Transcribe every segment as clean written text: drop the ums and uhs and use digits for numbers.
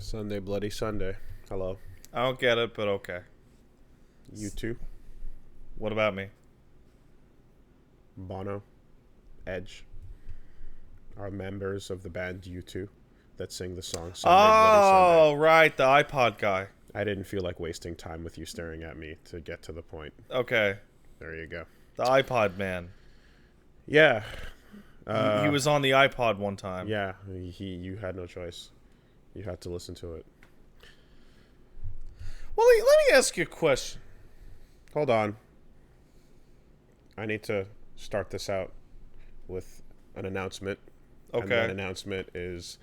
Sunday, Bloody Sunday. Hello. I don't get it, but okay. You too? What about me? Bono, Edge are members of the band U2 that sing the song Sunday, Bloody Sunday. Oh, right, the iPod guy. I didn't feel like wasting time with you staring at me to get to the point. Okay. There you go. The iPod man. Yeah. He was on the iPod one time. Yeah, you had no choice. You had to listen to it. Well, let me ask you a question. Hold on. I need to start this out with an announcement. Okay. And that announcement is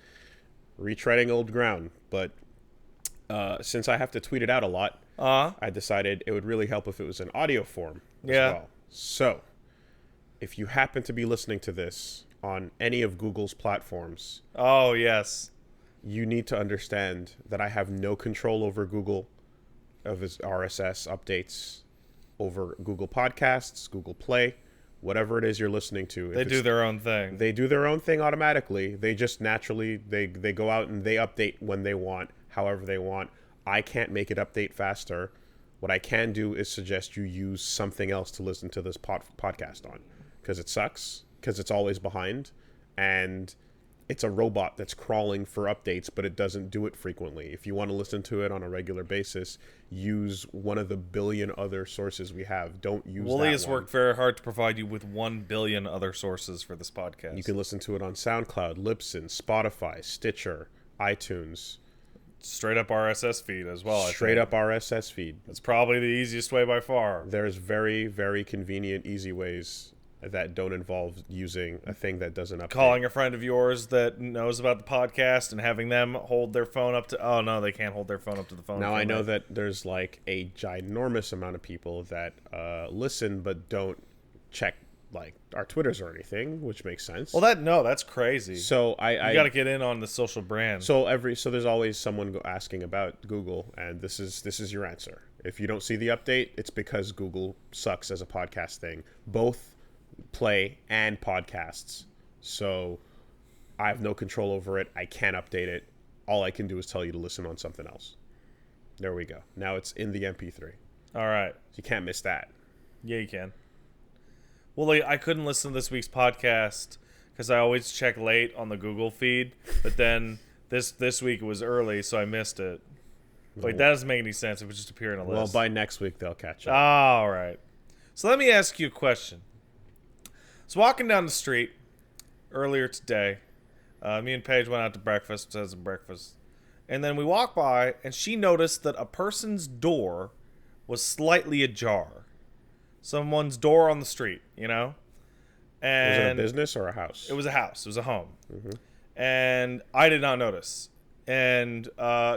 retreading old ground. But since I have to tweet it out a lot, I decided it would really help if it was in audio form as well. So, if you happen to be listening to this on any of Google's platforms, oh, yes, you need to understand that I have no control over Google, of its RSS updates, over Google Podcasts, Google Play, whatever it is you're listening to. They do their own thing. They do their own thing automatically. They just naturally, they go out and they update when they want, however they want. I can't make it update faster. What I can do is suggest you use something else to listen to this podcast on, because it sucks, because it's always behind, and it's a robot that's crawling for updates, but it doesn't do it frequently. If you want to listen to it on a regular basis, use one of the billion other sources we have. Don't use Wooly that has one. worked very hard to provide you with 1 billion other sources for this podcast. You can listen to it on SoundCloud, Libsyn, Spotify, Stitcher, iTunes. Straight up RSS feed as well. Straight up RSS feed. That's probably the easiest way by far. There's very, very convenient, easy ways that don't involve using a thing that doesn't update. Calling a friend of yours that knows about the podcast and having them hold their phone up to... Oh, no, they can't hold their phone up to the phone. Now, I know that there's like a ginormous amount of people that listen but don't check like our Twitters or anything, which makes sense. Well, that's crazy. So I you got to get in on the social brand. So there's always someone asking about Google, and this is your answer. If you don't see the update, it's because Google sucks as a podcast thing. Both Play and podcasts. So I have no control over it. I can't update it. All I can do is tell you to listen on something else. There we go. Now it's in the MP3. All right. You can't miss that. Yeah, you can. Well, I couldn't listen to this week's podcast because I always check late on the Google feed. But then this week it was early, so I missed it. Like, that doesn't make any sense. It would just appear in a list. Well, by next week they'll catch up. All right. So let me ask you a question. I was walking down the street earlier today. Me and Paige went out to breakfast, had some breakfast. And then we walked by, and she noticed that a person's door was slightly ajar. Someone's door on the street, you know? And was it a business or a house? It was a house. It was a home. Mm-hmm. And I did not notice. And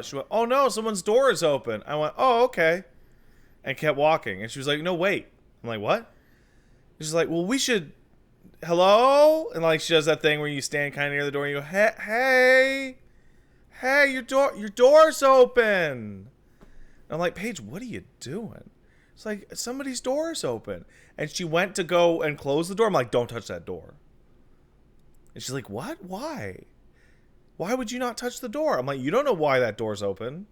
she went, "Oh, no, someone's door is open." I went, "Oh, okay." And kept walking. And she was like, "No, wait." I'm like, "What?" She's like, "Well, we should... Hello?" And like she does that thing where you stand kind of near the door and you go, hey, your door's open. And I'm like, "Paige, what are you doing?" It's like, somebody's door is open. And she went to go and close the door. I'm like, "Don't touch that door." And she's like, "What? Why? Why would you not touch the door?" I'm like, "You don't know why that door's open."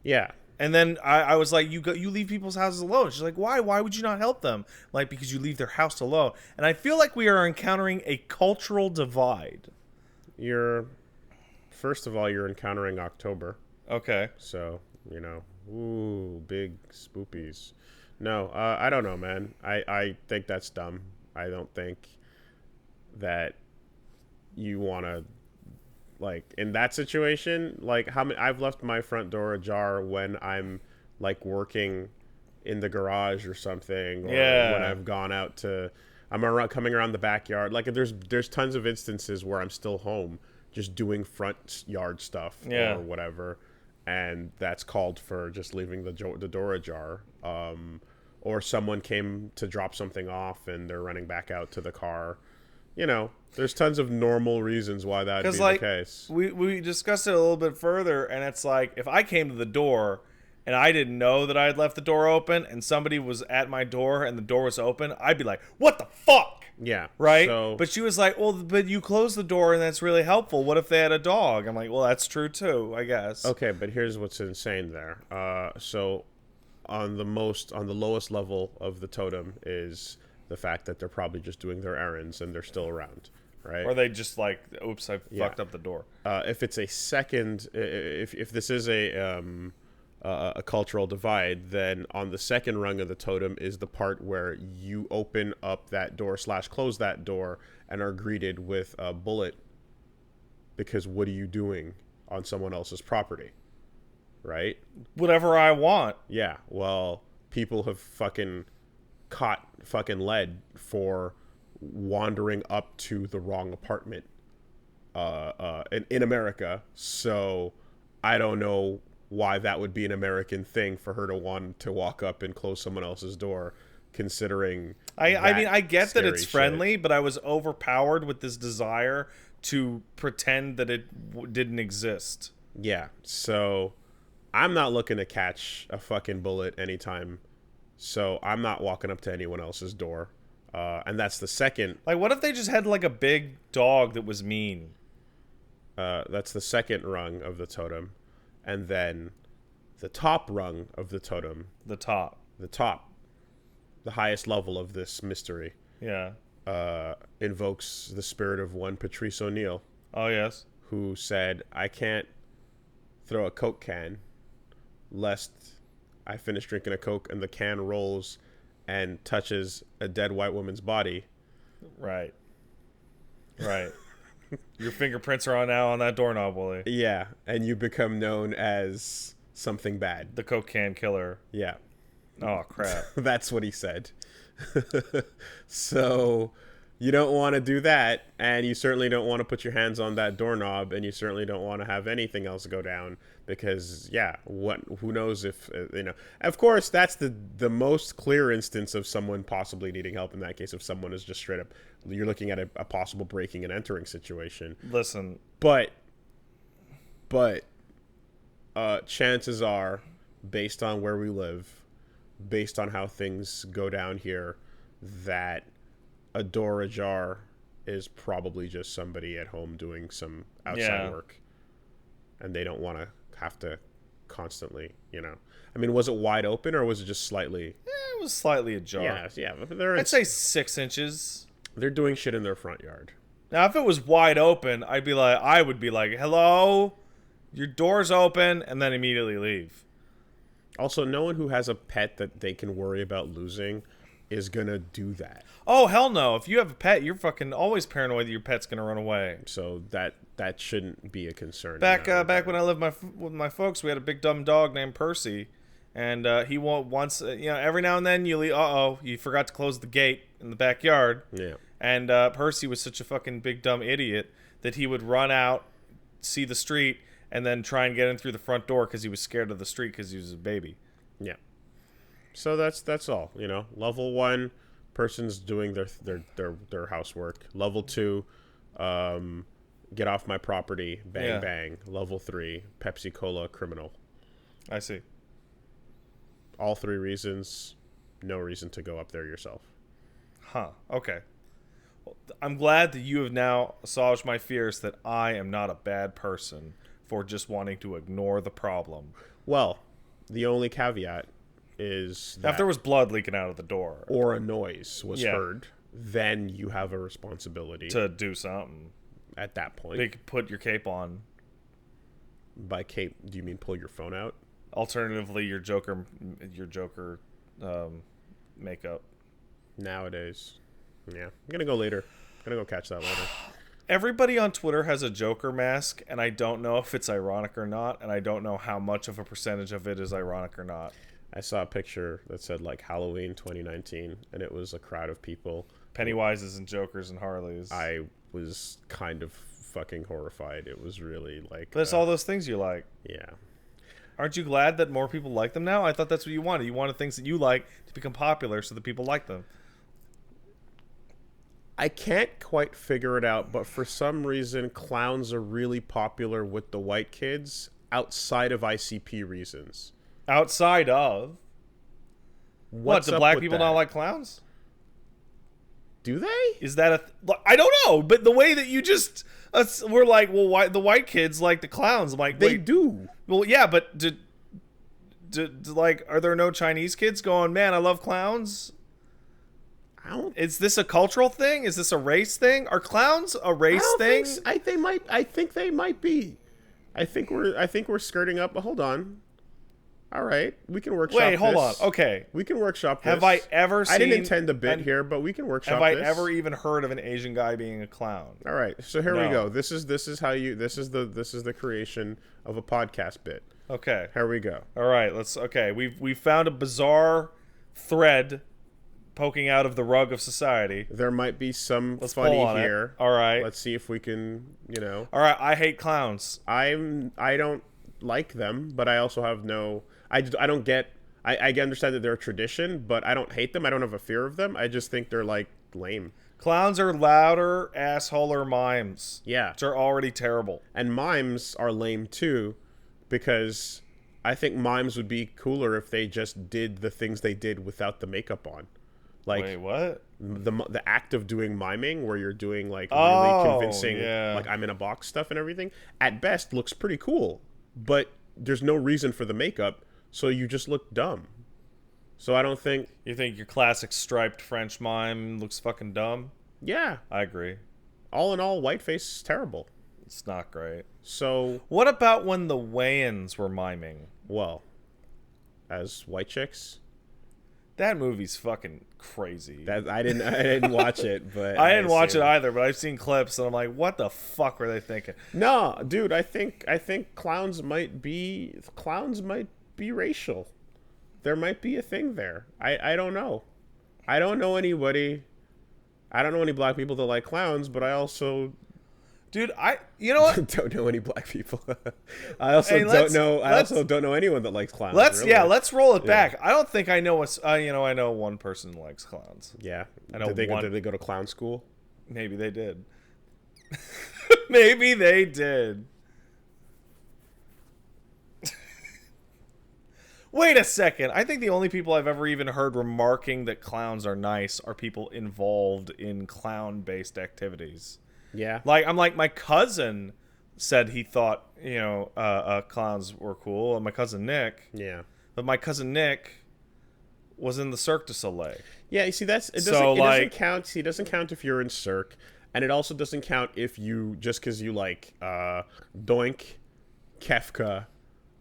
Yeah. And then I was like, you leave people's houses alone. She's like, "Why? Why would you not help them?" I'm like, "Because you leave their house alone." And I feel like we are encountering a cultural divide. First of all, you're encountering October. Okay. So, big spoopies. No, I don't know, man. I think that's dumb. I don't think that you want to... Like, in that situation, like, I've left my front door ajar when I'm, like, working in the garage or something. Or when I've gone out to... coming around the backyard. Like, there's tons of instances where I'm still home just doing front yard stuff or whatever. And that's called for just leaving the door ajar. Or someone came to drop something off and they're running back out to the car. There's tons of normal reasons why that would be the case. We discussed it a little bit further, and it's like, if I came to the door and I didn't know that I had left the door open and somebody was at my door and the door was open, I'd be like, "What the fuck?" Yeah. Right? So But she was like, well, but you close the door and that's really helpful. What if they had a dog? I'm like, well, that's true too, I guess. okay, but here's what's insane there. So on the lowest level of the totem is the fact that they're probably just doing their errands and they're still around, right? Or they just like, oops, I Yeah. fucked up the door. If it's a second, if this is a cultural divide, then on the second rung of the totem is the part where you open up that door / close that door and are greeted with a bullet, because what are you doing on someone else's property, right? Whatever I want. Yeah, well, people have fucking caught fucking lead for wandering up to the wrong apartment in America. So I don't know why that would be an American thing for her to want to walk up and close someone else's door, considering I mean, I get that scary it's friendly, but I was overpowered with this desire to pretend that it didn't exist. Yeah, so I'm not looking to catch a fucking bullet anytime, so I'm not walking up to anyone else's door. And that's the second. Like, what if they just had like a big dog that was mean? That's the second rung of the totem, and then the top rung of the totem, The top. the highest level of this mystery, Yeah. invokes the spirit of one Patrice O'Neill, Oh, yes. who said, "I can't throw a Coke can, lest I finish drinking a Coke and the can rolls and touches a dead white woman's body." Right. Right. Your fingerprints are on now on that doorknob, Willie. Yeah, and you become known as something bad. The Coke can killer. Yeah. Oh, crap. That's what he said. So you don't want to do that, and you certainly don't want to put your hands on that doorknob, and you certainly don't want to have anything else go down, because who knows if of course that's the most clear instance of someone possibly needing help. In that case, if someone is just straight up, you're looking at a possible breaking and entering situation. Listen. But chances are, based on where we live, based on how things go down here, that a door ajar is probably just somebody at home doing some outside work, and they don't want to have to constantly, I mean, was it wide open or was it just slightly? It was slightly ajar. Yeah, but I'd say 6 inches. They're doing shit in their front yard. Now, if it was wide open, I would be like, hello, your door's open, and then immediately leave. Also, no one who has a pet that they can worry about losing is gonna do that. Oh, hell no. If you have a pet, you're fucking always paranoid that your pet's gonna run away. So that shouldn't be a concern. Back when I lived with my folks, we had a big dumb dog named Percy, and he won't once. Every now and then you leave. You forgot to close the gate in the backyard. Yeah. And Percy was such a fucking big dumb idiot that he would run out, see the street, and then try and get in through the front door because he was scared of the street because he was a baby. Yeah. So that's all. Level 1, person's doing their housework. Level 2, get off my property, bang bang. Level 3, Pepsi Cola criminal. I see. All 3 reasons, no reason to go up there yourself. Huh. Okay. Well, I'm glad that you have now assuaged my fears that I am not a bad person for just wanting to ignore the problem. Well, the only caveat is that if there was blood leaking out of the door or a noise was heard, then you have a responsibility to do something. At that point, they could put your cape on. By cape, do you mean pull your phone out? Alternatively, your Joker makeup. Nowadays, yeah, I'm gonna go later. I'm gonna go catch that later. Everybody on Twitter has a Joker mask, and I don't know if it's ironic or not, and I don't know how much of a percentage of it is ironic or not. I saw a picture that said like Halloween 2019, and it was a crowd of people. Pennywises and Jokers and Harleys. I was kind of fucking horrified. It was really like... But it's all those things you like. Yeah. Aren't you glad that more people like them now? I thought that's what you wanted. You wanted things that you like to become popular so that people like them. I can't quite figure it out, but for some reason, clowns are really popular with the white kids outside of ICP reasons. Outside of? What, do black people not like clowns? Do they? Is that I don't know, but the way that you just we're like, well, why the white kids like the clowns? I'm like, They wait, do. well, yeah, but like, are there no Chinese kids going, man, I love clowns? I don't. Is this a cultural thing? Is this a race thing? Are clowns a I race don't thing? think. They might. I think they might be. I think we're skirting up. Hold on. All right, we can workshop. Wait, hold this. on. Okay, We can workshop this. have I ever seen? I didn't intend a bit here, but we can workshop Have I this. ever even heard of an Asian guy being a clown? All right, so here No. we go. This is the creation of a podcast bit. Okay. Here we go. All right. We've found a bizarre thread poking out of the rug of society. There might be some Let's funny pull on it. here. All right. Let's see if we can. All right. I hate clowns. I don't like them, but I also have no. I don't get. I understand that they're a tradition, but I don't hate them. I don't have a fear of them. I just think they're like lame. Clowns are louder, assholer mimes. Yeah. Which are already terrible. And mimes are lame too, because I think mimes would be cooler if they just did the things they did without the makeup on. Like, wait, what? The act of doing miming, where you're doing like Oh, really convincing, yeah. like I'm in a box stuff and everything, at best looks pretty cool, but there's no reason for the makeup, so you just look dumb. So I don't think. You think your classic striped French mime looks fucking dumb? Yeah, I agree. all in all, whiteface is terrible. It's not great. So, What about when the Wayans were miming? well, as white chicks, That movie's fucking crazy. that I didn't watch it, but I didn't watch it assume. either, but I've seen clips and I'm like, what the fuck were they thinking? No, dude, I think clowns might be racial. There might be a thing there. I don't know. I don't know anybody. I don't know any black people that like clowns, but I also Dude, you know what? don't know any black people. I also Hey, don't know. I also don't know anyone that likes clowns. really. Let's roll it back. I don't think I know what's I know one person who likes clowns. Yeah. I know did one. they go to clown school? Maybe they did. Maybe they did. Wait a second. I think the only people I've ever even heard remarking that clowns are nice are people involved in clown-based activities. Yeah. Like, I'm like, my cousin said he thought, clowns were cool, and my cousin Nick. Yeah. But my cousin Nick was in the Cirque du Soleil. Yeah, you see, it doesn't count. See, it doesn't count if you're in Cirque, and it also doesn't count if you just because you like Doink, Kefka,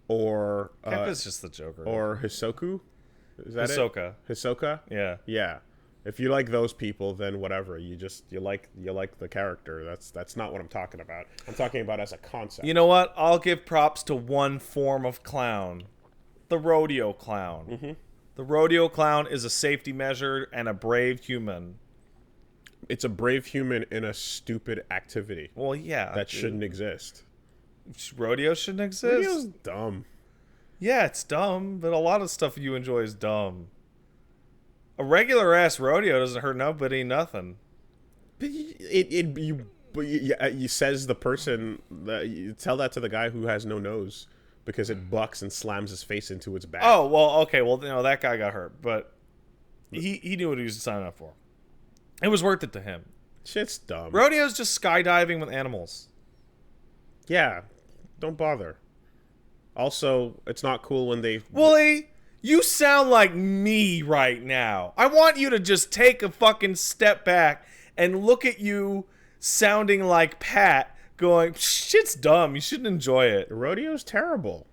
or Kefka's just the Joker. or Hisoku. Is that Hisoka. it? Hisoka. Yeah. Yeah. If you like those people, then whatever. You like the character. That's not what I'm talking about. I'm talking about as a concept. You know what? I'll give props to one form of clown. The rodeo clown. Mm-hmm. The rodeo clown is a safety measure and a brave human. It's a brave human in a stupid activity Well, yeah. that shouldn't exist. Rodeo shouldn't exist? Rodeo's dumb. Yeah, it's dumb, but a lot of stuff you enjoy is dumb. A regular ass rodeo doesn't hurt nobody, nothing. But you says the person that you tell that to the guy who has no nose because it bucks and slams his face into its back. Oh, well, okay, well, that guy got hurt, but he knew what he was signing up for. It was worth it to him. Shit's dumb. Rodeo's just skydiving with animals. Yeah, don't bother. Also, it's not cool when they. Wooly, you sound like me right now. I want you to just take a fucking step back and look at you sounding like Pat going, shit's dumb. You shouldn't enjoy it. Rodeo's terrible.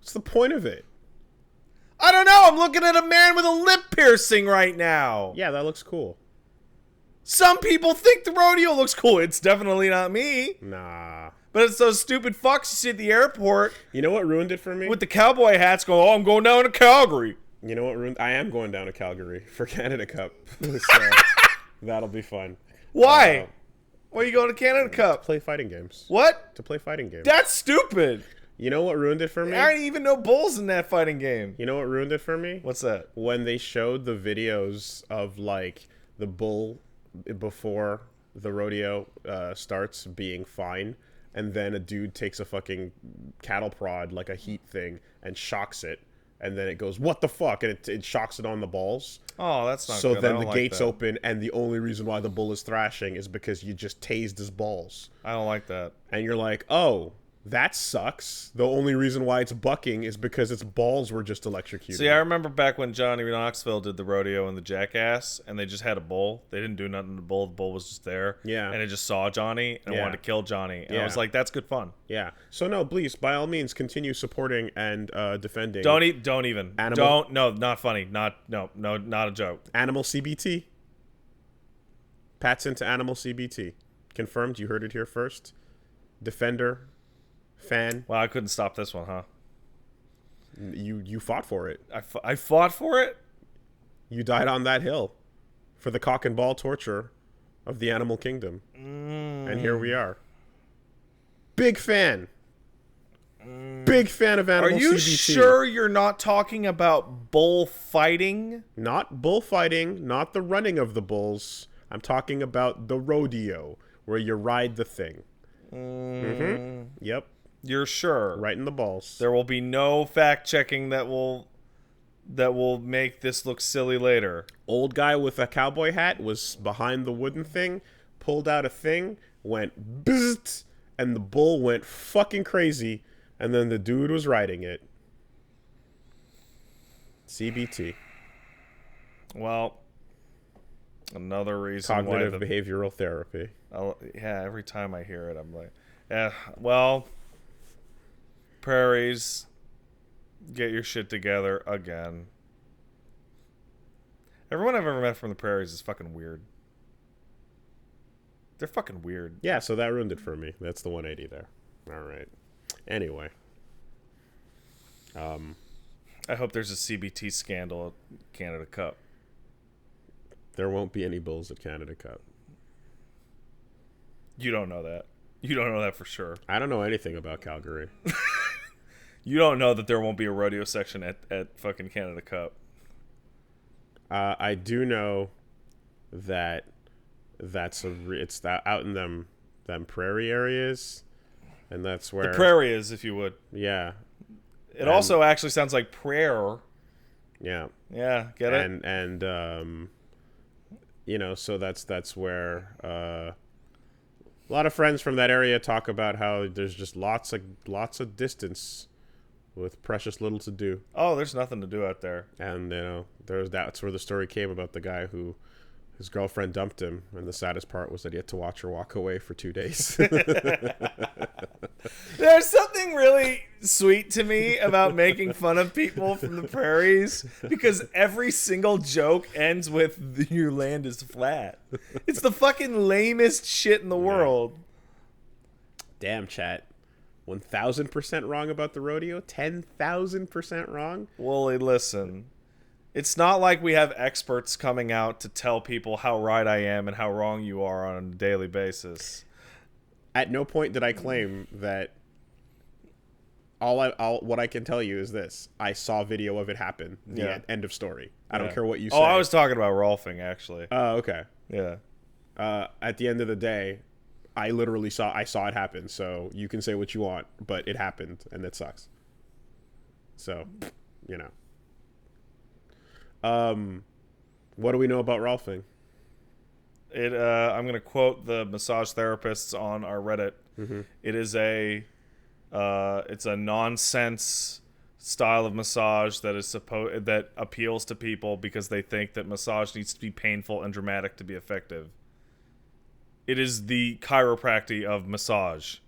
What's the point of it? I don't know. I'm looking at a man with a lip piercing right now. Yeah, that looks cool. Some people think the rodeo looks cool. It's definitely not me. Nah. But it's those stupid fucks you see at the airport You know what ruined it for me? with the cowboy hats going, oh, I'm going down to Calgary. You know what ruined? I am going down to Calgary for Canada Cup. So that'll be fun. Why? Why are you going to Canada Cup? Play fighting games. What? To play fighting games. That's stupid. You know what ruined it for me? I didn't even know bulls in that fighting game. You know what ruined it for me? What's that? When they showed the videos of like the bull before the rodeo starts being fine, and then a dude takes a fucking cattle prod, like a heat thing, and shocks it, and then it goes, what the fuck, and it shocks it on the balls. Oh, that's not so good. then the gates open, and the only reason why the bull is thrashing is because you just tased his balls. I don't like that. And you're like, oh, that sucks. The only reason why it's bucking is because its balls were just electrocuted. See, I remember back when Johnny Knoxville did the rodeo and the Jackass, and they just had a bull. They didn't do nothing to the bull. The bull was just there. Yeah. And it just saw Johnny and it wanted to kill Johnny. And I was like, that's good fun. Yeah. So no, please, by all means, continue supporting and defending. Don't even. Animal. No, not funny. Not a joke. Animal CBT. Pat's into Animal CBT. Confirmed. You heard it here first. Defender. Fan. Well, I couldn't stop this one, huh? You fought for it. I fought for it? You died on that hill for the cock and ball torture of the animal kingdom. And here we are. Big fan. Big fan of Animal CBT. Are you sure you're not talking about bullfighting? Not bullfighting, not the running of the bulls. I'm talking about the rodeo, where you ride the thing. Yep. You're sure? Right in the balls. There will be no fact checking that will make this look silly later. Old guy with a cowboy hat was behind the wooden thing, pulled out a thing, went bzzzt, and the bull went fucking crazy, and then the dude was riding it. CBT. Well, another reason Cognitive why behavioral therapy. Yeah, every time I hear it, I'm like, well, prairies, get your shit together again. Everyone I've ever met from the prairies is fucking weird. They're fucking weird. Yeah, so that ruined it for me. That's the 180 there. All right. Anyway. I hope there's a CBT scandal at Canada Cup. There won't be any bulls at Canada Cup. You don't know that. You don't know that for sure. I don't know anything about Calgary. You don't know that there won't be a rodeo section at fucking Canada Cup. I do know that it's that out in them prairie areas, and that's where The prairie is, if you would. Yeah. It also actually sounds like prayer. Yeah. Yeah, get it? And you know, so that's where a lot of friends from that area talk about how there's just lots of distance with precious little to do. Oh, there's nothing to do out there. And you know, that's where the story came about the guy who his girlfriend dumped him, and the saddest part was that he had to watch her walk away for 2 days. There's something really sweet to me about making fun of people from the prairies, because every single joke ends with "your land is flat." It's the fucking lamest shit in the world. Damn, chat. 1,000% wrong about the rodeo? 10,000% wrong? Wooly, listen. It's not like we have experts coming out to tell people how right I am and how wrong you are on a daily basis. At no point did I claim that. What I can tell you is this: I saw video of it happen. End of story. I don't care what you say. Oh, I was talking about Rolfing, actually. Oh, okay. Yeah. At the end of the day, I literally saw it happen. So you can say what you want, but it happened, and it sucks. So, you know. What do we know about Rolfing? I'm going to quote the massage therapists on our Reddit. Mm-hmm. It is it's a nonsense style of massage that appeals to people because they think that massage needs to be painful and dramatic to be effective. It is the chiropractic of massage.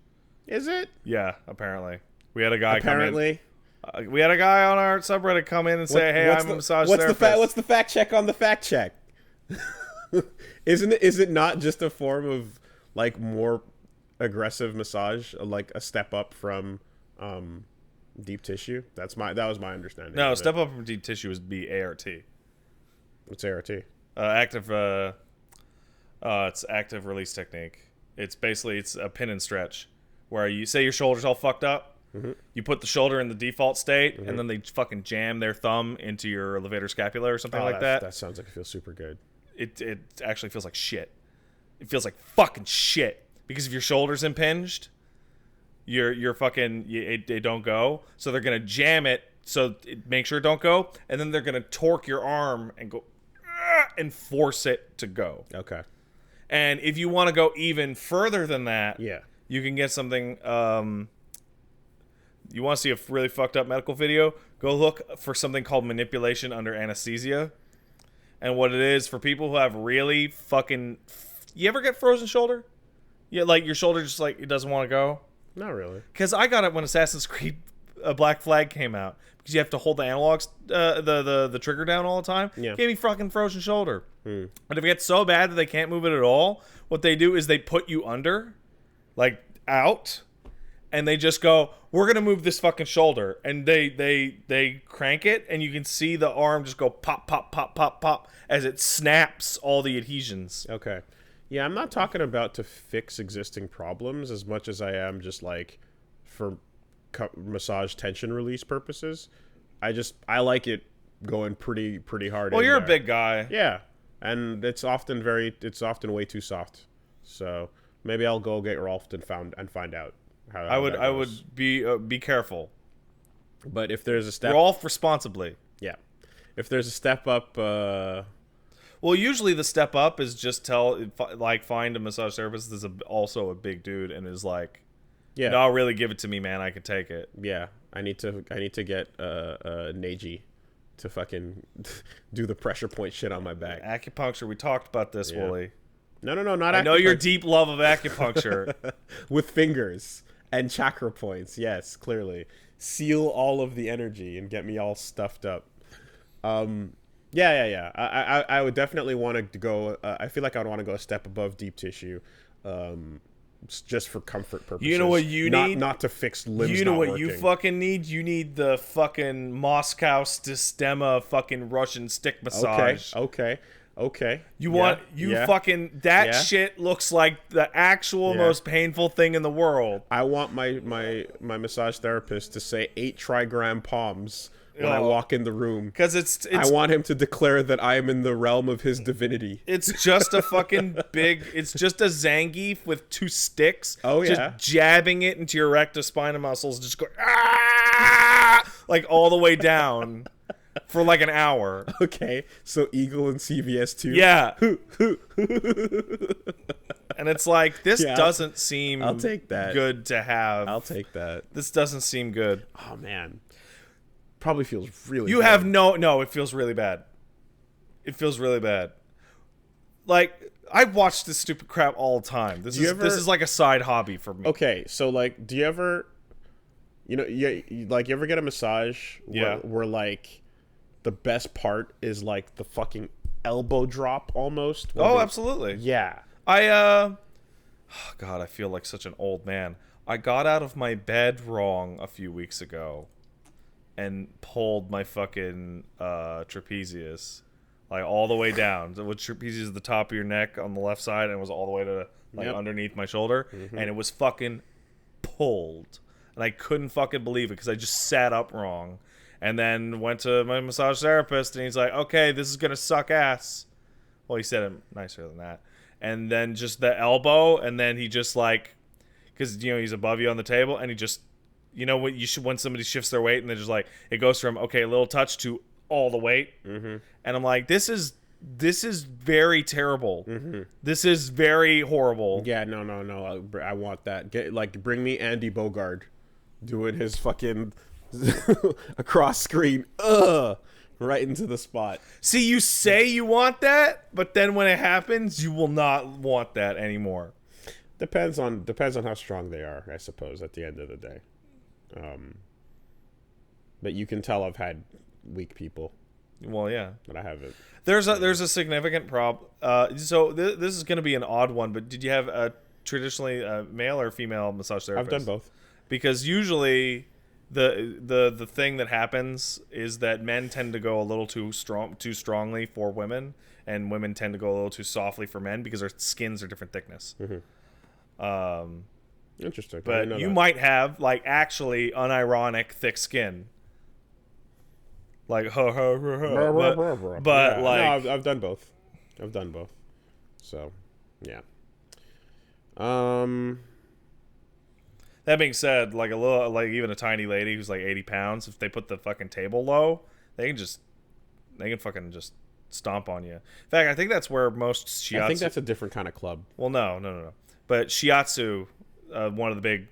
Is it? Yeah, apparently. We had a guy Apparently. come in. We had a guy on our subreddit come in and say, "Hey, I'm a massage therapist." What's the fact check on the fact check? Is it not just a form of like more aggressive massage, like a step up from deep tissue? That was my understanding. No, step up from deep tissue would be ART. What's ART? It's active release technique. It's a pin and stretch, where you say your shoulder's all fucked up. Mm-hmm. You put the shoulder in the default state, and then they fucking jam their thumb into your levator scapula or something like that. That sounds like it feels super good. It actually feels like shit. It feels like fucking shit, because if your shoulder's impinged, you're fucking they don't go. So they're gonna jam it make sure it don't go, and then they're gonna torque your arm and go and force it to go. Okay. And if you want to go even further than that, Yeah. you can get something. You want to see a really fucked up medical video? Go look for something called manipulation under anesthesia. And what it is for people who have really fucking... You ever get frozen shoulder? Yeah, like your shoulder just like it doesn't want to go? Not really. Because I got it when Assassin's Creed Black Flag came out. Because you have to hold the analogs, the trigger down all the time. Yeah. Gave me fucking frozen shoulder. And if it gets so bad that they can't move it at all, what they do is they put you under, like out, and they just go, we're going to move this fucking shoulder. And they crank it, and you can see the arm just go pop, pop, pop, pop, pop, as it snaps all the adhesions. Okay. Yeah, I'm not talking about to fix existing problems as much as I am just like for massage tension release purposes. I like it going pretty hard. Well, you're there. a big guy. Yeah, and it's often way too soft. So maybe I'll go get Rolfed and find out how. I would be careful. But if there's a step, Rolf responsibly. Yeah, if there's a step up. Well, usually the step up is just find a massage therapist that's also a big dude and is like, yeah, no, really give it to me, man. I can take it. Yeah, I need to get Neji to fucking do the pressure point shit on my back. Acupuncture. We talked about this, Wooly. No, not. I know your deep love of acupuncture with fingers and chakra points. Yes, clearly seal all of the energy and get me all stuffed up. Yeah. I would definitely want to go. I feel like I would want to go a step above deep tissue. Just for comfort purposes. You know what you need? Not to fix limbs. You know not what working. you fucking need? You need the fucking Moscow Sistema fucking Russian stick massage. Okay. You want fucking that shit looks like the actual most painful thing in the world. I want my massage therapist to say 8 trigram palms when I walk in the room, because it's I want him to declare that I am in the realm of his divinity. It's just a fucking it's just a Zangief with 2 sticks. Oh, yeah. Just jabbing it into your rectospinal muscles, just go like all the way down for like an hour. Okay, so Eagle and CVS 2. Yeah. And it's like, this doesn't seem I'll take that. good to have. I'll take that. This doesn't seem good. Oh, man. Probably feels really You bad. have no, it feels really bad. It feels really bad. Like, I watch this stupid crap all the time. This is like a side hobby for me. Okay, so like, do you ever, you ever get a massage where like the best part is like the fucking elbow drop almost? Oh, absolutely. Yeah. God, I feel like such an old man. I got out of my bed wrong a few weeks ago and pulled my fucking trapezius, like all the way down. So which trapezius is the top of your neck on the left side, and it was all the way to underneath my shoulder, and it was fucking pulled, and I couldn't fucking believe it because I just sat up wrong, and then went to my massage therapist, and he's like, "Okay, this is gonna suck ass." Well, he said it nicer than that, and then just the elbow, and then he just like, because he's above you on the table, and he just. You know what you should when somebody shifts their weight and they're just like it goes from a little touch to all the weight, and I'm like, this is very terrible. This is very horrible. Yeah, no. I want that. Bring me Andy Bogard doing his fucking across screen, right into the spot. See, you say you want that, but then when it happens, you will not want that anymore. Depends on how strong they are, I suppose. At the end of the day. But you can tell I've had weak people. Well, yeah. But I haven't. There's a significant problem. So this is going to be an odd one, but did you have a traditionally male or female massage therapist? I've done both. Because usually the thing that happens is that men tend to go a little too strongly for women, and women tend to go a little too softly for men because their skins are different thickness. Interesting. But you might have like actually unironic thick skin. Like but yeah. like no, I've done both. So, yeah. That being said, like a little, like even a tiny lady who's like 80 pounds, if they put the fucking table low, they can fucking just stomp on you. In fact, I think that's where most shiatsu. I think that's a different kind of club. Well, no. But shiatsu, one of the big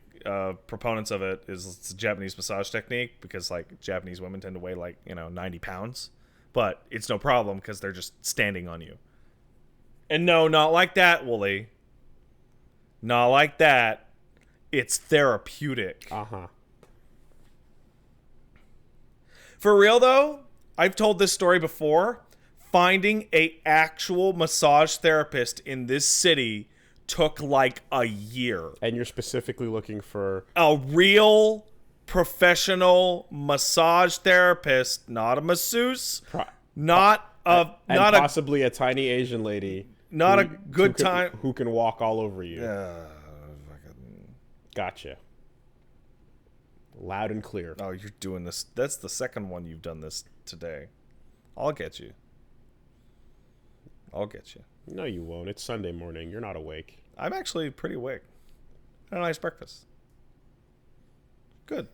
proponents of it is it's a Japanese massage technique because like Japanese women tend to weigh like 90 pounds, but it's no problem because they're just standing on you. And no, not like that, Wooly. Not like that. It's therapeutic. Uh-huh. For real though, I've told this story before. Finding a actual massage therapist in this city took like a year. And you're specifically looking for A real professional massage therapist, not a masseuse, possibly a tiny Asian lady. Not a good time. Who can walk all over you. Gotcha. Loud and clear. Oh, you're doing this. That's the second one you've done this today. I'll get you. No, you won't. It's Sunday morning. You're not awake. I'm actually pretty awake. I had a nice breakfast. Good.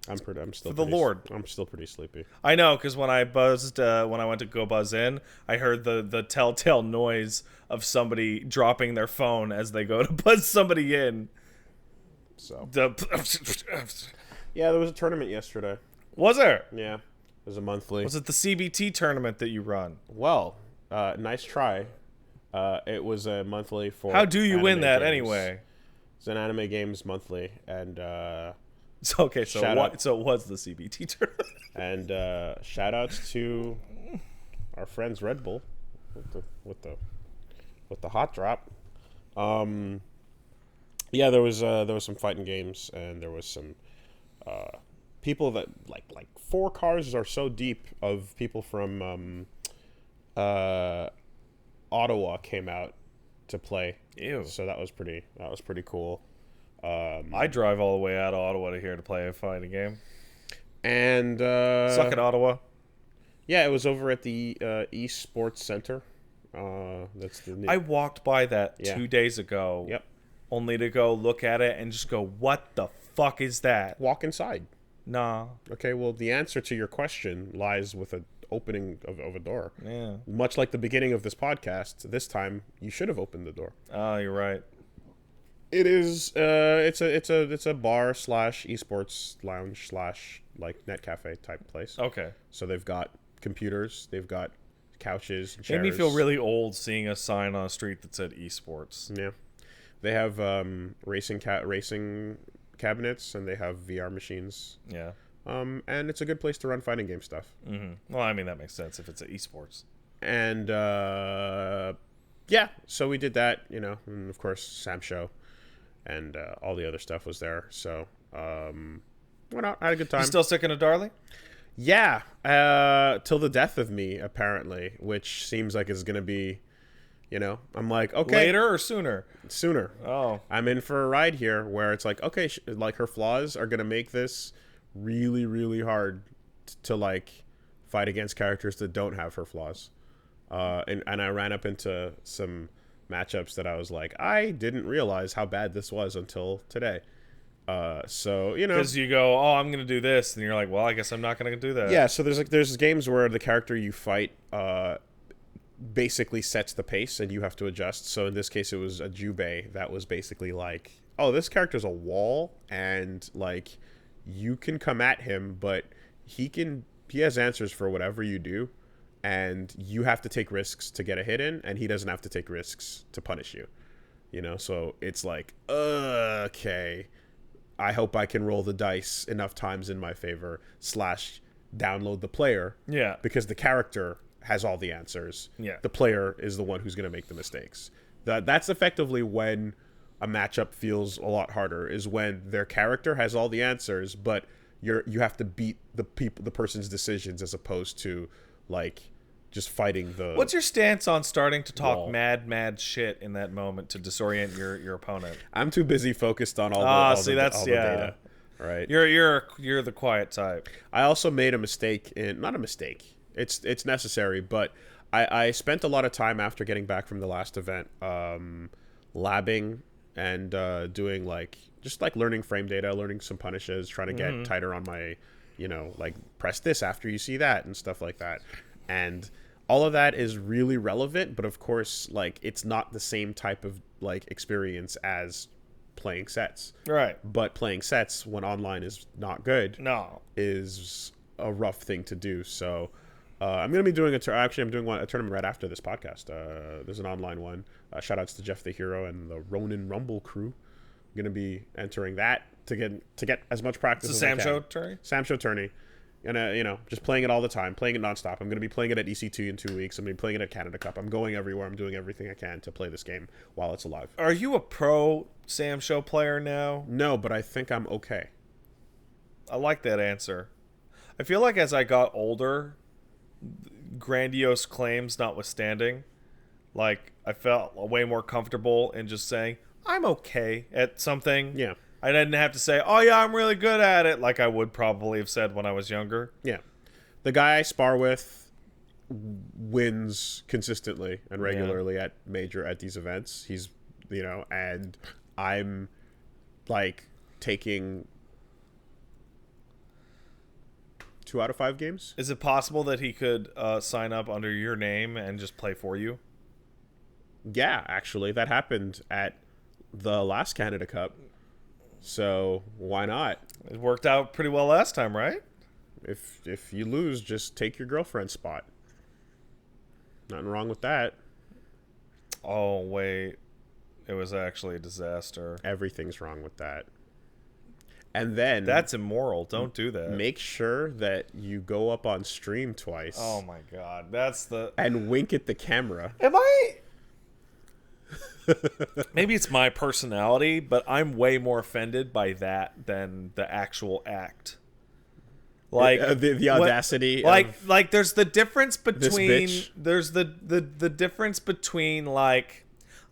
I'm still For the Lord. I'm still pretty sleepy. I know, because when I went to go buzz in, I heard the telltale noise of somebody dropping their phone as they go to buzz somebody in. So yeah, there was a tournament yesterday. Was there? Yeah, it was a monthly. Was it the CBT tournament that you run? Well, nice try. It was a monthly for. How do you win that games. Anyway? It's an anime games monthly, and okay. So So it was the CBT tournament. And shout outs to our friends Red Bull with the hot drop. Yeah, there was some fighting games, and there was some people that like 4 cars are so deep of people from Ottawa came out to play. Ew. So that was pretty cool. I drive all the way out of Ottawa to here to play a fighting game. And Suck it, Ottawa. Yeah, it was over at the East Sports Center. That's the new... I walked by that 2 days ago. Yep. Only to go look at it and just go, what the fuck is that? Walk inside. Nah. Okay, well, the answer to your question lies with an opening of a door. Yeah. Much like the beginning of this podcast, this time you should have opened the door. Oh, you're right. It is. It's a bar / esports lounge / like net cafe type place. Okay. So they've got computers, they've got couches, chairs. Made me feel really old seeing a sign on a street that said esports. Yeah. They have racing cabinets, and they have VR machines. Yeah. And it's a good place to run fighting game stuff. Mm-hmm. Well, I mean, that makes sense if it's esports. And yeah, so we did that, and of course Sam Show and all the other stuff was there. So went out, had a good time. You still sticking to Darley? Yeah, till the death of me, apparently, which seems like it's gonna be. I'm like, okay. Later or sooner? Sooner. Oh. I'm in for a ride here where it's like, okay, like her flaws are going to make this really, really hard to like fight against characters that don't have her flaws. And I ran up into some matchups that I was like, I didn't realize how bad this was until today. So, Because you go, oh, I'm going to do this. And you're like, well, I guess I'm not going to do that. Yeah, so there's games where the character you fight basically sets the pace and you have to adjust. So in this case it was a Jubei that was basically like, oh, this character's a wall, and like you can come at him, but he has answers for whatever you do, and you have to take risks to get a hit in, and he doesn't have to take risks to punish you. So it's like, okay, I hope I can roll the dice enough times in my favor / download the player. Yeah. Because the character has all the answers. Yeah. The player is the one who's going to make the mistakes. That's effectively when a matchup feels a lot harder, is when their character has all the answers, but you have to beat the person's decisions as opposed to like just fighting the. What's your stance on starting to talk wall. mad shit in that moment to disorient your opponent? I'm too busy focused on all the data. Right. You're the quiet type. I also made a mistake not a mistake. It's necessary, but I spent a lot of time after getting back from the last event labbing and doing like just like learning frame data, learning some punishes, trying to get tighter on my, like press this after you see that and stuff like that. And all of that is really relevant, but of course, like it's not the same type of like experience as playing sets. Right. But playing sets when online is not good No. is a rough thing to do. So I'm going to be doing a tournament right after this podcast. There's an online one. Shout outs to Jeff the Hero and the Ronin Rumble crew. I'm going to be entering that to get as much practice It's a as Sam I can. Show tourney? Sam Show tourney. And, just playing it all the time, playing it nonstop. I'm going to be playing it at EC2 in 2 weeks. I'm going to be playing it at Canada Cup. I'm going everywhere. I'm doing everything I can to play this game while it's alive. Are you a pro Sam Show player now? No, but I think I'm okay. I like that answer. I feel like as I got older, grandiose claims notwithstanding, like I felt way more comfortable in just saying, I'm okay at something. Yeah. I didn't have to say, oh yeah, I'm really good at it, like I would probably have said when I was younger. Yeah. The guy I spar with wins consistently and regularly at these events. He's, and I'm like taking 2 out of 5 games. Is it possible that he could sign up under your name and just play for you? Yeah, actually, that happened at the last Canada Cup. So why not? It worked out pretty well last time, right? If you lose, just take your girlfriend's spot. Nothing wrong with that. Oh, wait. It was actually a disaster. Everything's wrong with that. And then... That's immoral. Don't do that. Make sure that you go up on stream twice. Oh, my God. That's the... And wink at the camera. Am I... Maybe it's my personality, but I'm way more offended by that than the actual act. Like the audacity. Like there's the difference between bitch. there's the difference between like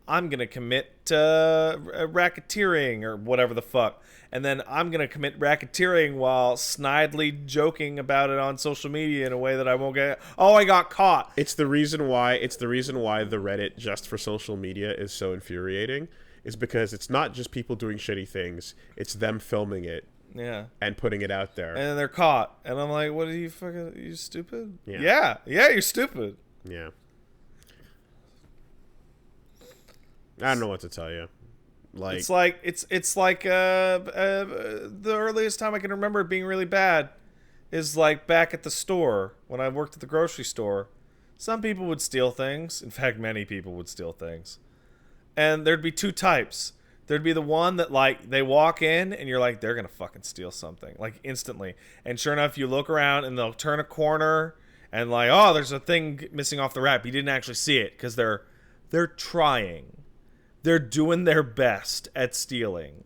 I'm gonna commit racketeering or whatever the fuck, and then I'm gonna commit racketeering while snidely joking about it on social media in a way that I won't get. Oh, I got caught. It's the reason why the Reddit just for social media is so infuriating. Is because it's not just people doing shitty things; it's them filming it. Yeah. And putting it out there. And then they're caught. And I'm like, what are you fucking... you stupid? Yeah. Yeah, you're stupid. Yeah. I don't know what to tell you. Like It's like the earliest time I can remember it being really bad is like back at the store when I worked at the grocery store. Some people would steal things. In fact, many people would steal things. And there'd be 2 types. There'd be the one that, like, they walk in and you're like, they're going to fucking steal something, like, instantly. And sure enough, you look around and they'll turn a corner and, like, oh, there's a thing missing off the wrap. You didn't actually see it because they're trying. They're doing their best at stealing.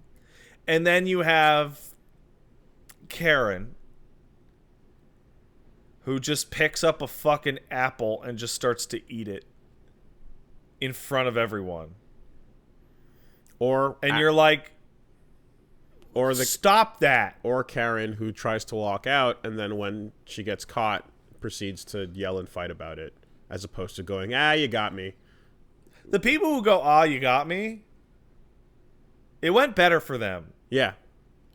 And then you have Karen, who just picks up a fucking apple and just starts to eat it in front of everyone. You're like, stop that. Or Karen, who tries to walk out, and then when she gets caught, proceeds to yell and fight about it, as opposed to going, you got me. The people who go, you got me, it went better for them. Yeah,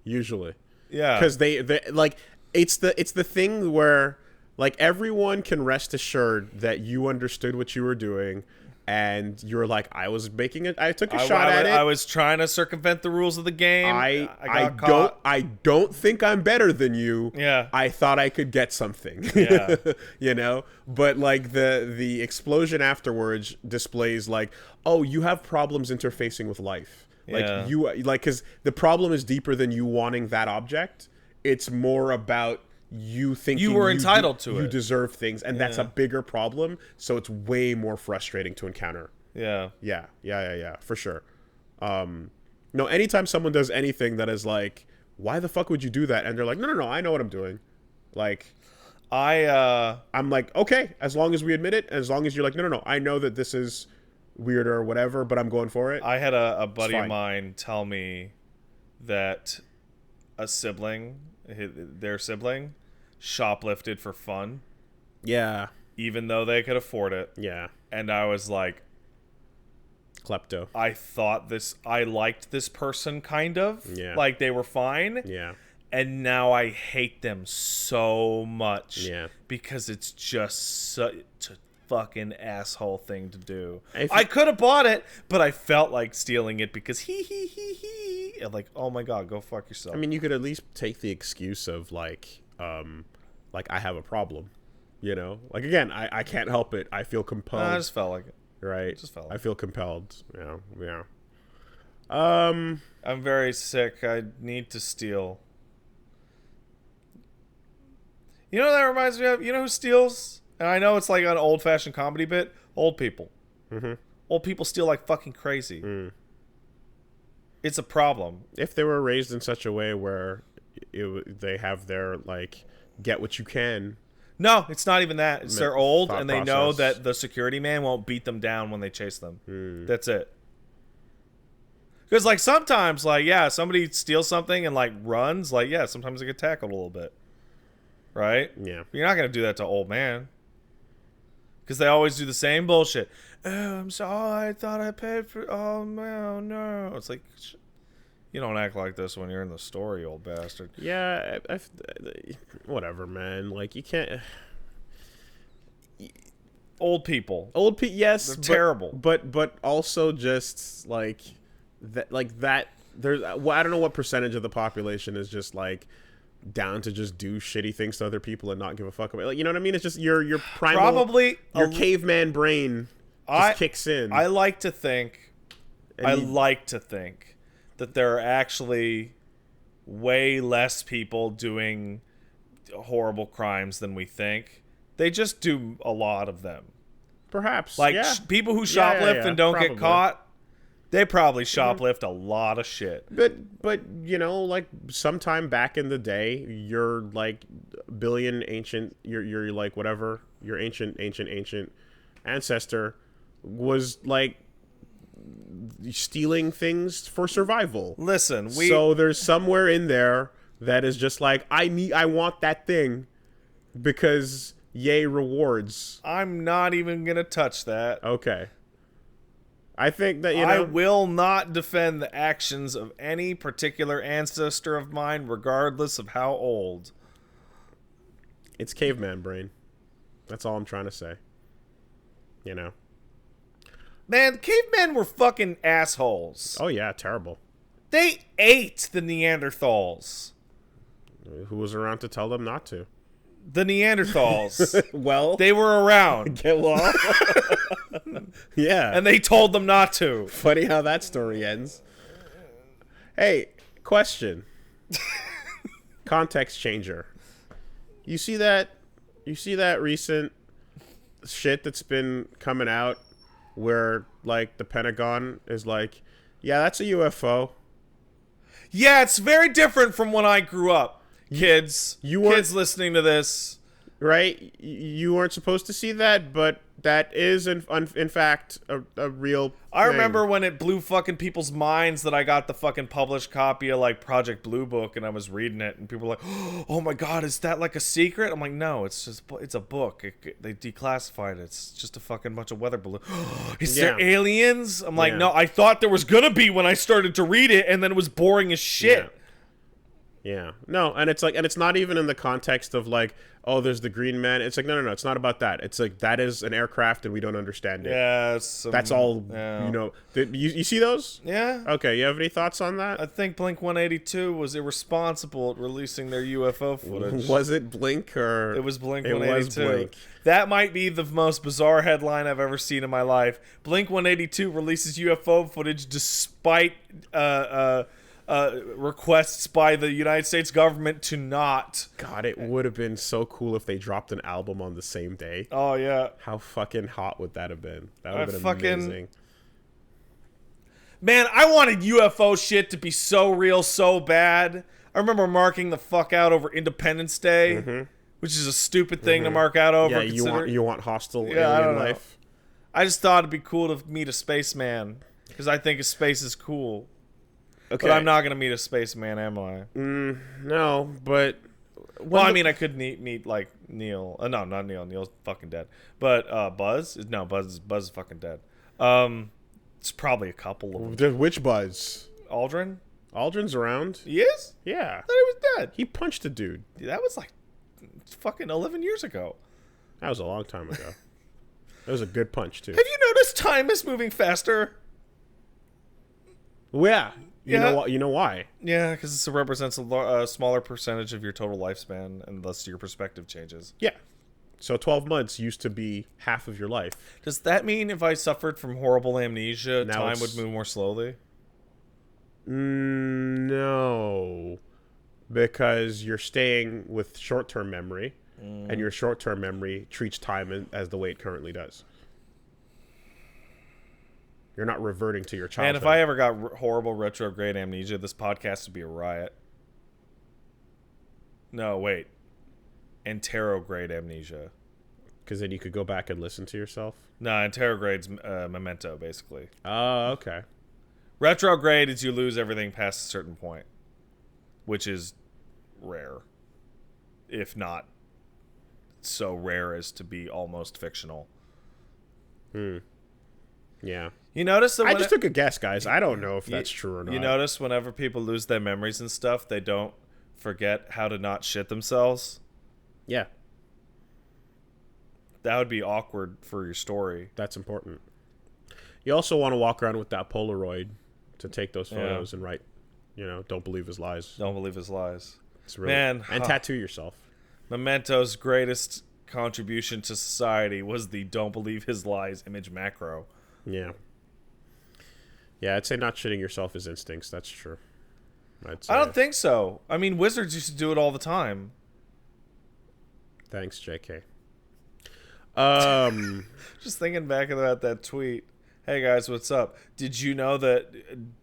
usually. Yeah, because they like it's the thing where like everyone can rest assured that you understood what you were doing. And you're like, I took a shot at it. I was trying to circumvent the rules of the game. I got caught. I don't think I'm better than you. Yeah. I thought I could get something. Yeah. But like the explosion afterwards displays like, oh, you have problems interfacing with life. Yeah. Because the problem is deeper than you wanting that object. It's more about you thinking you were entitled to it. You deserve things, and that's a bigger problem, so it's way more frustrating to encounter. Yeah, for sure. No, anytime someone does anything that is like, why the fuck would you do that? And they're like, no, I know what I'm doing. Like, I'm like, okay, as long as we admit it, as long as you're like, no, I know that this is weird or whatever, but I'm going for it. I had a buddy of mine tell me that their sibling, shoplifted for fun. Yeah. Even though they could afford it. Yeah. And I was like, Klepto. I liked this person kind of. Yeah. Like they were fine. Yeah. And now I hate them so much. Yeah. Because it's just such a fucking asshole thing to do. If I could have bought it, but I felt like stealing it because he. And like, oh my god, go fuck yourself. I mean, you could at least take the excuse of like I have a problem. You know? Like, again, I can't help it. I feel compelled. I just felt like it. Right? Just felt like I feel compelled. Yeah. Yeah. I'm very sick. I need to steal. You know what that reminds me of? You know who steals? And I know it's like an old-fashioned comedy bit. Old people. Mm-hmm. Old people steal like fucking crazy. It's a problem. If they were raised in such a way where they have their, like, get what you can. No, it's not even that. It's they're old and they know process. that the security man won't beat them down when they chase them. That's it. Because, like, sometimes, like, yeah, somebody steals something and, like, runs. Like, yeah, sometimes they get tackled a little bit. Right? Yeah. You're not going to do that to old man. Because they always do the same bullshit. Oh, I'm sorry. I thought I paid for... Oh, no. It's like... You don't act like this when you're in the store, you old bastard. Yeah, whatever, man. Like, you can't... Old people. Yes, they're terrible. But also just like that. There's I don't know what percentage of the population is just like down to just do shitty things to other people and not give a fuck about. Like, you know what I mean? It's just your primal, probably your caveman brain just kicks in. I like to think that there are actually way less people doing horrible crimes than we think. They just do a lot of them. Perhaps. Like, yeah. People who shoplift and don't get caught, they probably shoplift a lot of shit. But you know, like, sometime back in the day, your, like, your like, whatever, your ancient ancestor was, like, stealing things for survival. Listen, so there's somewhere in there that is just like, I want that thing because yay rewards. I'm not even gonna touch that. Okay. I think that, I will not defend the actions of any particular ancestor of mine, regardless of how old. It's caveman brain. That's all I'm trying to say. You know. Man, cavemen were fucking assholes. Oh, yeah, terrible. They ate the Neanderthals. Who was around to tell them not to? The Neanderthals. Well, they were around. Well, yeah. And they told them not to. Funny how that story ends. Hey, question. Context changer. You see that recent shit that's been coming out where, like, the Pentagon is like, yeah, that's a UFO. Yeah, it's very different from when I grew up. Kids listening to this. Right? You weren't supposed to see that, but that is, in fact, a real thing. I remember when it blew fucking people's minds that I got the fucking published copy of, like, Project Blue Book, and I was reading it, and people were like, oh my god, is that, like, a secret? I'm like, no, it's a book. They declassified it. It's just a fucking bunch of weather balloons. Is there aliens? I'm like, no, I thought there was gonna be when I started to read it, and then it was boring as shit. Yeah. No, and it's like, and it's not even in the context of like, oh, there's the green man. It's like, no, it's not about that. It's like, that is an aircraft and we don't understand it. Yeah, that's all. Yeah. You know. You see those? Yeah. Okay. You have any thoughts on that? I think Blink 182 was irresponsible at releasing their UFO footage. Was it Blink or? It was Blink 182. It was Blink. That might be the most bizarre headline I've ever seen in my life. Blink 182 releases UFO footage despite requests by the United States government to not. God, it would have been so cool if they dropped an album on the same day. Oh, yeah. How fucking hot would that have been? That would have been amazing. Man, I wanted UFO shit to be so real, so bad. I remember marking the fuck out over Independence Day, which is a stupid thing to mark out over. Yeah, you want hostile alien life? I just thought it'd be cool to meet a spaceman, because I think space is cool. Okay. But I'm not going to meet a spaceman, am I? No, but... Well, I mean, I could meet like, Neil. No, not Neil. Neil's fucking dead. But Buzz? No, Buzz is fucking dead. It's probably a couple of them. Which Buzz? Aldrin? Aldrin's around. He is? Yeah. I thought he was dead. He punched a dude. That was like fucking 11 years ago. That was a long time ago. That was a good punch, too. Have you noticed time is moving faster? Well, yeah. You Yeah. know what? You know why? Yeah, because it represents a smaller percentage of your total lifespan, and thus your perspective changes. Yeah. So 12 months used to be half of your life. Does that mean if I suffered from horrible amnesia, Now time it's- would move more slowly? No. Because you're staying with short-term memory, and your short-term memory treats time as the way it currently does. You're not reverting to your childhood. And if I ever got horrible retrograde amnesia, this podcast would be a riot. No, wait. Anterograde amnesia. Because then you could go back and listen to yourself. No, anterograde's memento, basically. Oh, okay. Retrograde is you lose everything past a certain point, which is rare, if not so rare as to be almost fictional. Yeah. You notice that I just took a guess, guys. I don't know if that's true or not. You notice whenever people lose their memories and stuff, they don't forget how to not shit themselves. Yeah, That would be awkward for your story. that's important. You also want to walk around with that Polaroid to take those photos and write, don't believe his lies. Don't believe his lies. It's really, Man, and tattoo yourself. Memento's greatest contribution to society was the don't believe his lies image macro. Yeah. Yeah, I'd say not shitting yourself is instincts. That's true. I'd say. I don't think so. I mean, wizards used to do it all the time. Thanks, JK. Just thinking back about that tweet. Hey guys, what's up? Did you know that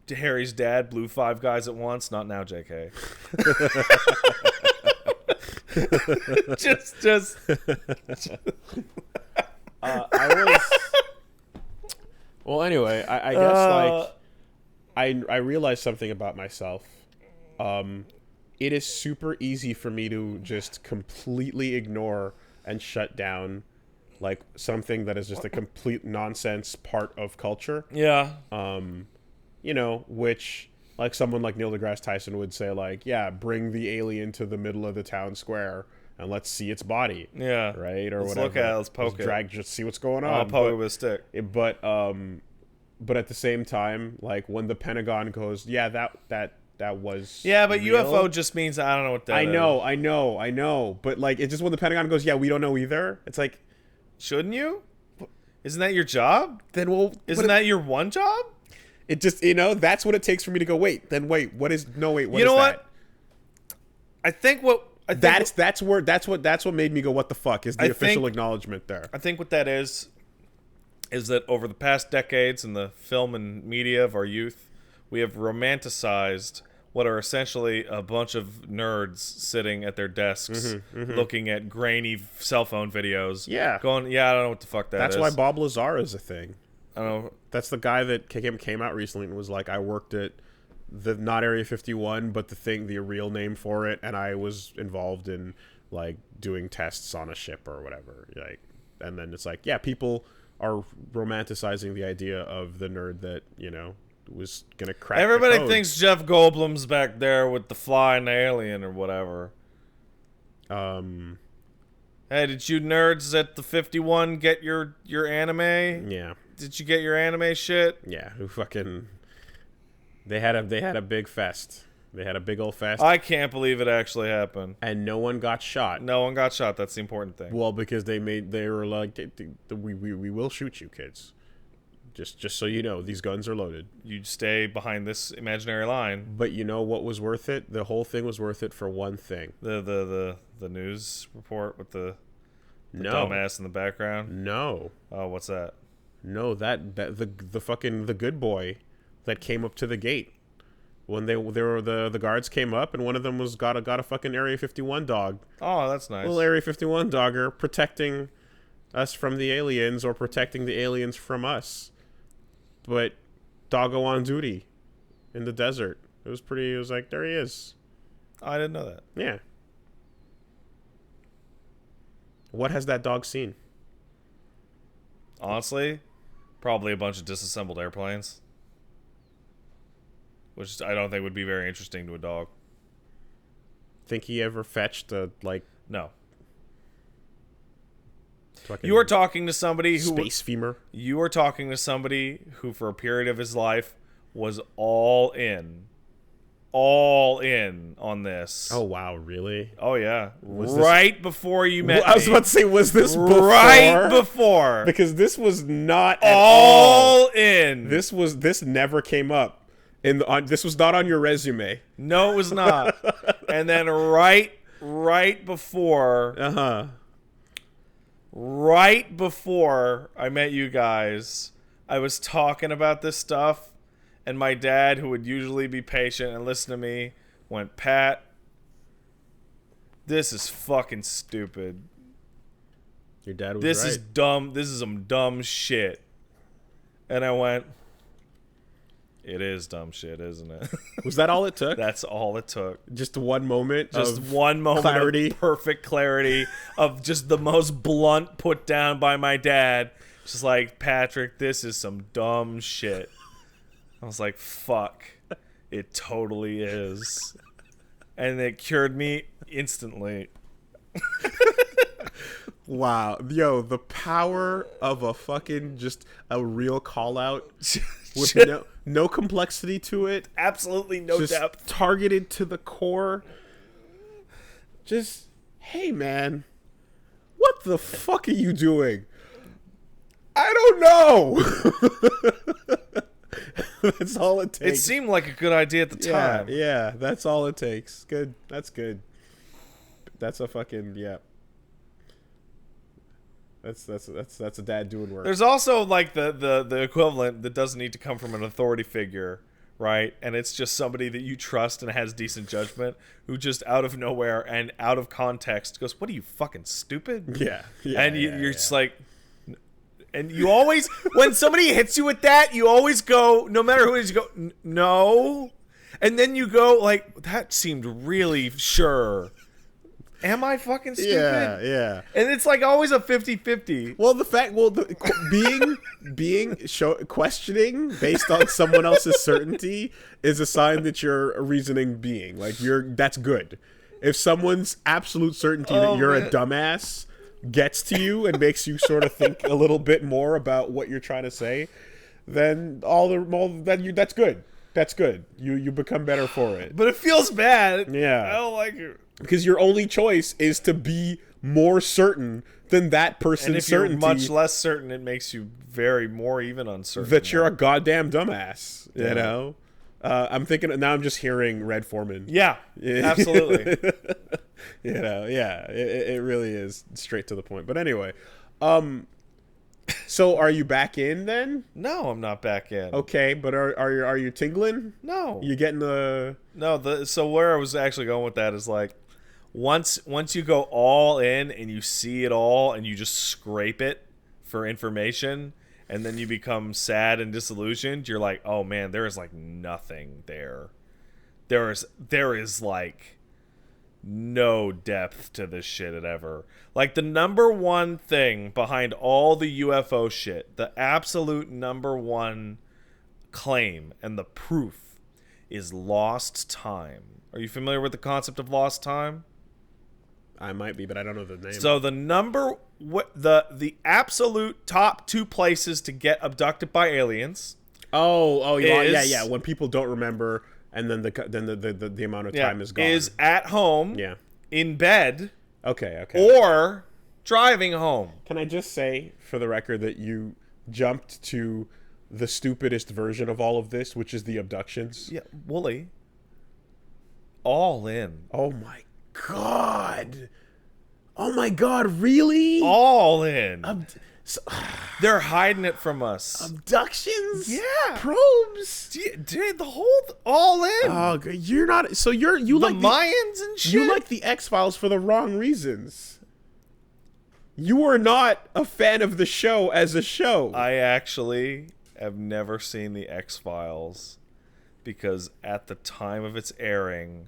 Harry's dad blew 5 guys at once? Not now, JK. just. I was. Well, anyway, I guess I realized something about myself. It is super easy for me to just completely ignore and shut down like something that is just a complete nonsense part of culture. Yeah. Which like someone like Neil deGrasse Tyson would say, like, yeah, bring the alien to the middle of the town square and let's see its body. Yeah. Right? Or let's whatever. look at it. Let's poke it. Drag, just see what's going on. I'll poke it with a stick. But at the same time, like when the Pentagon goes, yeah, that was Yeah, but real. UFO just means I don't know what that is. I know. But like, it's just when the Pentagon goes, yeah, we don't know either. It's like, Shouldn't you? Isn't that your job? then we'll. Isn't that your one job? It just that's what it takes for me to go. Wait, what is? No, wait, what You know is what? that? That's what made me go, what the fuck is the official acknowledgement there? I think what that is that over the past decades in the film and media of our youth, we have romanticized what are essentially a bunch of nerds sitting at their desks looking at grainy cell phone videos. Yeah. Going, I don't know what the fuck that is. That's why Bob Lazar is a thing. I don't know. That's the guy that came out recently and was like, I worked at the not Area 51, but the real name for it, and I was involved in like doing tests on a ship or whatever. Like, and then it's like, yeah, people are romanticizing the idea of the nerd that was gonna crack. Everybody the code. thinks Jeff Goldblum's back there with the fly and the alien or whatever. Hey, did you nerds at the 51 get your anime? Yeah. Did you get your anime shit? Yeah. Who fucking? They had a big fest. They had a big old fest, I can't believe it actually happened. and no one got shot. No one got shot. That's the important thing. Well, because they were like, we will shoot you, kids. Just so you know, these guns are loaded. You stay behind this imaginary line. But you know what was worth it? The whole thing was worth it for one thing. The news report with the No. dumbass in the background. No. Oh, what's that? No, that the fucking the good boy that came up to the gate when the guards came up, and one of them got a fucking Area 51 dog. Oh, that's nice. Little Area 51 dogger protecting us from the aliens, or protecting the aliens from us. But doggo on duty in the desert. It was like, there he is. I didn't know that. Yeah. What has that dog seen? Honestly, Probably a bunch of disassembled airplanes. Which I don't think would be very interesting to a dog. Think he ever fetched a, like, No. fucking You are talking to somebody who... space femur? You are talking to somebody who, for a period of his life, was all in on this. Oh, wow, really? Oh yeah. Was right before you met I was me. about to say, was this before? Right before. Because this was not at all in. This never came up. This was not on your resume. No, it was not. And then right before... Right before I met you guys, I was talking about this stuff, and my dad, who would usually be patient and listen to me, went, Pat, this is fucking stupid. Your dad was This right. is dumb. This is some dumb shit. And I went, it is dumb shit, isn't it? Was that all it took? That's all it took. Just one moment Just of one moment clarity. of perfect clarity of just the most blunt put down by my dad. Just like, Patrick, this is some dumb shit. I was like, fuck. It totally is. And it cured me instantly. Wow. Yo, the power of a fucking just a real call out with no complexity to it. Absolutely no Just depth. targeted to the core. Just, hey man, what the fuck are you doing? I don't know. That's all it takes. It seemed like a good idea at the time. Yeah, that's all it takes. Good. That's good. That's a fucking, yeah. That's a dad doing work. There's also like the equivalent that doesn't need to come from an authority figure, right? And it's just somebody that you trust and has decent judgment who just out of nowhere and out of context goes, "What are you, fucking stupid?" Yeah. And you're just like, and you always, when somebody hits you with that, you always go, no matter who it is, you go, no. And then you go like, that seemed really sure. Am I fucking stupid? Yeah. And it's like always a 50-50. Well, questioning based on someone else's certainty is a sign that you're a reasoning being. Like that's good. If someone's absolute certainty that you're a dumbass gets to you and makes you sort of think a little bit more about what you're trying to say, then that's good. That's good. You become better for it. But it feels bad. Yeah. I don't like it. Because your only choice is to be more certain than that person's And if certainty. you're much less certain, it makes you more even uncertain. That you're a goddamn dumbass. Yeah. You know? I'm thinking, now I'm just hearing Red Foreman. Yeah, absolutely. You know, yeah. It really is straight to the point. But anyway, so are you back in then? No, I'm not back in. Okay, but are you tingling? No. You getting the... No, so where I was actually going with that is like, once you go all in and you see it all and you just scrape it for information and then you become sad and disillusioned, you're like, oh man, there is like nothing there. There is like no depth to this shit at ever. Like the number one thing behind all the UFO shit, the absolute number one claim and the proof is lost time. Are you familiar with the concept of lost time? I might be, but I don't know the name. So the absolute top two places to get abducted by aliens. Yeah. When people don't remember, and then the amount of time is gone. Is at home. Yeah. In bed. Okay. Or driving home. Can I just say, for the record, that you jumped to the stupidest version of all of this, which is the abductions? Yeah, Wooly. All in. Oh my god! Oh my god! Really? All in. So, They're hiding it from us. abductions? Yeah. Probes? Dude, the whole all in. Oh, you're not. So you the like Mayans and shit. You like the X-Files for the wrong reasons. You are not a fan of the show as a show. I actually have never seen the X-Files because at the time of its airing,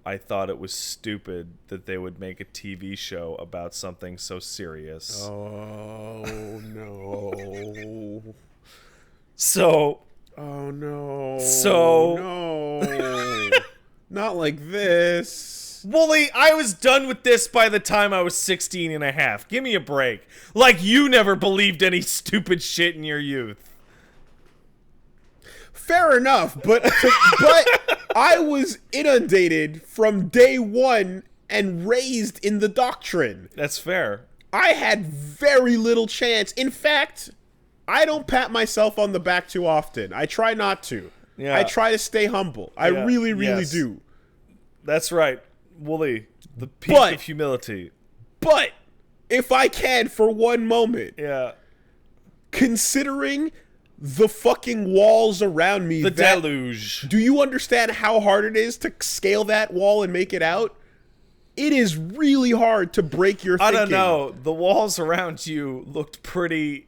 I thought it was stupid that they would make a TV show about something so serious. Oh no. So, Oh no. So- no. Not like this. Wooly, I was done with this by the time I was 16 and a half. Give me a break. Like you never believed any stupid shit in your youth. Fair enough, but I was inundated from day one and raised in the doctrine. That's fair. I had very little chance. In fact, I don't pat myself on the back too often. I try not to. Yeah. I try to stay humble. I Yeah. really, really Yes. do. That's right. Wooly, the peak But- of humility. But if I can for one moment, Yeah. considering the fucking walls around me, The that, deluge. do you understand how hard it is to scale that wall and make it out? It is really hard to break your I thinking. don't know. The walls around you looked pretty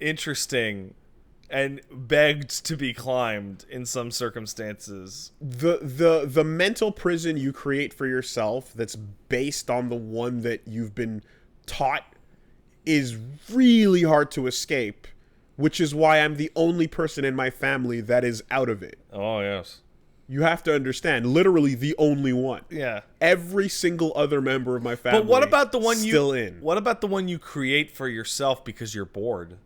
interesting and begged to be climbed in some circumstances. The mental prison you create for yourself that's based on the one that you've been taught is really hard to escape, which is why I'm the only person in my family that is out of it. Oh, yes. You have to understand, literally the only one. Yeah. Every single other member of my family But what about the one still in. What about the one you create for yourself because you're bored?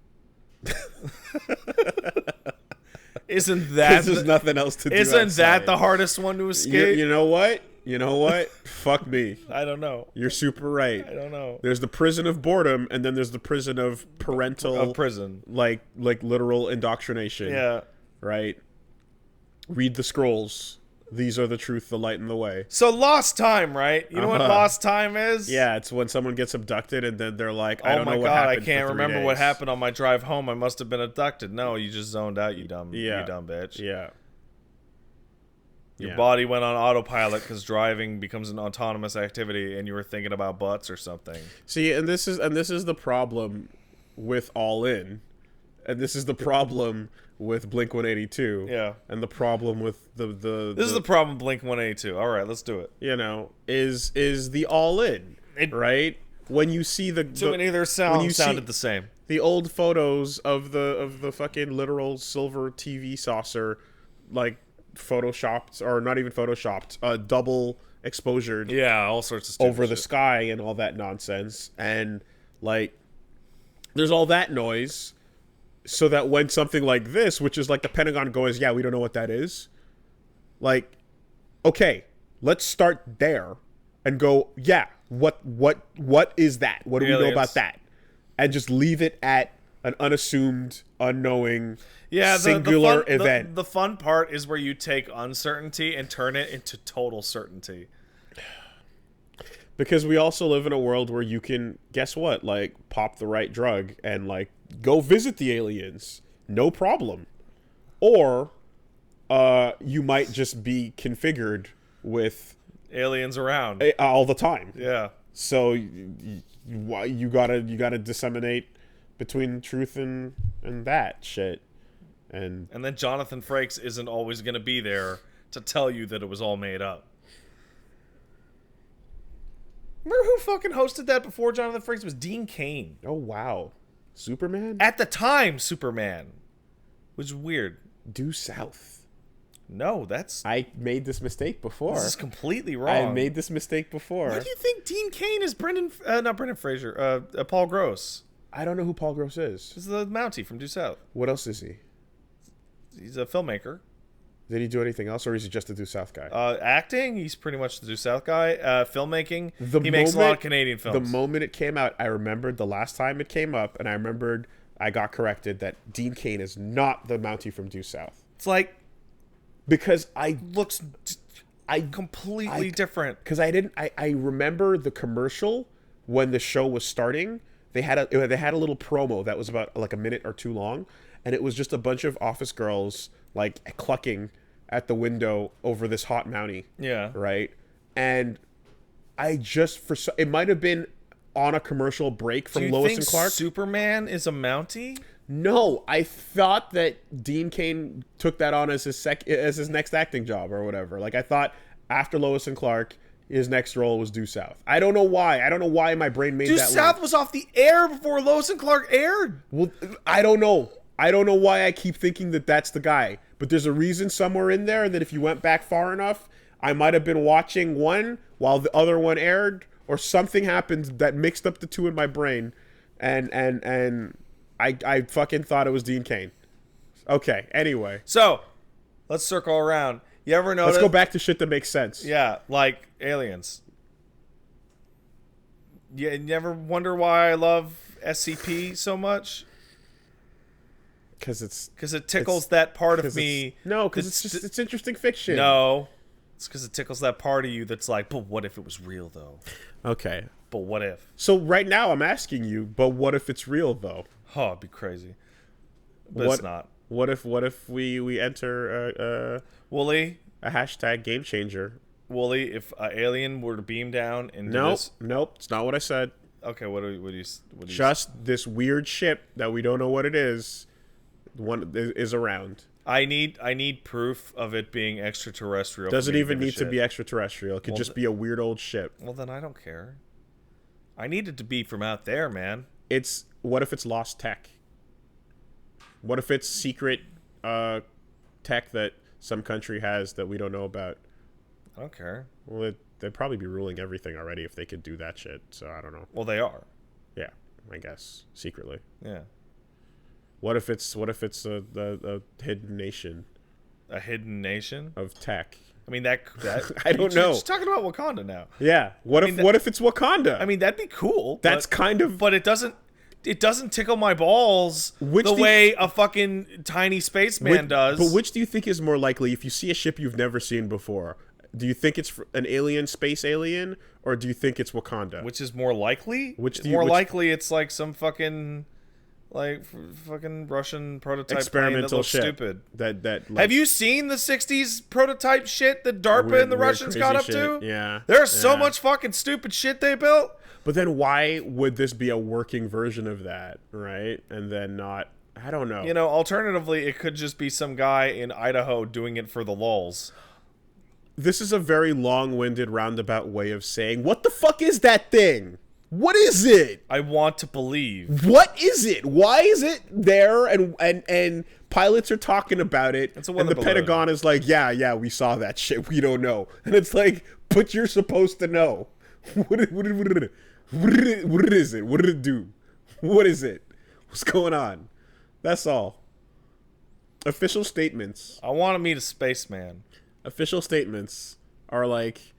Isn't that Because there's nothing else to do Isn't that outside. the hardest one to You, escape? you know what? You know what? Fuck me. I don't know. You're super right. I don't know. There's the prison of boredom, and then there's the prison of parental, Of prison. like literal indoctrination. Yeah. Right. Read the scrolls. These are the truth, the light, and the way. So lost time, right? You know what Uh-huh. lost time is? Yeah, it's when someone gets abducted, and then they're like, "I Oh don't my know what god, I happened for can't 3 remember what days." happened on my drive home. I must have been abducted. No, you just zoned out, you dumb bitch. Yeah. Your Yeah. body went on autopilot because driving becomes an autonomous activity, and you were thinking about butts or something. See, and this is the problem with All In, and this is the problem with Blink 182. Yeah. And the problem with the This is the problem. Blink 182. All right, let's do it. you know is the All In, right? When you see Too many of their when sounds you sounded see the same. the old photos of the fucking literal silver TV saucer, like photoshopped or not even photoshopped, double exposured Yeah, all sorts of stupid over the shit. sky and all that nonsense, and like there's all that noise, so that when something like this, which is like the Pentagon goes, yeah, we don't know what that is, like, okay, let's start there and go, yeah, what is that? What do we know Aliens. about that? And just leave it at an unassumed, unknowing, Yeah, singular the fun, event. The fun part is where you take uncertainty and turn it into total certainty. Because we also live in a world where you can, guess what, like, pop the right drug and, like, go visit the aliens. No problem. Or you might just be configured with Aliens around. all the time. Yeah. So you gotta disseminate between truth and that shit. And And then Jonathan Frakes isn't always going to be there to tell you that it was all made up. Remember who fucking hosted that before Jonathan Frakes? It was Dean Cain. oh wow, Superman? At the time, Superman. Which is weird. Due south. No, that's... I made this mistake before. This is completely wrong. I made this mistake before. Why do you think Dean Cain is not Brendan Fraser, Paul Gross? I don't know who Paul Gross is. This is the Mountie from Due South. What else is he? He's a filmmaker. Did he do anything else, or is he just a Due South guy? Acting, he's pretty much the Due South guy. Filmmaking, The he makes a lot of moment- Canadian films. The moment it came out, I remembered the last time it came up, and I remembered I got corrected that Dean Cain is not the Mountie from Due South. It's like, Because I looks completely different. because I remember the commercial when the show was starting. They had a little promo that was about like a minute or two long, and it was just a bunch of office girls like clucking at the window over this hot Mountie. Yeah. Right. And I just it might have been on a commercial break from Do you Lois think and Clark. Superman is a Mountie? No, I thought that Dean Cain took that on as his next acting job or whatever. Like I thought after Lois and Clark, his next role was Due South. I don't know why. I don't know why my brain made Due that. South leap. was off the air before Lois and Clark aired. Well, I don't know. I don't know why I keep thinking that that's the guy, but there's a reason somewhere in there that if you went back far enough, I might have been watching one while the other one aired, or something happened that mixed up the two in my brain, and I fucking thought it was Dean Cain. Okay, anyway. So, let's circle around. You ever notice? Let's go back to shit that makes sense. Yeah, like aliens. You never wonder why I love SCP so much? Because it tickles that part of me. No, because it's interesting fiction. No. It's because it tickles that part of you that's like, but what if it was real, though? Okay. But what if? So right now I'm asking you, but what if it's real, though? Oh, it'd be crazy. But it's not. What if we enter Wooly? a hashtag game changer? Wooly, if an alien were to beam down into this... Nope, it's not what I said. Okay, what do you Just this weird ship that we don't know what it is, is around. I need proof of it being extraterrestrial. Doesn't even need to be extraterrestrial. It could just be a weird old ship. Well, then I don't care. I need it to be from out there, man. What if it's lost tech? What if it's secret tech that some country has that we don't know about? I don't care. Well, they'd probably be ruling everything already if they could do that shit. So I don't know. Well, they are. Yeah, I guess secretly. Yeah. What if it's a hidden nation? A hidden nation of tech. I mean that I don't know. Just talking about Wakanda now. Yeah. What if it's Wakanda? I mean that'd be cool. That's kind of. But it doesn't tickle my balls way a fucking tiny spaceman does. But which do you think is more likely? If you see a ship you've never seen before, do you think it's an alien, space alien, or do you think it's Wakanda? Which is more likely? Likely it's like some fucking Russian prototype experimental ship. Stupid. That like, have you seen the 60s prototype shit that DARPA and the Russians got up to? Yeah. There's so much fucking stupid shit they built. But then why would this be a working version of that, right? And then not, I don't know. You know, alternatively, it could just be some guy in Idaho doing it for the lulz. This is a very long-winded, roundabout way of saying, what the fuck is that thing? What is it? I want to believe. What is it? Why is it there? And pilots are talking about it. And the Pentagon is like, yeah, we saw that shit. We don't know. And it's like, but you're supposed to know. What is it? What did it do? What is it? What's going on? That's all. Official statements. I want to meet a spaceman. Official statements are like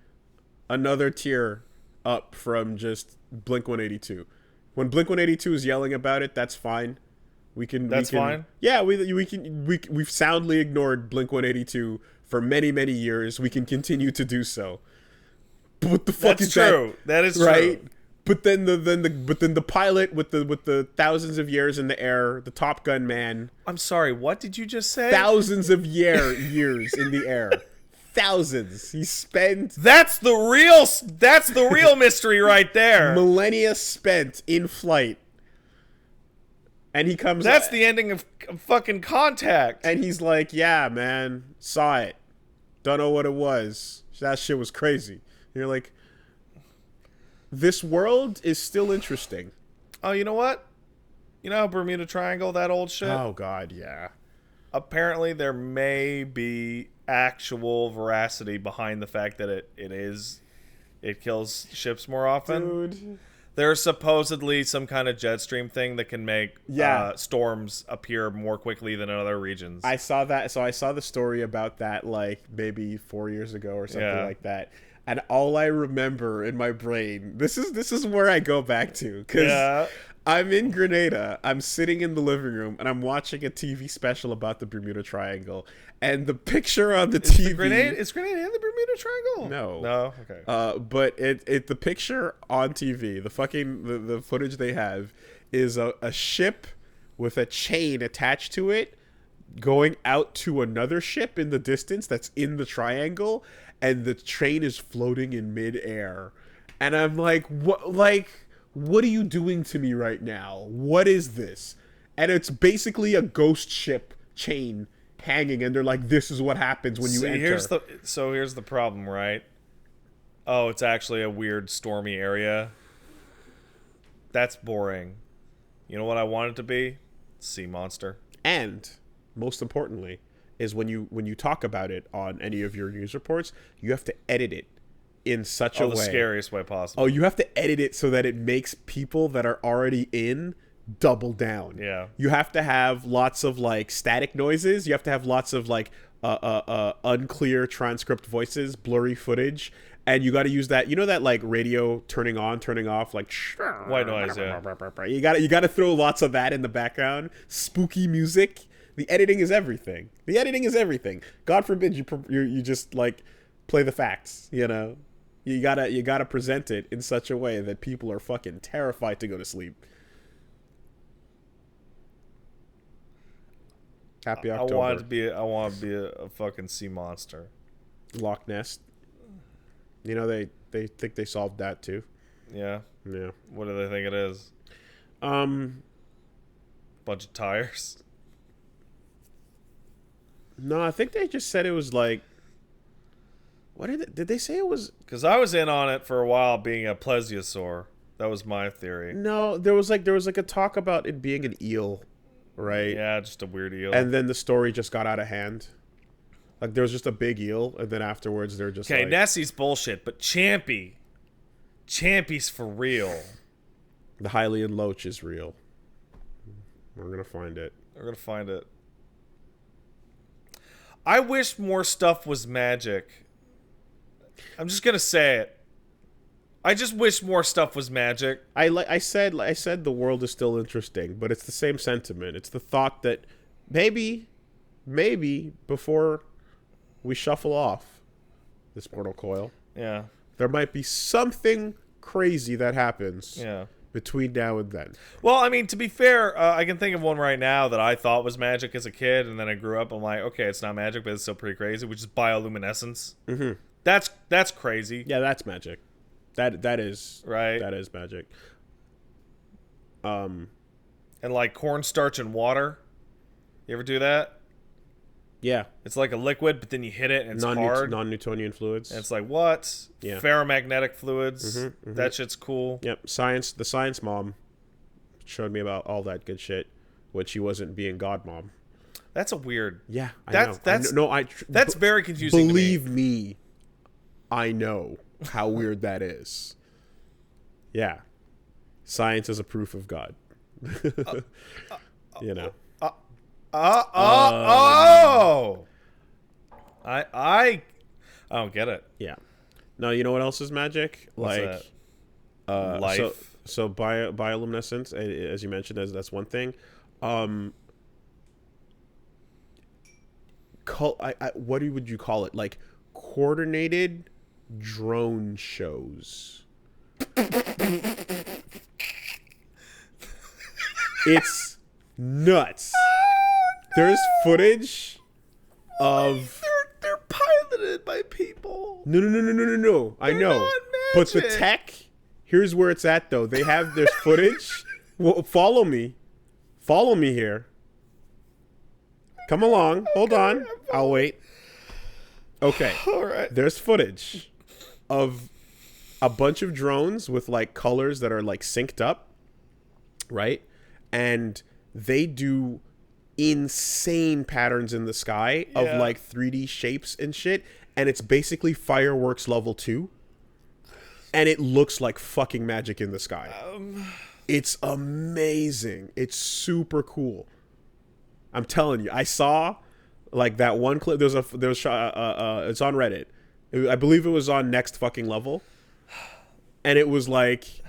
another tier up from just Blink-182. When Blink-182 is yelling about it, that's fine. That's fine? Yeah, we've soundly ignored Blink-182 for many, many years. We can continue to do so. But what the fuck is that? True. That is right? True. But then the pilot with the thousands of years in the air, the Top Gun man. I'm sorry, what did you just say? Thousands of years in the air. Thousands. He spent. That's the real mystery right there. Millennia spent in flight. And he comes. That's the ending of fucking Contact. And he's like, "Yeah, man, saw it. Don't know what it was. That shit was crazy." And you're like, this world is still interesting. Oh, you know what? You know Bermuda Triangle, that old shit? Oh, God, yeah. Apparently, there may be actual veracity behind the fact that it kills ships more often. Dude. There's supposedly some kind of jet stream thing that can make storms appear more quickly than in other regions. I saw that. So I saw the story about that like maybe 4 years ago or something like that. And all I remember in my brain, this is where I go back to, because I'm in Grenada. I'm sitting in the living room and I'm watching a TV special about the Bermuda Triangle. And the picture on the TV. Is Grenada in the Bermuda Triangle? No. Okay. But the picture on TV, the footage they have, is a ship with a chain attached to it going out to another ship in the distance that's in the triangle, and the train is floating in midair. And I'm like, what are you doing to me right now? What is this? And it's basically a ghost ship chain hanging, and they're like, this is what happens when you enter. Here's the problem, right? Oh, it's actually a weird stormy area. That's boring. You know what I want it to be? Sea monster. And most importantly is when you talk about it on any of your news reports, you have to edit it in such a way. The scariest way possible. Oh, you have to edit it so that it makes people that are already in double down. Yeah. You have to have lots of like static noises. You have to have lots of like unclear transcript voices, blurry footage, and you got to use that. You know that like radio turning on, turning off, like white noise. Yeah. You got to throw lots of that in the background. Spooky music. The editing is everything. The editing is everything. God forbid you just like play the facts. You know, you gotta present it in such a way that people are fucking terrified to go to sleep. Happy October. I want to be a fucking sea monster. Loch Ness. You know they think they solved that too. Yeah. Yeah. What do they think it is? Bunch of tires. No, I think they just said it was like. What did they say it was? Because I was in on it for a while, being a plesiosaur. That was my theory. No, there was like a talk about it being an eel, right? Yeah, just a weird eel. And then the story just got out of hand. Like there was just a big eel, and then afterwards they're just okay. like, Nessie's bullshit, but Champy's for real. The Hylian Loach is real. We're gonna find it. I wish more stuff was magic. I'm just gonna say it. I just wish more stuff was magic. I said the world is still interesting, but it's the same sentiment. It's the thought that maybe before we shuffle off this mortal coil, yeah, there might be something crazy that happens. Yeah. Between now and then. Well, I mean, to be fair, I can think of one right now that I thought was magic as a kid, and then I grew up. I'm like, okay, it's not magic, but it's still pretty crazy, which is bioluminescence. Mm-hmm. That's crazy. Yeah, that's magic. That is right. That is magic. And like cornstarch and water. You ever do that? Yeah. It's like a liquid, but then you hit it and it's hard. Non-Newtonian fluids. And it's like, what? Yeah. Ferromagnetic fluids. Mm-hmm, mm-hmm. That shit's cool. Yep. The science mom showed me about all that good shit when she wasn't being God mom. That's a weird. Yeah, that's very confusing. Believe me, I know how weird that is. Yeah. Science is a proof of God. You know. I don't get it. Yeah. No, you know what else is magic? What's that? Life. So bioluminescence, as you mentioned, that's one thing. What would you call it? Like coordinated drone shows. It's nuts. There's footage of. They're piloted by people. No. I know, but the tech. Here's where it's at, though. There's footage. Well, follow me here. Come along. Hold on. I'll wait. Okay. All right. There's footage of a bunch of drones with like colors that are like synced up, right? And they do insane patterns in the sky of like 3D shapes and shit, and it's basically fireworks level 2. And it looks like fucking magic in the sky. It's amazing. It's super cool. I'm telling you. I saw like that one clip. It's on Reddit. I believe it was on Next Fucking Level. And it was like,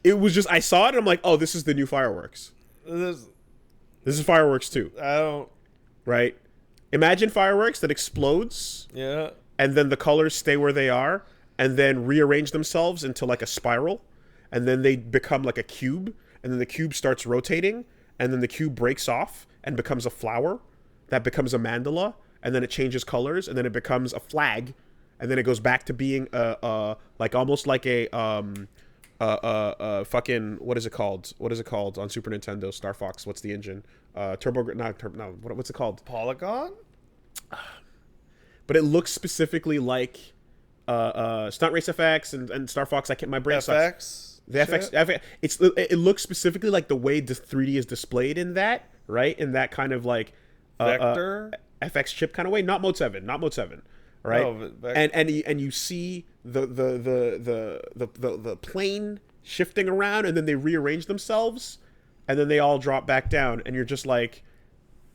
just, I saw it and I'm like, oh, this is the new fireworks. This is fireworks too. Right? Imagine fireworks that explodes. Yeah. And then the colors stay where they are. And then rearrange themselves into like a spiral, and then they become like a cube, and then the cube starts rotating, and then the cube breaks off and becomes a flower that becomes a mandala, and then it changes colors, and then it becomes a flag, and then it goes back to being like almost like a fucking what is it called on Super Nintendo? Star Fox. What's the engine? What's it called? Polygon. But it looks specifically like. Stunt Race FX and Star Fox. My brain sucks. The FX. It looks specifically like the way the 3D is displayed in that right? In that kind of like Vector. FX chip kind of way. Not Mode 7, right? No, And you see the plane shifting around, and then they rearrange themselves, and then they all drop back down, and you're just like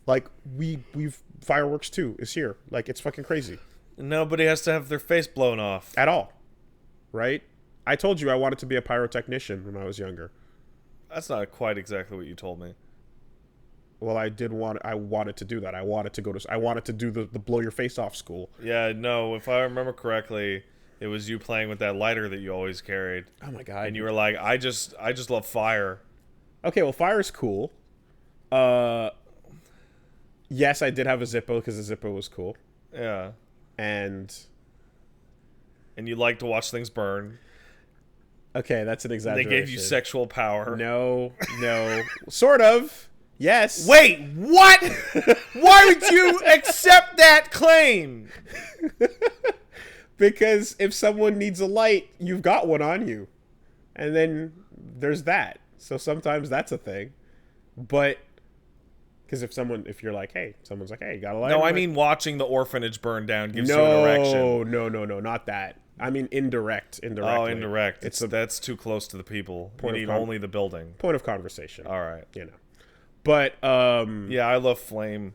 we've fireworks too is here. Like, it's fucking crazy. Nobody has to have their face blown off At all, right? I told you I wanted to be a pyrotechnician when I was younger. That's not quite exactly what you told me. Well, I wanted to do that. I wanted to do the blow your face off school. Yeah, no, if I remember correctly, it was you playing with that lighter that you always carried. Oh my god. And you were like, I just love fire. Okay, well, fire is cool. Yes, I did have a Zippo because the Zippo was cool. Yeah. And you like to watch things burn. okay, that's an exaggeration. They gave you sexual power. No. Sort of. Yes. Wait, what? Why would you accept that claim? Because if someone needs a light, you've got one on you. And then there's that. So sometimes that's a thing. But because if you're like, hey, someone's like, hey, you got a light? No, I mean watching the orphanage burn down gives you an erection. No, not that. I mean indirect. Oh, indirect. That's too close to the people. You need only the building. Point of conversation. All right. You know. But yeah, I love flame.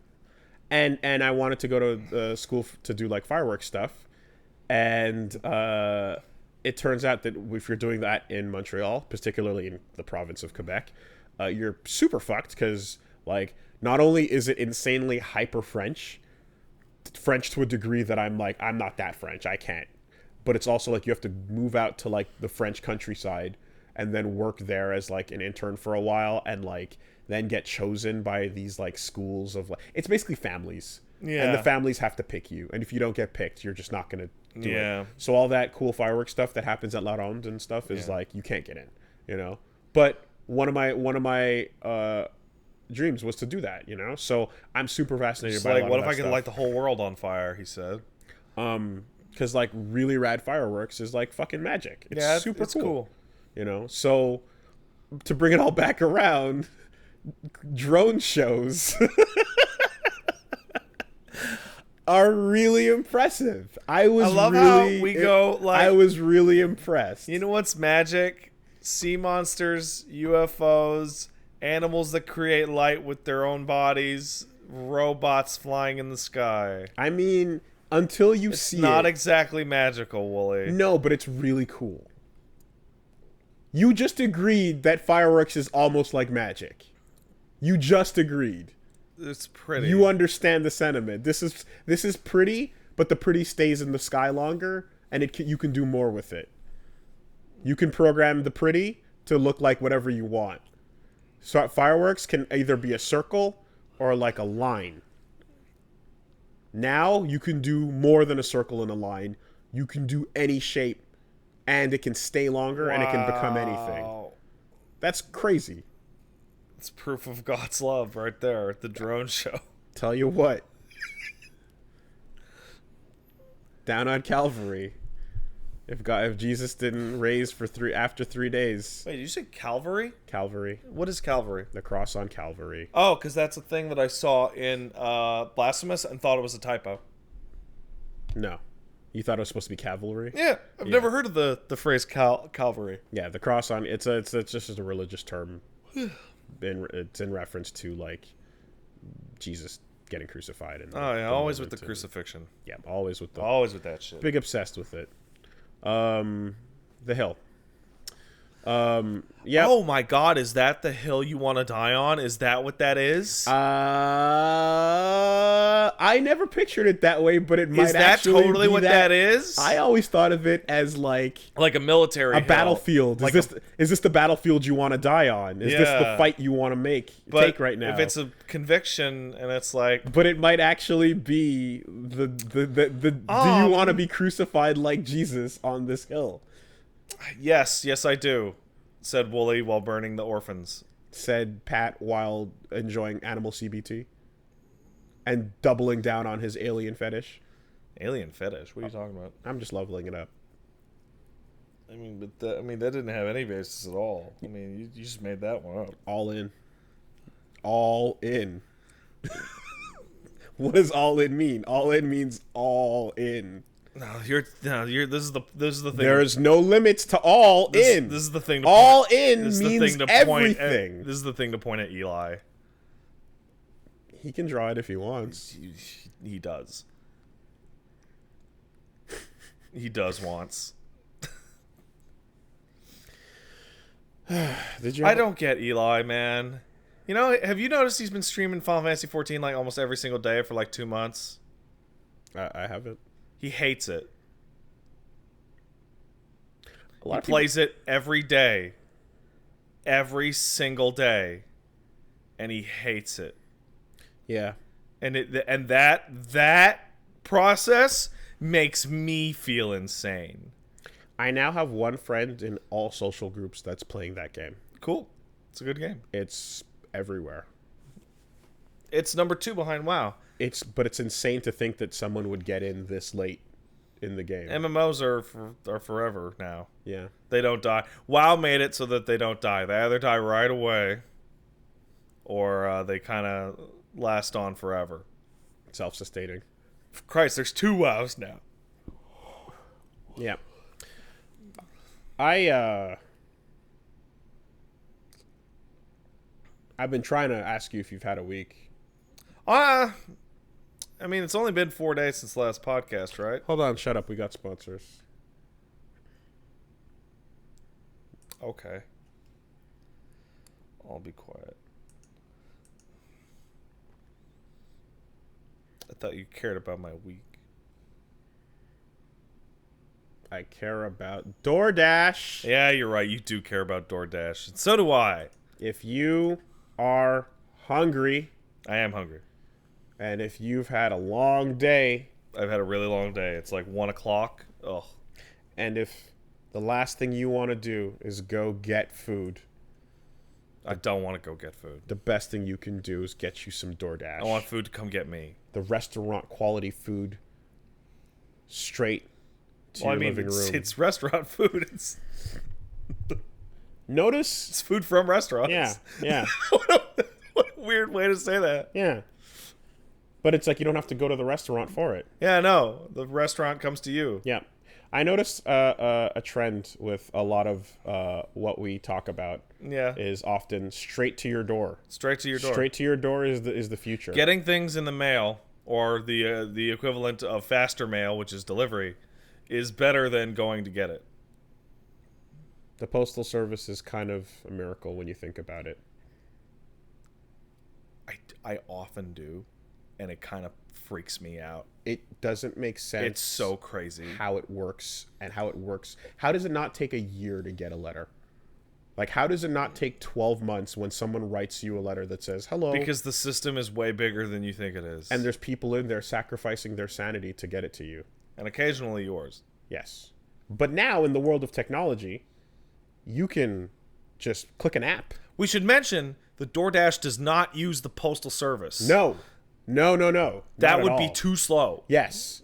And I wanted to go to school to do like fireworks stuff, and it turns out that if you're doing that in Montreal, particularly in the province of Quebec, you're super fucked because like not only is it insanely hyper French to a degree that I'm not that French, I can't, but it's also like you have to move out to like the French countryside and then work there as like an intern for a while and like then get chosen by these like schools of like it's basically families. Yeah. And the families have to pick you. And if you don't get picked, you're just not gonna do Yeah. it. So all that cool fireworks stuff that happens at La Ronde and stuff is like you can't get in, you know? But one of my dreams was to do that, you know? So I'm super fascinated by like, a lot what of if I that could stuff. light the whole world on fire, he said. Because like really rad fireworks is like fucking magic. It's super it's cool. You know? So to bring it all back around, drone shows are really impressive. I love how we go like I was really impressed. You know what's magic? Sea monsters, UFOs, animals that create light with their own bodies, robots flying in the sky. I mean, until you see it's not exactly magical, Wooly. No, but it's really cool. You just agreed that fireworks is almost like magic. You just agreed. It's pretty. You understand the sentiment. This is pretty, but the pretty stays in the sky longer, and you can do more with it. You can program the pretty to look like whatever you want. So fireworks can either be a circle or like a line. Now you can do more than a circle and a line. You can do any shape, and it can stay longer, and it can become anything. That's crazy. It's proof of God's love right there at the drone show. Tell you what. Down on Calvary. If Jesus didn't raise after 3 days. Wait, did you say Calvary? Calvary. What is Calvary? The cross on Calvary. Oh, because that's a thing that I saw in Blasphemous and thought it was a typo. No. You thought it was supposed to be cavalry? Yeah, I've never heard of the phrase Calvary. Yeah, the cross on it's just a religious term. It's in reference to like Jesus getting crucified and always with the crucifixion. Yeah, always with that shit. Big obsessed with it. The hill. Yeah. Oh my God, is that the hill you want to die on? Is that what that is? I never pictured it that way, but it might is that actually totally be what that is? I always thought of it as like a military hill. battlefield. Is this the battlefield you want to die on? Is this the fight you want to take right now? If it's a conviction and it's like, but it might actually be the do you want to be crucified like Jesus on this hill? Yes, I do, said Wooly while burning the orphans. Said Pat while enjoying Animal CBT and doubling down on his alien fetish. Alien fetish? What are you talking about? I'm just leveling it up. I mean, but that didn't have any basis at all. I mean, you just made that one up. All in. All in. What does all in mean? All in means all in. No, this is the thing. There's no limits to all in. This is the thing. All in means everything. This is the thing to point at Eli. He can draw it if he wants. He does. He does once. I don't get Eli, man. You know, have you noticed he's been streaming Final Fantasy 14 like almost every single day for like 2 months? I haven't. He hates it. He plays it every day. Every single day. And he hates it. Yeah. And that process makes me feel insane. I now have one friend in all social groups that's playing that game. Cool. It's a good game. It's everywhere. It's number 2 behind WoW. But it's insane to think that someone would get in this late in the game. MMOs are forever now. Yeah. They don't die. WoW made it so that they don't die. They either die right away or they kind of last on forever. Self-sustaining. Christ, there's 2 WoWs now. Yeah. I've been trying to ask you if you've had a week. I mean, it's only been 4 days since the last podcast, right? Hold on, shut up. We got sponsors. Okay. I'll be quiet. I thought you cared about my week. I care about DoorDash. Yeah, you're right. You do care about DoorDash. And so do I. If you are hungry. I am hungry. And if you've had a long day. I've had a really long day. It's like 1 o'clock. Ugh. And if the last thing you want to do is go get food. I don't want to go get food. The best thing you can do is get you some DoorDash. I want food to come get me. The restaurant quality food. Straight to your living room. It's restaurant food. Notice? It's food from restaurants. Yeah. What a weird way to say that. Yeah. But it's like you don't have to go to the restaurant for it. Yeah, no. The restaurant comes to you. Yeah. I noticed a trend with a lot of what we talk about. Yeah. Is often straight to your door. Straight to your door. Straight to your door is the future. Getting things in the mail, or the equivalent of faster mail, which is delivery, is better than going to get it. The Postal Service is kind of a miracle when you think about it. I often do, and it kind of freaks me out. It doesn't make sense. It's so crazy how it works and how it works. How does it not take a year to get a letter? Like, how does it not take 12 months when someone writes you a letter that says, hello? Because the system is way bigger than you think it is. And there's people in there sacrificing their sanity to get it to you. And occasionally yours. Yes. But now, in the world of technology, you can just click an app. We should mention the DoorDash does not use the Postal Service. No. That would be too slow. Yes.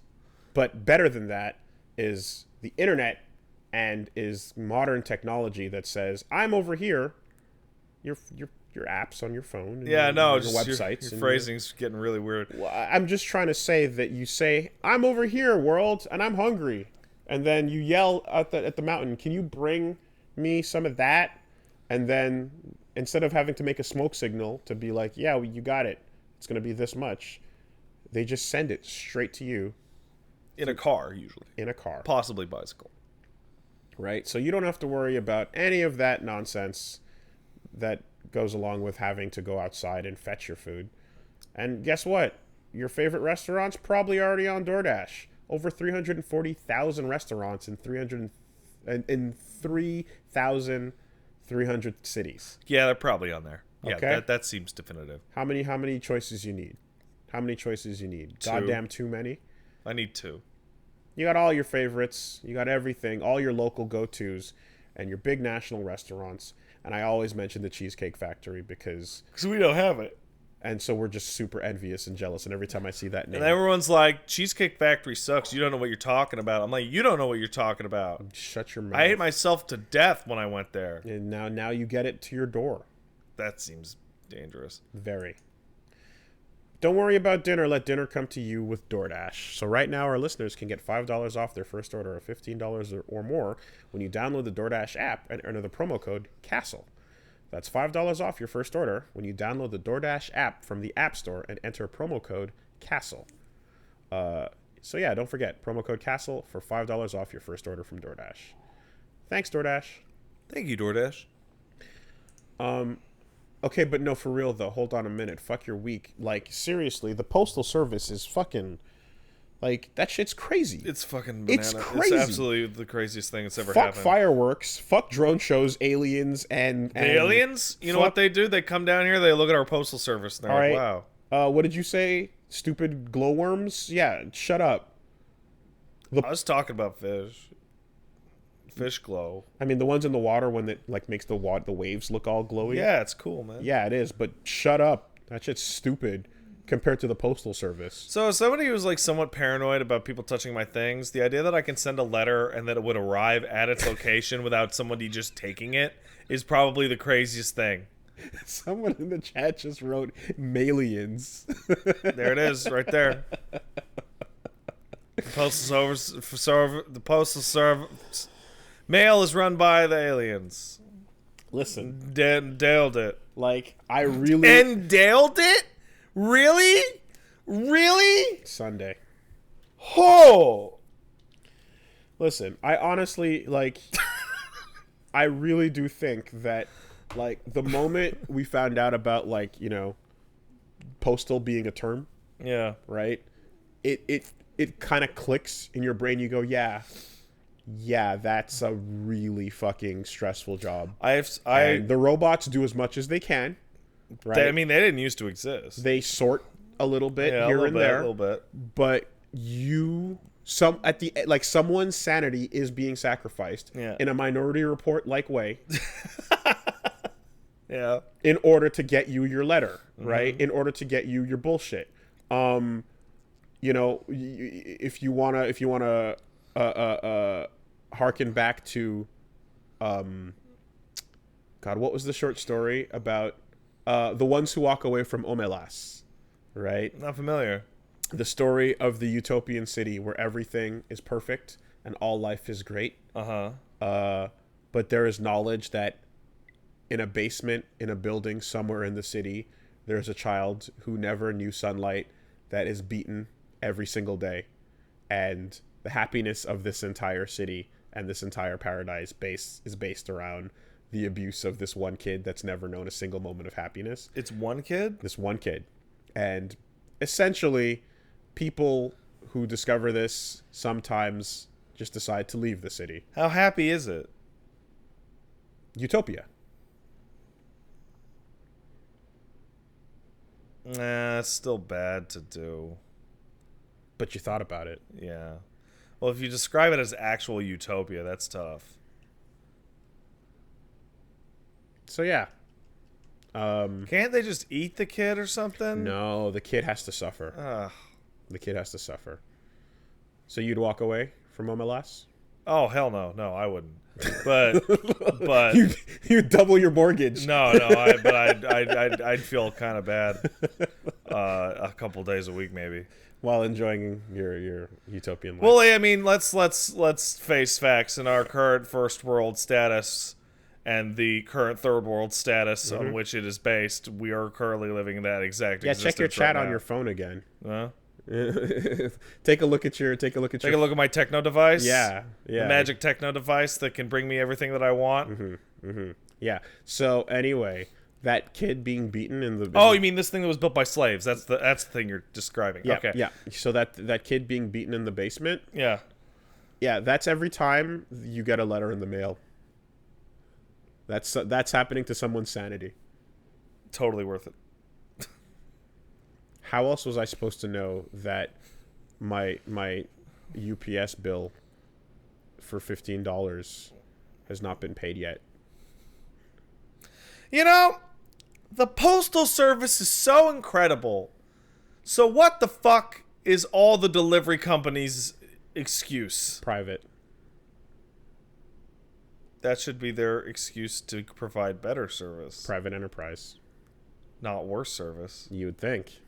But better than that is the internet and is modern technology that says, I'm over here. Your apps on your phone. And yeah, no, your just websites. Your phrasing's getting really weird. Well, I'm just trying to say that you say, I'm over here, world, and I'm hungry. And then you yell at the mountain, can you bring me some of that? And then instead of having to make a smoke signal to be like, yeah, you got it. It's going to be this much. They just send it straight to you. In a car, usually. In a car. Possibly bicycle. Right? So you don't have to worry about any of that nonsense that goes along with having to go outside and fetch your food. And guess what? Your favorite restaurant's probably already on DoorDash. Over 340,000 restaurants in 3,300 cities. Yeah, they're probably on there. Yeah, okay. That seems definitive. How many choices you need? How many choices you need? 2. Goddamn too many. I need 2. You got all your favorites. You got everything. All your local go-tos and your big national restaurants. And I always mention the Cheesecake Factory because we don't have it. And so we're just super envious and jealous. And every time I see that name, and everyone's like, Cheesecake Factory sucks. You don't know what you're talking about. I'm like, you don't know what you're talking about. Shut your mouth. I ate myself to death when I went there. And now you get it to your door. That seems dangerous. Very. Don't worry about dinner. Let dinner come to you with DoorDash. So right now, our listeners can get $5 off their first order of $15 or more when you download the DoorDash app and enter the promo code CASTLE. That's $5 off your first order when you download the DoorDash app from the App Store and enter promo code CASTLE. So yeah, don't forget, promo code CASTLE for $5 off your first order from DoorDash. Thanks, DoorDash. Thank you, DoorDash. Okay, but no, for real though. Hold on a minute. Fuck your week. Like, seriously, the Postal Service is fucking... Like, that shit's crazy. It's fucking banana. It's crazy. It's absolutely the craziest thing that's ever Fuck happened. fireworks. Fuck drone shows, aliens, and The aliens? You know what they do? They come down here, they look at our Postal Service, and they're like, wow. What did you say? Stupid glowworms? Yeah, shut up. I was talking about fish. Fish glow. I mean, the ones in the water when it like makes the waves look all glowy. Yeah, it's cool, man. Yeah, it is. But shut up. That shit's stupid compared to the Postal Service. So as somebody who's like somewhat paranoid about people touching my things, the idea that I can send a letter and that it would arrive at its location without somebody just taking it is probably the craziest thing. Someone in the chat just wrote Malians. There it is, right there. The Postal Service mail is run by the aliens. Listen, Daled it. like, I really... And daled it? Really? Really? Sunday. Oh! Listen, I honestly, like... I really do think that, like, the moment we found out about, like, you know, postal being a term... Yeah. Right? It kind of clicks in your brain. You go, yeah, that's a really fucking stressful job. And the robots do as much as they can. Right? I mean, they didn't used to exist. They sort a little bit here and there, a little bit. but someone's sanity is being sacrificed in a Minority Report like way. Yeah. In order to get you your letter, right? In order to get you your bullshit. You know, if you wanna harken back to, God, what was the short story about the ones who walk away from Omelas, right? Not familiar. The story of the utopian city where everything is perfect and all life is great. But there is knowledge that in a basement in a building somewhere in the city, there's a child who never knew sunlight that is beaten every single day, and the happiness of this entire city and this entire paradise is based around the abuse of this one kid that's never known a single moment of happiness. It's one kid? This one kid. And essentially, people who discover this sometimes just decide to leave the city. How happy is it? Utopia. Nah, it's still bad to do. But you thought about it. Yeah. Well, if you describe it as actual utopia, that's tough. So yeah. Can't they just eat the kid or something? No, the kid has to suffer. Ugh. The kid has to suffer. So you'd walk away from MLS? Oh, hell no. No, I wouldn't. But you double your mortgage. No, I'd feel kind of bad a couple days a week maybe while enjoying your utopian life. Well, I mean, let's face facts. In our current first world status and the current third world status on which it is based, we are currently living in that exact existence. Check your chat on your phone again. Take a look at my techno device. Yeah. The magic techno device that can bring me everything that I want. Yeah. So anyway, that kid being beaten in the... Oh, you mean this thing that was built by slaves? That's the thing you're describing. Yeah, okay. Yeah. So that kid being beaten in the basement. Yeah. Yeah, that's every time you get a letter in the mail. That's happening to someone's sanity. Totally worth it. How else was I supposed to know that my UPS bill for $15 has not been paid yet? You know, the Postal Service is so incredible. So what the fuck is all the delivery companies' excuse? Private. That should be their excuse to provide better service. Private enterprise. not worse service. You would think.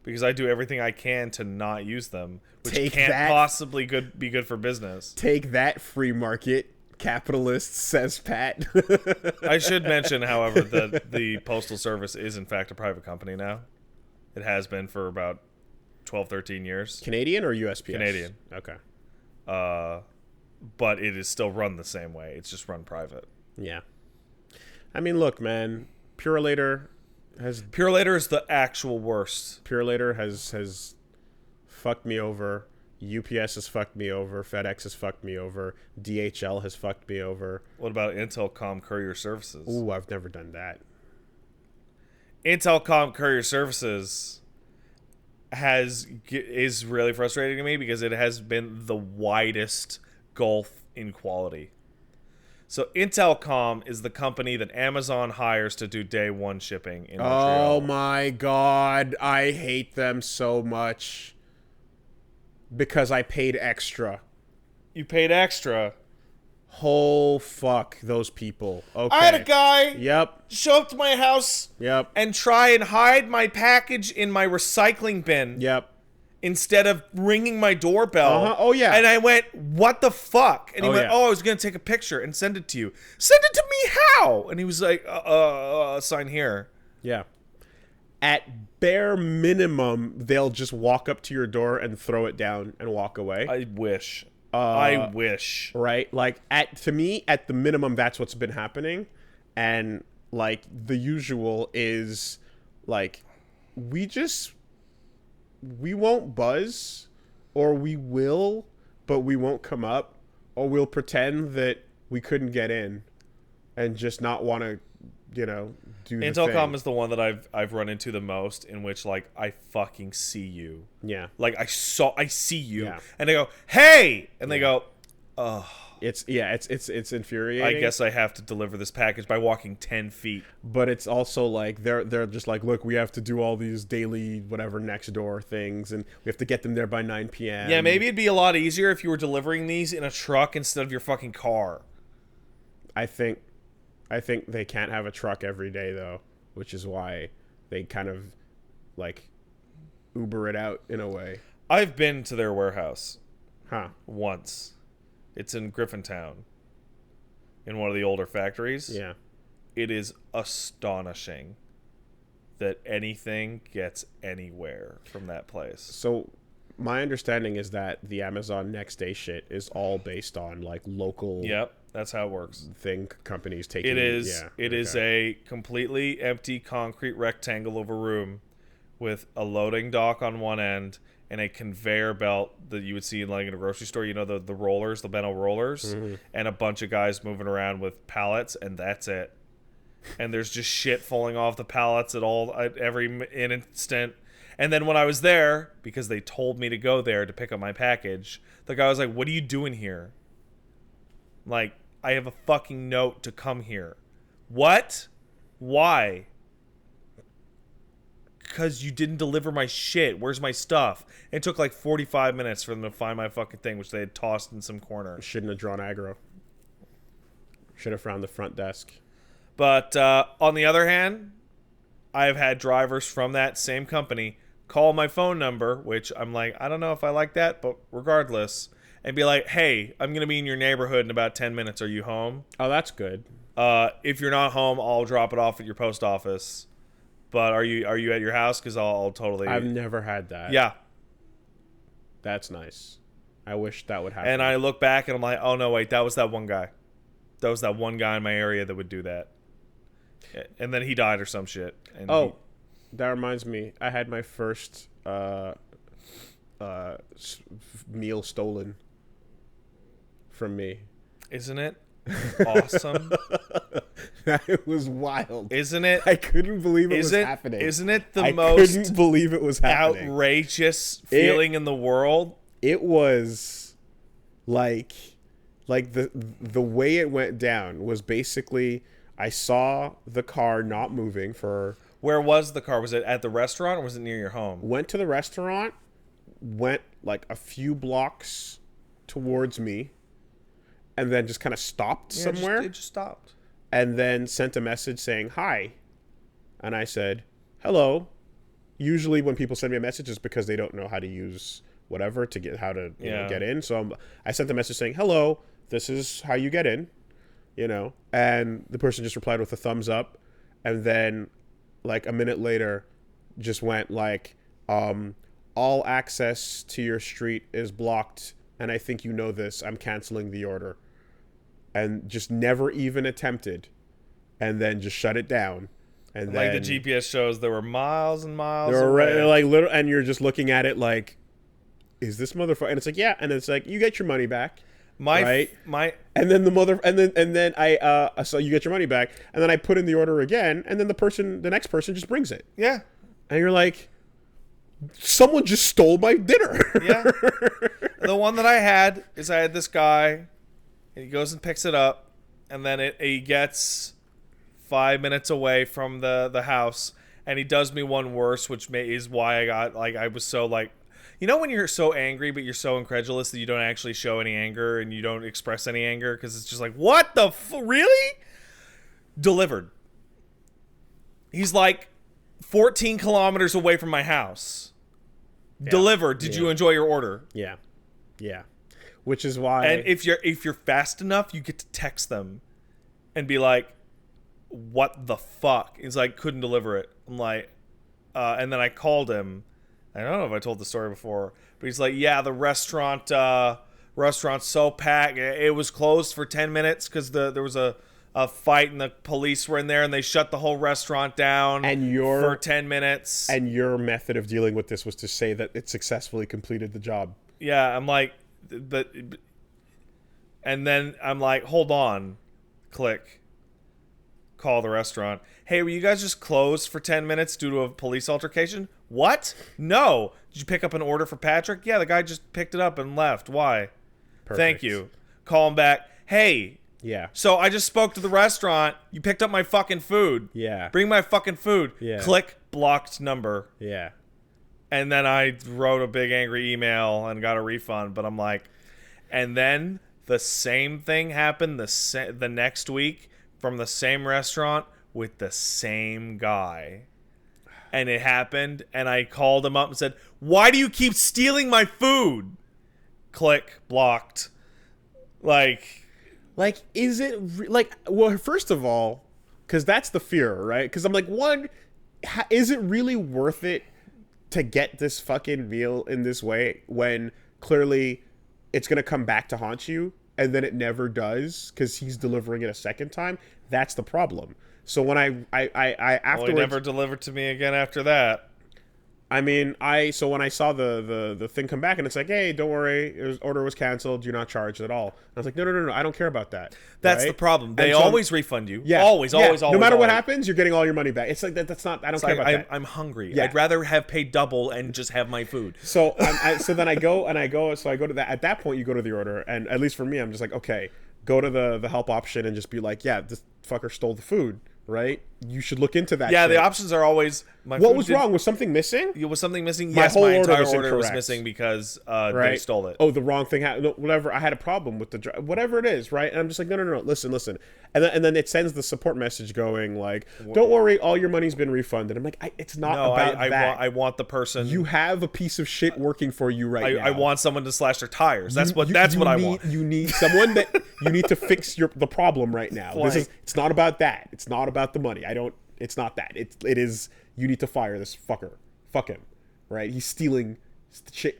Because I do everything I can to not use them, which Take can't that. possibly be good for business. Take that, free market capitalist, says Pat. I should mention, however, that the Postal Service is in fact a private company now. It has been for about 12, 13 years. Canadian or USPS? Canadian. Okay. But it is still run the same way. It's just run private. Yeah. I mean, look, man. Purelator is the actual worst. Purelator has fucked me over. UPS has fucked me over. FedEx has fucked me over. DHL has fucked me over. What about Intelcom Courier Services? Ooh, I've never done that. Intelcom Courier Services is really frustrating to me because it has been the widest gulf in quality. So Intelcom is the company that Amazon hires to do day one shipping in Montreal. Oh my god, I hate them so much because I paid extra. You paid extra. Oh fuck those people. Okay. I had a guy Yep. show up to my house Yep. and try and hide my package in my recycling bin Yep. instead of ringing my doorbell. Uh-huh. Oh, yeah. And I went, what the fuck? And he Oh, went, yeah. oh, I was going to take a picture and send it to you. Send it to me how? And he was like, sign here. Yeah. At bare minimum, they'll just walk up to your door and throw it down and walk away. I wish. I wish. Right? Like, to me, at the minimum, that's what's been happening. And, like, the usual is, like, we won't buzz, or we will, but we won't come up, or we'll pretend that we couldn't get in and just not want to, do the Intelcom thing. is the one that I've run into the most, in which, like, I fucking see you. Yeah. Like, I see you. Yeah. And they go, hey! And they go, It's infuriating. I guess I have to deliver this package by walking 10 feet. But it's also like they're just like, look, we have to do all these daily whatever next door things, and we have to get them there by 9 p.m. Yeah, maybe it'd be a lot easier if you were delivering these in a truck instead of your fucking car. I think they can't have a truck every day though, which is why they kind of like Uber it out in a way. I've been to their warehouse Huh. once. It's in Griffintown, in one of the older factories. Yeah. It is astonishing that anything gets anywhere from that place. So my understanding is that the Amazon next day shit is all based on like local Yep, that's how it works. companies taking It is. Yeah, It is a completely empty concrete rectangle of a room with a loading dock on one end and a conveyor belt that you would see in like in a grocery store. You know, the rollers, the Benno rollers, and a bunch of guys moving around with pallets, and that's it. And there's just shit falling off the pallets at every instant. And then when I was there, because they told me to go there to pick up my package, the guy was like, "What are you doing here?" Like, I have a fucking note to come here. What? Why? Because you didn't deliver my shit. Where's my stuff? It took like 45 minutes for them to find my fucking thing, which they had tossed in some corner. Shouldn't have drawn aggro. Should have found the front desk. But on the other hand, I've had drivers from that same company call my phone number, which I'm like, I don't know if I like that, but regardless, and be like, hey, I'm going to be in your neighborhood in about 10 minutes. Are you home? Oh, that's good. If you're not home, I'll drop it off at your post office. But are you at your house? Because I'll totally... I've never had that. Yeah. That's nice. I wish that would happen. And I look back and I'm like, oh, no, wait, that was that one guy. That was that one guy in my area that would do that. And then he died or some shit. And that reminds me. I had my first meal stolen from me. Isn't it awesome? It was wild. Isn't it? I couldn't believe it was happening. Isn't it I most couldn't believe it was happening. outrageous feeling in the world? It was like the way it went down was basically I saw the car not moving for... Where was the car? Was it at the restaurant or was it near your home? Went to the restaurant, went like a few blocks towards me, and then just kind of stopped somewhere. It just stopped. And then sent a message saying, hi. and I said, "Hello." Usually when people send me a message, it's because they don't know how to use whatever to get how to get in. So I sent a message saying, "Hello, this is how you get in," and the person just replied with a thumbs up, and then like a minute later, just went like, "All access to your street is blocked, and I think you know this. I'm canceling the order," and just never even attempted, and then just shut it down. And like then the GPS shows, there were miles and miles there away. were like little, and you're just looking at it like, is this motherfucker? And it's like, yeah, and it's like, you get your money back, right? And then so you get your money back, and then I put in the order again, and then the next person just brings it. Yeah. And you're like, someone just stole my dinner. Yeah. The one that I had this guy, and he goes and picks it up, and then he gets 5 minutes away from the house, and he does me one worse, which is why I was so like, when you're so angry but you're so incredulous that you don't actually show any anger and you don't express any anger because it's just like, what the really? Delivered. He's like 14 kilometers away from my house. Yeah. Delivered. Did you enjoy your order? Yeah. Which is why. And if you're fast enough, you get to text them and be like, what the fuck? He's like, couldn't deliver it. I'm like, and then I called him. I don't know if I told the story before, but he's like, yeah, the restaurant's so packed. It was closed for 10 minutes because there was a fight and the police were in there and they shut the whole restaurant down for 10 minutes. And your method of dealing with this was to say that it successfully completed the job. Yeah, I'm like, and then I'm like, hold on, click. Call the restaurant. Hey, were you guys just closed for 10 minutes due to a police altercation? What? No. Did you pick up an order for Patrick? Yeah, the guy just picked it up and left. Why? Perfect. Thank you. Call him back. Hey. Yeah. So I just spoke to the restaurant. You picked up my fucking food. Yeah. Bring my fucking food. Yeah. Click blocked number. Yeah. And then I wrote a big angry email and got a refund. But I'm like, and then the same thing happened the next week. From the same restaurant with the same guy. And it happened, and I called him up and said, why do you keep stealing my food? Click, blocked. Like, is it, well, first of all, because that's the fear, right? Because I'm like, one, is it really worth it to get this fucking meal in this way when clearly it's going to come back to haunt you? And then it never does because he's delivering it a second time. That's the problem. So when I afterwards, he never delivered to me again after that. I mean, so when I saw the thing come back and it's like, hey, don't worry, order was canceled, you're not charged at all. And I was like, no, I don't care about that. That's right? The problem. They always refund you. Yeah, always. No matter what happens, you're getting all your money back. It's like that's not. I don't care about that. I'm hungry. Yeah. I'd rather have paid double and just have my food. So so then I go to that. At that point, you go to the order, and at least for me, I'm just like, okay, go to the help option and just be like, yeah, this fucker stole the food. Right? You should look into that. Yeah, shit. The options are always. What was wrong? Was something missing? Was something missing? Yes, my entire order was missing because they stole it. Oh, the wrong thing happened. Whatever. I had a problem with whatever it is, right? And I'm just like, no. Listen. And then it sends the support message going like, don't worry, all your money's been refunded. I'm like, it's not about that. I want the person. You have a piece of shit working for you right now. I want someone to slash their tires. That's what I want. You need someone that you need to fix the problem right now. It's not about that. It's not about the money. It's not that. It is. You need to fire this fucker. Fuck him. Right? He's stealing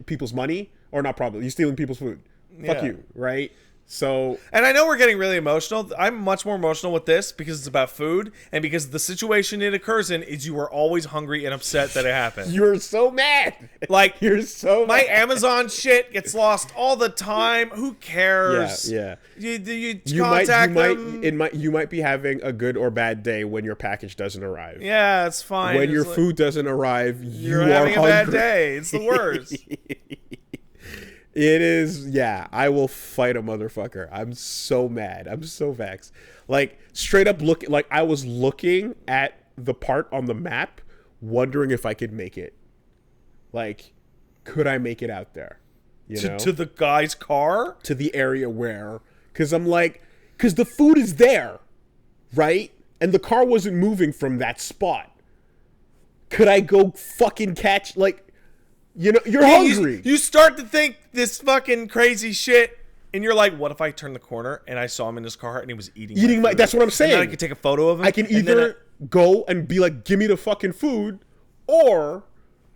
people's money, or not probably. He's stealing people's food. Fuck you. Right? So, and I know we're getting really emotional. I'm much more emotional with this because it's about food and because the situation it occurs in is you are always hungry and upset that it happened. You're so mad. Like, you're so my mad. Amazon shit gets lost all the time. Who cares? Yeah. You contact them. You might be having a good or bad day when your package doesn't arrive. Yeah, it's fine. When your food doesn't arrive, you're having a bad day. It's the worst. It is, yeah, I will fight a motherfucker. I'm so mad. I'm so vexed. Like, straight up I was looking at the part on the map, wondering if I could make it. Like, could I make it out there? To the guy's car? To the area where, because the food is there, right? And the car wasn't moving from that spot. Could I go fucking catch, like, you know, you're Yeah, hungry. You start to think this fucking crazy shit, and you're like, what if I turned the corner and I saw him in his car and he was eating my food? That's what I'm saying. And then I could take a photo of him. I can either go and be like, give me the fucking food, or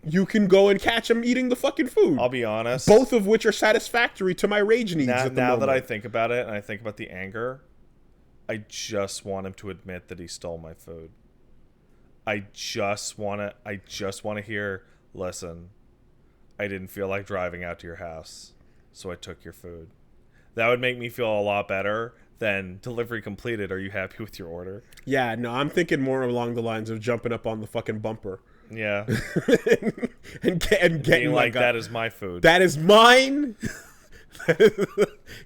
you can go and catch him eating the fucking food. I'll be honest. Both of which are satisfactory to my rage needs at the Now moment. that I think about it and I think about the anger, I just want him to admit that he stole my food. I just want to hear, listen, I didn't feel like driving out to your house, so I took your food. That would make me feel a lot better than delivery completed. Are you happy with your order? Yeah, no, I'm thinking more along the lines of jumping up on the fucking bumper. Yeah. and getting Being like, that is my food. That is mine.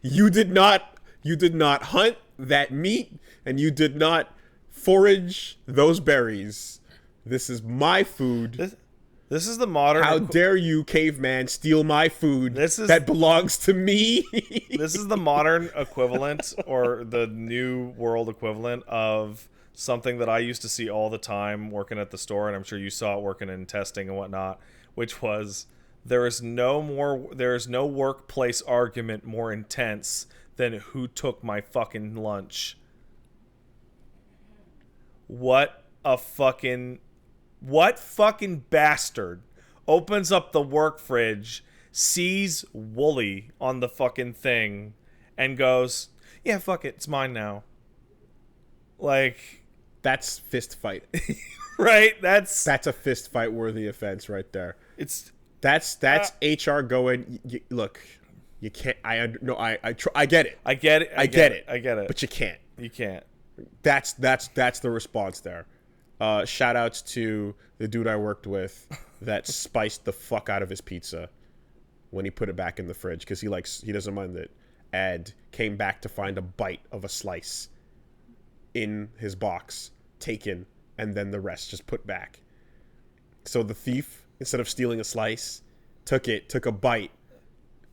You did not hunt that meat, and you did not forage those berries. This is my food. This is the modern... How dare you, caveman, steal my food that belongs to me? This is the modern equivalent, or the new world equivalent of something that I used to see all the time working at the store, and I'm sure you saw it working in testing and whatnot, which was there is no workplace argument more intense than who took my fucking lunch. What fucking bastard opens up the work fridge, sees Wooly on the fucking thing, and goes, yeah, fuck it, it's mine now. Like, that's fist fight. Right? That's a fist fight worthy offense right there. That's HR going, look, you can't, I get it. I get it. But you can't. You can't. That's the response there. Shout outs to the dude I worked with that spiced the fuck out of his pizza when he put it back in the fridge because he doesn't mind it, and came back to find a bite of a slice in his box taken, and then the rest just put back. So the thief, instead of stealing a slice, took a bite,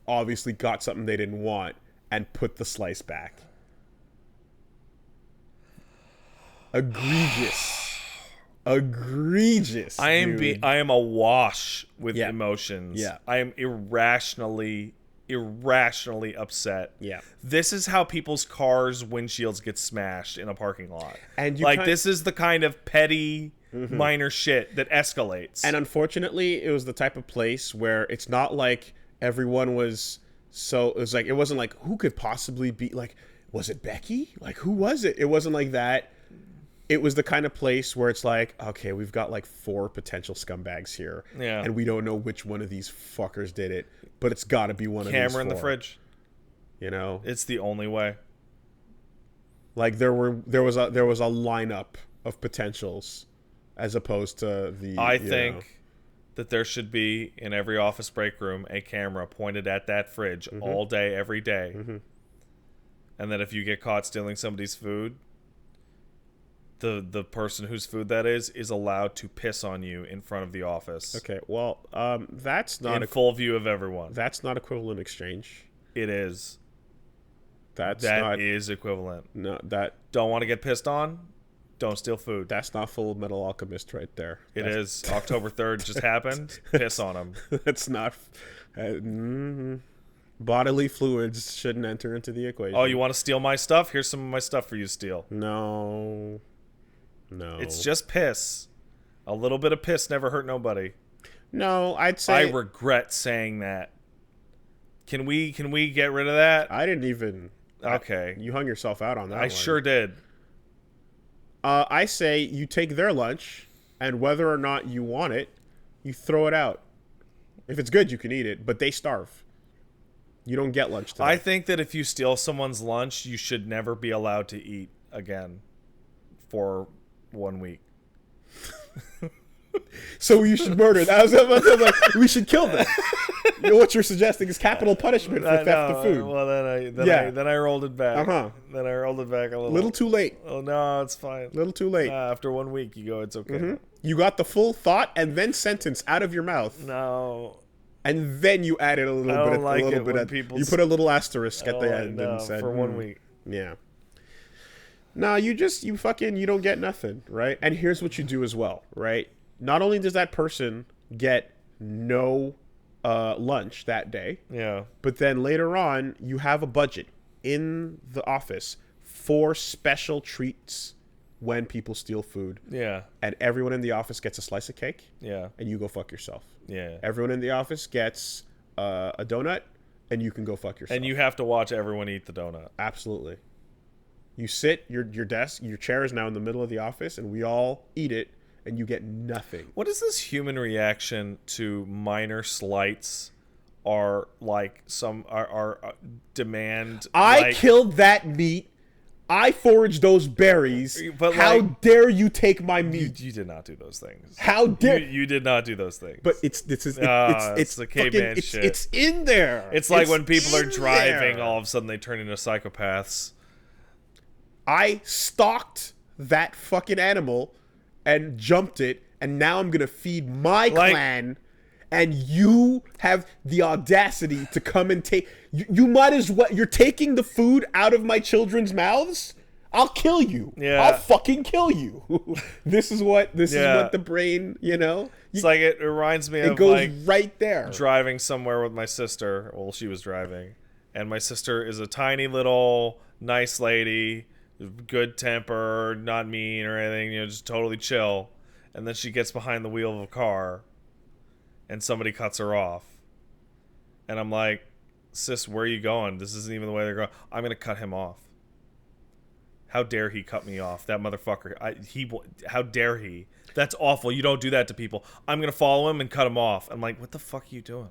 obviously got something they didn't want, and put the slice back. Egregious. I am awash with emotions. Yeah. I am irrationally upset. Yeah. This is how people's cars' windshields get smashed in a parking lot. And this is the kind of petty minor shit that escalates. And unfortunately, it was the type of place where it's not like everyone was it wasn't like, who could possibly be, like, was it Becky? Like, who was it? It wasn't like that. It was the kind of place where it's like, okay, we've got like 4 potential scumbags here. Yeah. And we don't know which one of these fuckers did it, but it's got to be one of these 4. Camera in the fridge. You know? It's the only way. Like there was a lineup of potentials as opposed to the I think that there should be in every office break room a camera pointed at that fridge all day every day. And that if you get caught stealing somebody's food, the person whose food that is allowed to piss on you in front of the office. Okay, well, that's not in full view of everyone. That's not equivalent exchange. It is. That is equivalent. No, that don't want to get pissed on. Don't steal food. That's not Full Metal Alchemist right there. It is. October 3rd just happened. Piss on them. That's not. Bodily fluids shouldn't enter into the equation. Oh, you want to steal my stuff? Here's some of my stuff for you to steal. No. It's just piss. A little bit of piss never hurt nobody. No, I'd say... I regret saying that. Can we get rid of that? I didn't even... Okay. You hung yourself out on that one. I sure did. I say you take their lunch, and whether or not you want it, you throw it out. If it's good, you can eat it, but they starve. You don't get lunch today. I think that if you steal someone's lunch, you should never be allowed to eat again for 1 week. So you should murder. Like, we should kill them. You know, what you're suggesting is capital punishment for theft of food. Well, then I rolled it back. Then I rolled it back a little. Little too late. Oh no, it's fine. Little too late. After 1 week, you go, it's okay. You got the full thought and then sentence out of your mouth. No. And then you added a little bit. Like a little bit. You put a little asterisk at the end and said for 1 week. Yeah. No, you don't get nothing, right? And here's what you do as well, right? not only does that person get no lunch that day, Yeah. but then later on, you have a budget in the office for special treats when people steal food. Yeah. And everyone in the office gets a slice of cake, Yeah. and you go fuck yourself. Yeah. Everyone in the office gets a donut, and you can go fuck yourself. And you have to watch everyone eat the donut. Absolutely. You sit, your desk, your chair is now in the middle of the office, and we all eat it, and you get nothing. What is this human reaction to minor slights are like some are demand? I killed that meat. I foraged those berries. But how dare you take my meat? You did not do those things. How dare you did not do those things? But it's the caveman fucking, shit. It's in there. It's like when people are in driving, there. all of a sudden they turn into psychopaths. I stalked that fucking animal and jumped it, and now I'm gonna feed my clan. And you have the audacity to come and take. You might as well. You're taking the food out of my children's mouths. I'll kill you. Yeah. I'll fucking kill you. This is what the brain. It's like it reminds me of it goes like right there. driving somewhere with my sister. Well, she was driving, and my sister is a tiny little nice lady, good temper, not mean or anything. Just totally chill. And then she gets behind the wheel of a car. And somebody cuts her off. And I'm like, sis, where are you going? This isn't even the way they're going. I'm going to cut him off. How dare he cut me off? That motherfucker. How dare he? That's awful. You don't do that to people. I'm going to follow him and cut him off. I'm like, what the fuck are you doing?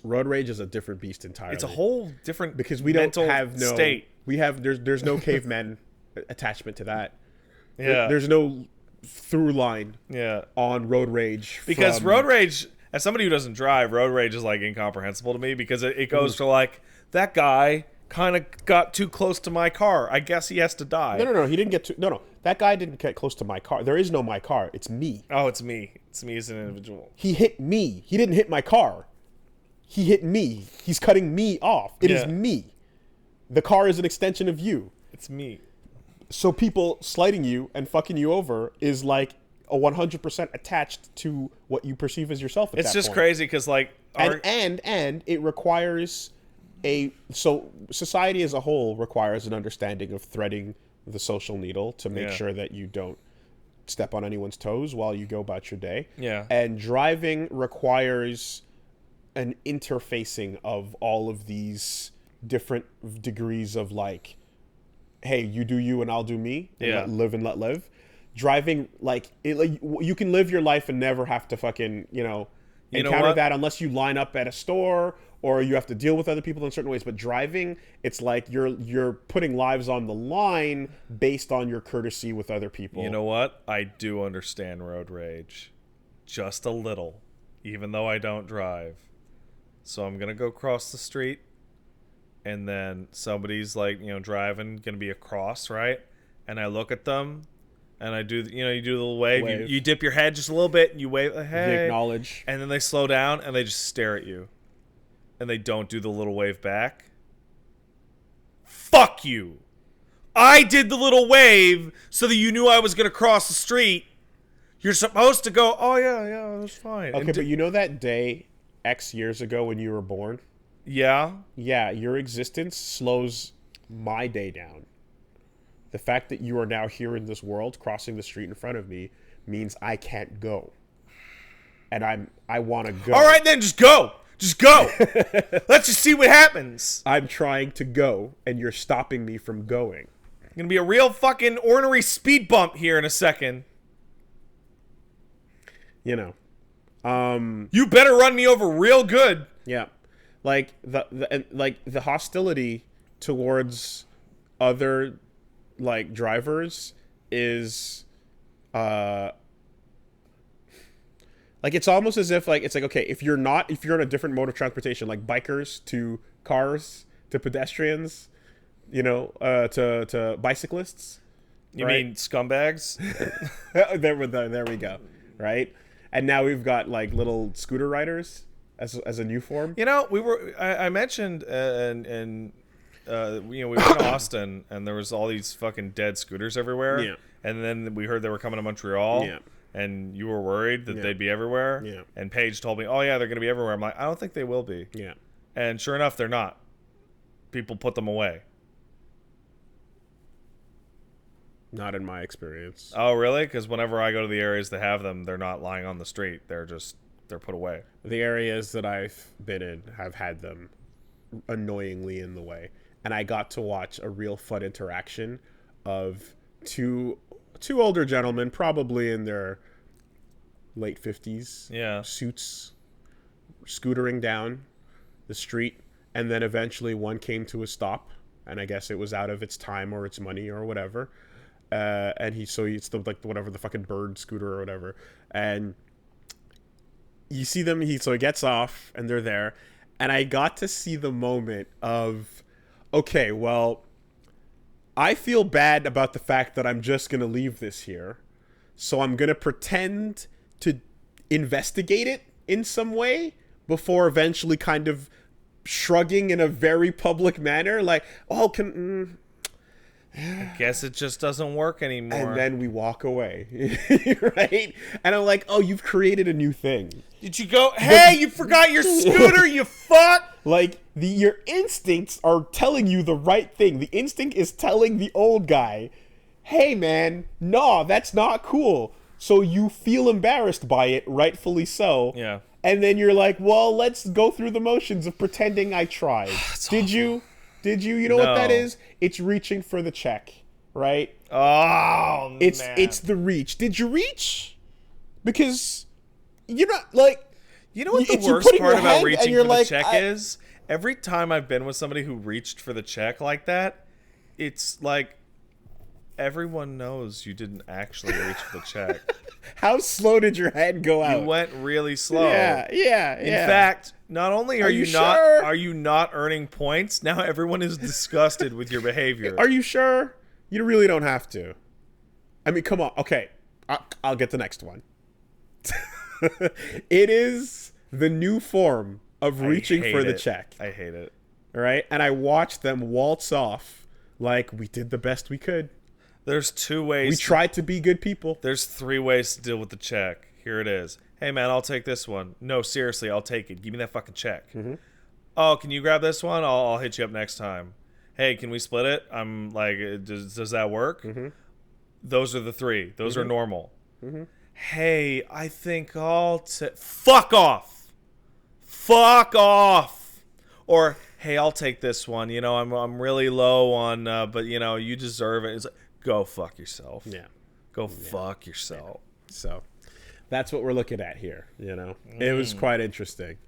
Road rage is a different beast entirely. It's a whole different because we don't have no state. We have there's no caveman attachment to that. Yeah. There's no through line on road rage because road rage, as somebody who doesn't drive, road rage is like incomprehensible to me because it goes to like that guy kind of got too close to my car. I guess he has to die. No, he didn't get to. No, that guy didn't get close to my car. There is no my car. It's me. Oh, it's me. It's me as an individual. He hit me. He didn't hit my car. He hit me. He's cutting me off. It is me. The car is an extension of you. It's me. So people slighting you and fucking you over is like a 100% attached to what you perceive as yourself. It's just crazy because like and it requires society as a whole requires an understanding of threading the social needle to make sure that you don't step on anyone's toes while you go about your day. Yeah. And driving requires an interfacing of all of these different degrees of like, hey, you do you and I'll do me. And let live. Driving, you can live your life and never have to fucking, encounter that unless you line up at a store or you have to deal with other people in certain ways. But driving, it's like you're putting lives on the line based on your courtesy with other people. You know what? I do understand road rage. Just a little. Even though I don't drive. So I'm going to go cross the street. And then somebody's like, driving, going to be across, right? And I look at them, and I do, you do the little wave. You dip your head just a little bit, and you wave, hey. They acknowledge. And then they slow down, and they just stare at you. And they don't do the little wave back. Fuck you. I did the little wave so that you knew I was going to cross the street. You're supposed to go, oh, yeah, that's fine. Okay, but you know that day X years ago when you were born? Yeah? Yeah, your existence slows my day down. The fact that you are now here in this world, crossing the street in front of me, means I can't go. And I want to go. All right, then, just go. Just go. Let's just see what happens. I'm trying to go, and you're stopping me from going. Gonna be a real fucking ornery speed bump here in a second. You better run me over real good. Yeah. Like the hostility towards other like drivers is like it's almost as if like it's like, okay, if you're in a different mode of transportation, like bikers to cars to pedestrians, to bicyclists. You mean scumbags? There we go. Right? And now we've got like little scooter riders as a new form. I mentioned we were in Austin and there was all these fucking dead scooters everywhere. Yeah. And then we heard they were coming to Montreal. Yeah. and you were worried that Yeah. they'd be everywhere. Yeah. And Paige told me, "Oh yeah, they're going to be everywhere." I'm like, "I don't think they will be." Yeah. And sure enough, they're not. People put them away. Not in my experience. Oh, really? Because whenever I go to the areas that have them, they're not lying on the street. They're put away. The areas that I've been in have had them annoyingly in the way. And I got to watch a real fun interaction of two older gentlemen, probably in their late 50s, Yeah. suits, scootering down the street, and then eventually one came to a stop, and I guess it was out of its time or its money or whatever. And it's the like whatever the fucking bird scooter or whatever, and you see them. He gets off, and they're there, and I got to see the moment of, okay, well, I feel bad about the fact that I'm just gonna leave this here, so I'm gonna pretend to investigate it in some way before eventually kind of shrugging in a very public manner, like, oh, I guess it just doesn't work anymore. and then we walk away, right? And I'm like, oh, you've created a new thing. Did you go, hey, you forgot your scooter, you fuck? Like, your instincts are telling you the right thing. The instinct is telling the old guy, hey, man, no, that's not cool. So you feel embarrassed by it, rightfully so. Yeah. And then you're like, well, let's go through the motions of pretending I tried. Did you? You know what that No. is? It's reaching for the check, right? Oh, It's man. it's the reach. Did you reach? Because you're not like, You know what the it's you worst putting part your about hand reaching and you're for the like, check is? Every time I've been with somebody who reached for the check like that, it's like everyone knows you didn't actually reach for the check. how slow did your hand go out? You went really slow. Yeah. In fact, not only are you you not earning points, now everyone is disgusted with your behavior. Are you sure? You really don't have to. I mean, come on. Okay, I'll get the next one. It is the new form of reaching for the check. I hate it. All right, and I watched them waltz off like we did the best we could. There's two ways. We tried to be good people. There's three ways to deal with the check. Here it is. Hey, man, I'll take this one. No, seriously, I'll take it. Give me that fucking check. Mm-hmm. Oh, can you grab this one? I'll hit you up next time. Hey, can we split it? I'm like, does that work? Mm-hmm. Those are the three. Those are normal. Mm-hmm. Hey, I think I'll take... Fuck off! Fuck off! Or, hey, I'll take this one. You know, I'm really low on, but, you know, you deserve it. It's like, go fuck yourself. Yeah. Go fuck yourself. So that's what we're looking at here, you know. It was quite interesting.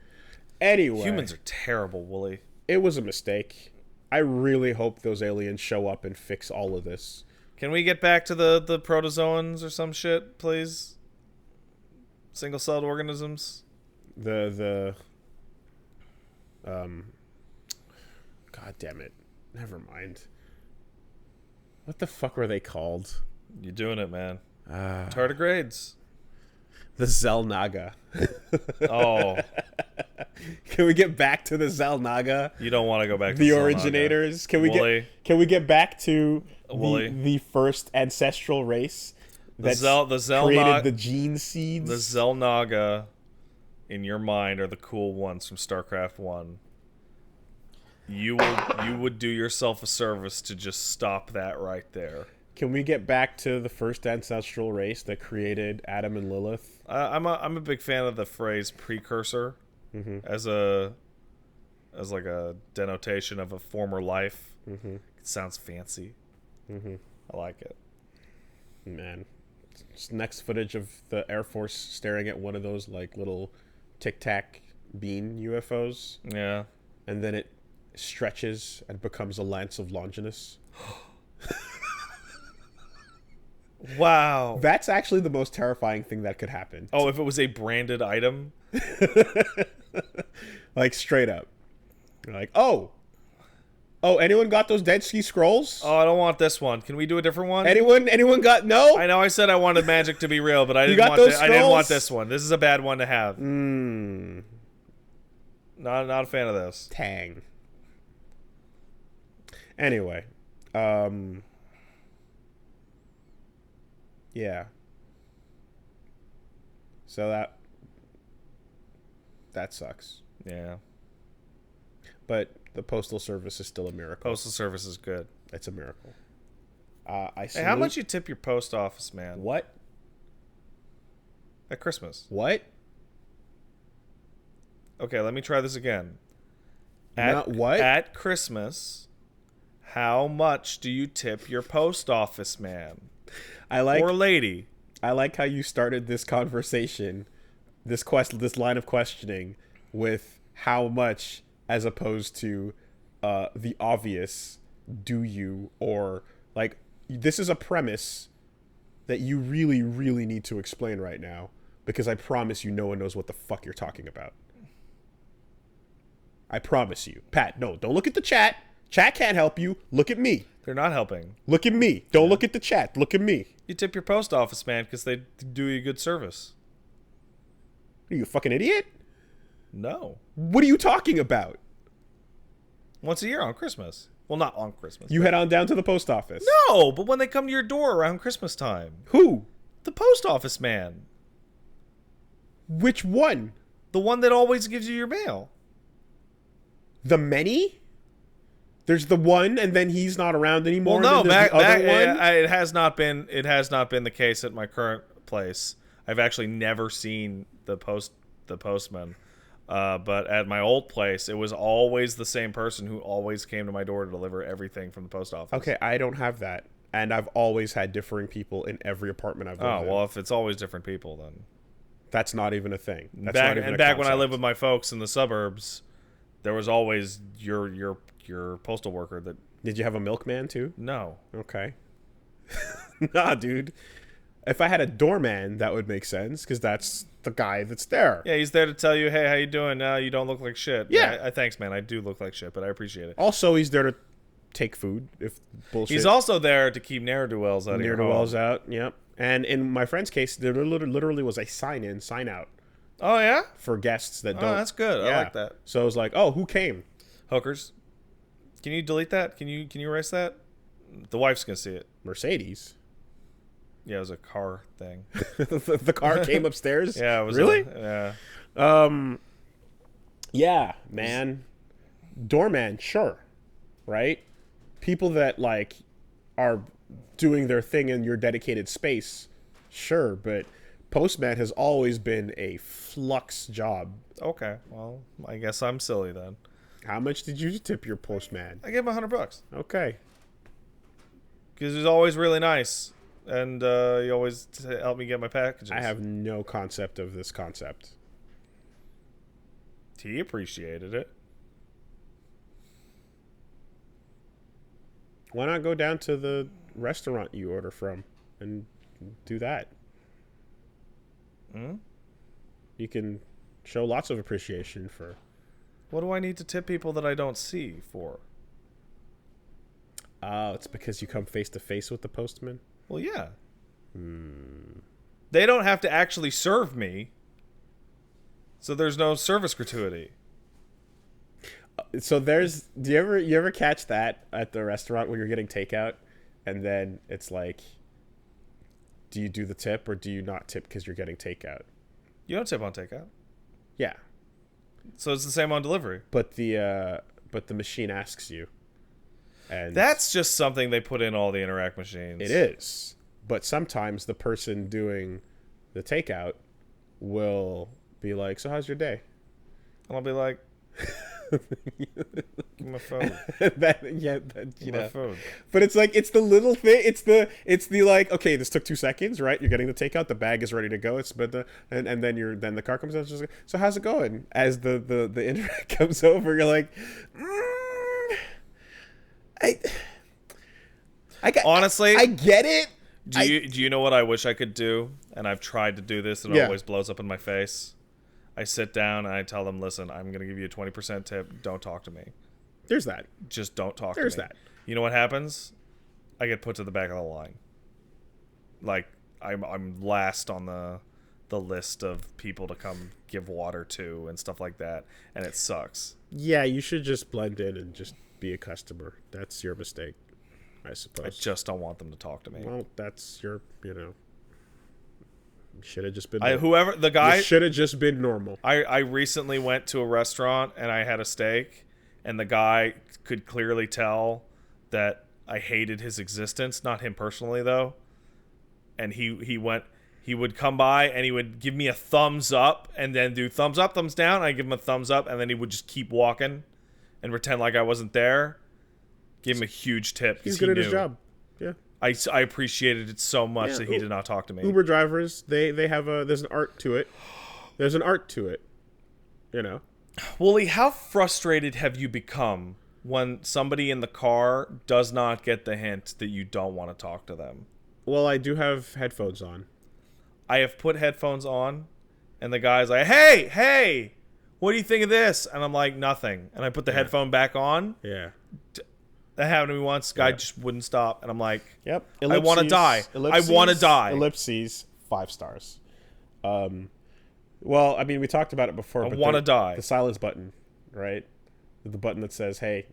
Anyway, Humans are terrible, Wooly. it was a mistake. I really hope those aliens show up and fix all of this. Can we get back to the protozoans or some shit, please? Single-celled organisms? God damn it. Never mind. What the fuck were they called? You're doing it, man. Tardigrades. The Zelnaga. Oh, Can we get back to the Zelnaga? you don't want to go back to The Zelnaga. originators? Wooly. Can we get back to Wooly. the first ancestral race The that Zelnaga. created the gene seeds? The Zelnaga in your mind are the cool ones from StarCraft 1. You would do yourself a service to just stop that right there. Can we get back to the first ancestral race that created Adam and Lilith? I'm a big fan of the phrase precursor as like a denotation of a former life. It sounds fancy. I like it. Man, it's next footage of the Air Force staring at one of those like little Tic Tac bean UFOs, Yeah. and then it stretches and becomes a lance of Longinus. Wow. That's actually the most terrifying thing that could happen. Oh, if it was a branded item? Like straight up. You're like, oh, anyone got those Dead Sea Scrolls? Oh, I don't want this one. Can we do a different one? Anyone got no? I know I said I wanted magic to be real, but I didn't got want those I didn't want scrolls? this one. This is a bad one to have. Mmm. Not a fan of this. Tang. Anyway, yeah. So that sucks. Yeah. But the Postal Service is still a miracle. Postal Service is good. It's a miracle. Hey, how much you tip your post office, man? What? At Christmas. What? Okay, let me try this again. Not what? At Christmas, how much do you tip your post office man? Or lady? I like how you started this conversation, this line of questioning with how much, as opposed to the obvious, do you, or like, this is a premise that you really, really need to explain right now, because I promise you no one knows what the fuck you're talking about. I promise you. Pat, no, don't look at the chat. Chat can't help you. Look at me. They're not helping. Look at me. Don't look at the chat. Look at me. You tip your post office man because they do you good service. Are you a fucking idiot? No. What are you talking about? Once a year on Christmas. Well, not on Christmas. You head on down to the post office. No, but when they come to your door around Christmas time. Who? The post office man. Which one? The one that always gives you your mail. The many? There's the one, and then he's not around anymore. Well, no, the other one. It has not been. It has not been the case at my current place. I've actually never seen the postman. But at my old place, it was always the same person who always came to my door to deliver everything from the post office. Okay, I don't have that, and I've always had differing people in every apartment I've lived in. Oh well, if it's always different people, then that's not even a thing. That's back not even back when I lived with my folks in the suburbs, there was always your postal worker that. Did you have a milkman too? No. Okay. Nah, dude. If I had a doorman, that would make sense, because that's the guy that's there. Yeah, he's there to tell you, hey, how you doing? You don't look like shit. Yeah. Thanks, man. I do look like shit, but I appreciate it. Also, he's there to take food if bullshit. He's also there to keep ne'er-do-wells out of your home. Ne'er-do-wells out, yep. And in my friend's case, there literally was a sign-in, sign-out Oh, yeah? for guests that don't. Oh, that's good. Yeah. I like that. So it was like, oh, who came? Hookers. Can you delete that? Can you erase that? The wife's going to see it. Mercedes. Yeah, it was a car thing. The car came upstairs? Yeah, it was. Really? Yeah. Yeah, man. Doorman, sure. Right? People that, like, are doing their thing in your dedicated space, sure. But postman has always been a flux job. Okay. Well, I guess I'm silly then. How much did you tip your postman? I gave him $100. Okay. Because he was always really nice. And he always helped me get my packages. I have no concept of this concept. He appreciated it. Why not go down to the restaurant you order from and do that? Hmm? You can show lots of appreciation for... What do I need to tip people that I don't see for? Oh, it's because you come face to face with the postman? Well, yeah. They don't have to actually serve me, so there's no service gratuity. So there's... Do you ever catch that at the restaurant when you're getting takeout, and then it's like, do you do the tip or do you not tip because you're getting takeout? You don't tip on takeout. Yeah. So it's the same on delivery. But the machine asks you. And that's just something they put in all the Interact machines. It is. But sometimes the person doing the takeout will be like, so how's your day? And I'll be like, give me my phone. Give my phone. But it's like, it's the little thing. It's the like, okay, this took 2 seconds, right? You're getting the takeout. The bag is ready to go. And then the car comes out. Just like, so how's it going? As the Interact comes over, you're like, honestly, I get it. Do you know what I wish I could do? And I've tried to do this, and it always blows up in my face. I sit down and I tell them, listen, I'm going to give you a 20% tip. Don't talk to me. There's that. Just don't talk to me. There's that. You know what happens? I get put to the back of the line. Like, I'm last on the list of people to come give water to and stuff like that, and it sucks. Yeah, you should just blend in and just be a customer. That's your mistake, I suppose. I just don't want them to talk to me. Well, that's your, Should have just been. Whoever the guy should have just been normal. I recently went to a restaurant and I had a steak, and the guy could clearly tell that I hated his existence. Not him personally though. And he would come by and he would give me a thumbs up and then do thumbs up, thumbs down. I give him a thumbs up and then he would just keep walking and pretend like I wasn't there. Give him a huge tip. He's good at his job. Yeah. I appreciated it so much that he did not talk to me. Uber drivers, they have there's an art to it. There's an art to it. You know. Wooly, how frustrated have you become when somebody in the car does not get the hint that you don't want to talk to them? Well, I do have headphones on. I have put headphones on, and the guy's like, hey, what do you think of this? And I'm like, nothing. And I put the headphone back on. Yeah. That happened to me once. Guy just wouldn't stop. And I'm like, yep. I want to die. I want to die. Ellipses, 5 stars. Well, I mean, we talked about it before. I want to die. The silence button, right? The button that says, hey,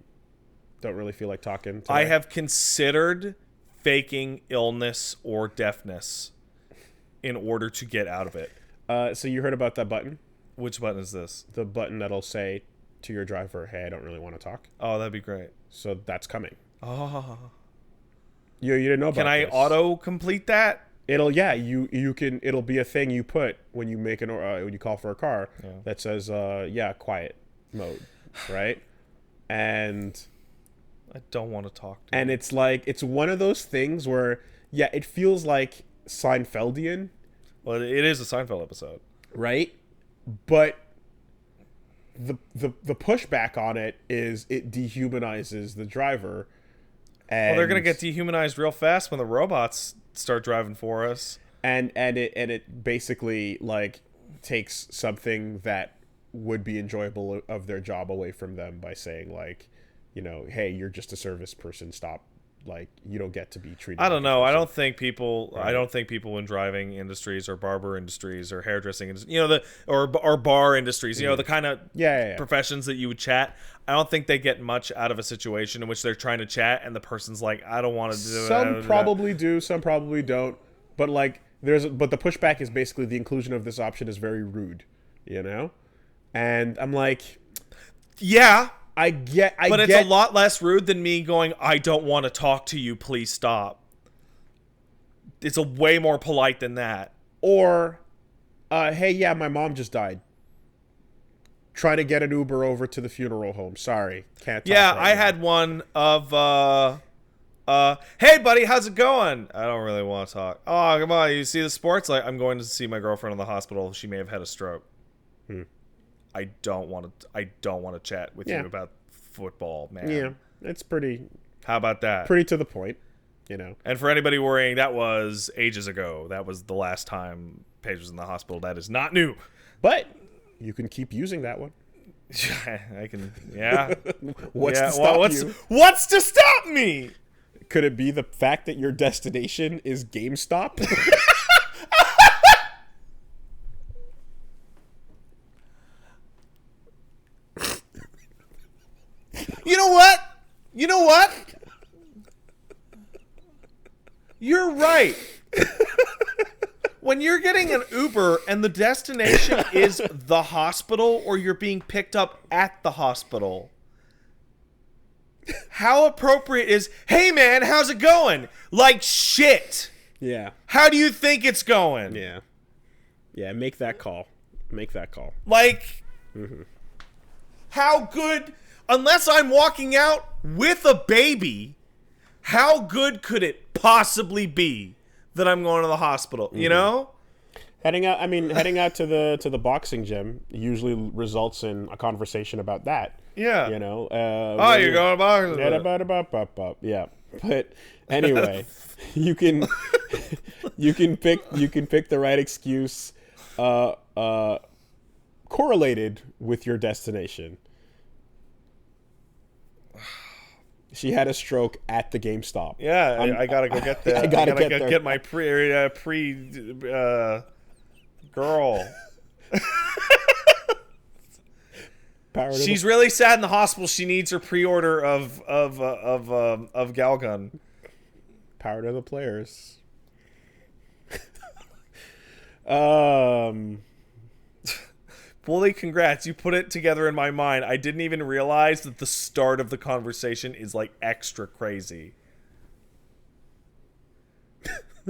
don't really feel like talking today. I have considered faking illness or deafness in order to get out of it. So you heard about that button? Which button is this? The button that'll say to your driver, hey, I don't really want to talk. Oh, that'd be great. So that's coming. Oh. You didn't know about Can I this. auto complete that? It'll you can it'll be a thing you put when you make when you call for a car that says quiet mode, right? And I don't want to talk to and you. it's like it's one of those things where it feels like Seinfeldian. Well, it is a Seinfeld episode, right? But the pushback on it is it dehumanizes the driver. And well, they're gonna get dehumanized real fast when the robots start driving for us. And it basically like takes something that would be enjoyable of their job away from them by saying like, you know, hey, you're just a service person. Stop. Like, you don't get to be treated. I don't know. I don't think people. Right. I don't think people in driving industries or barber industries or hairdressing industries, you know, or bar industries, you know, the kind of professions that you would chat. I don't think they get much out of a situation in which they're trying to chat and the person's like, I don't want to do it. Some probably do. Some probably don't. But like, but the pushback is basically the inclusion of this option is very rude, you know. And I'm like, yeah. But it's a lot less rude than me going, I don't want to talk to you, please stop. It's a way more polite than that. Or, hey, yeah, my mom just died. Trying to get an Uber over to the funeral home. Sorry, can't talk right I now. had one of, hey, buddy, how's it going? I don't really want to talk. Oh, come on, you see the sports? Like, I'm going to see my girlfriend in the hospital. She may have had a stroke. I don't want to chat with you about football, man. Yeah, it's pretty. How about that? Pretty to the point, you know. And for anybody worrying, that was ages ago. That was the last time Paige was in the hospital. That is not new. But you can keep using that one. I can, yeah. What's to stop you? What's to stop me? Could it be the fact that your destination is GameStop? You know what? You're right. When you're getting an Uber and the destination is the hospital or you're being picked up at the hospital, how appropriate is, hey man, how's it going? Like shit. Yeah. How do you think it's going? Yeah. Yeah, make that call. Make that call. Like, how good, unless I'm walking out with a baby, how good could it possibly be that I'm going to the hospital, you know? Heading out to the boxing gym usually results in a conversation about that. Yeah. You know. You're going to boxing. Yeah. But anyway, you can pick the right excuse correlated with your destination. She had a stroke at the GameStop. Yeah, I gotta go get that. I gotta get my pre girl. She's really sad in the hospital. She needs her pre-order of Galgun. Power to the players. Um, Fully congrats. You put it together in my mind. I didn't even realize that the start of the conversation is like extra crazy.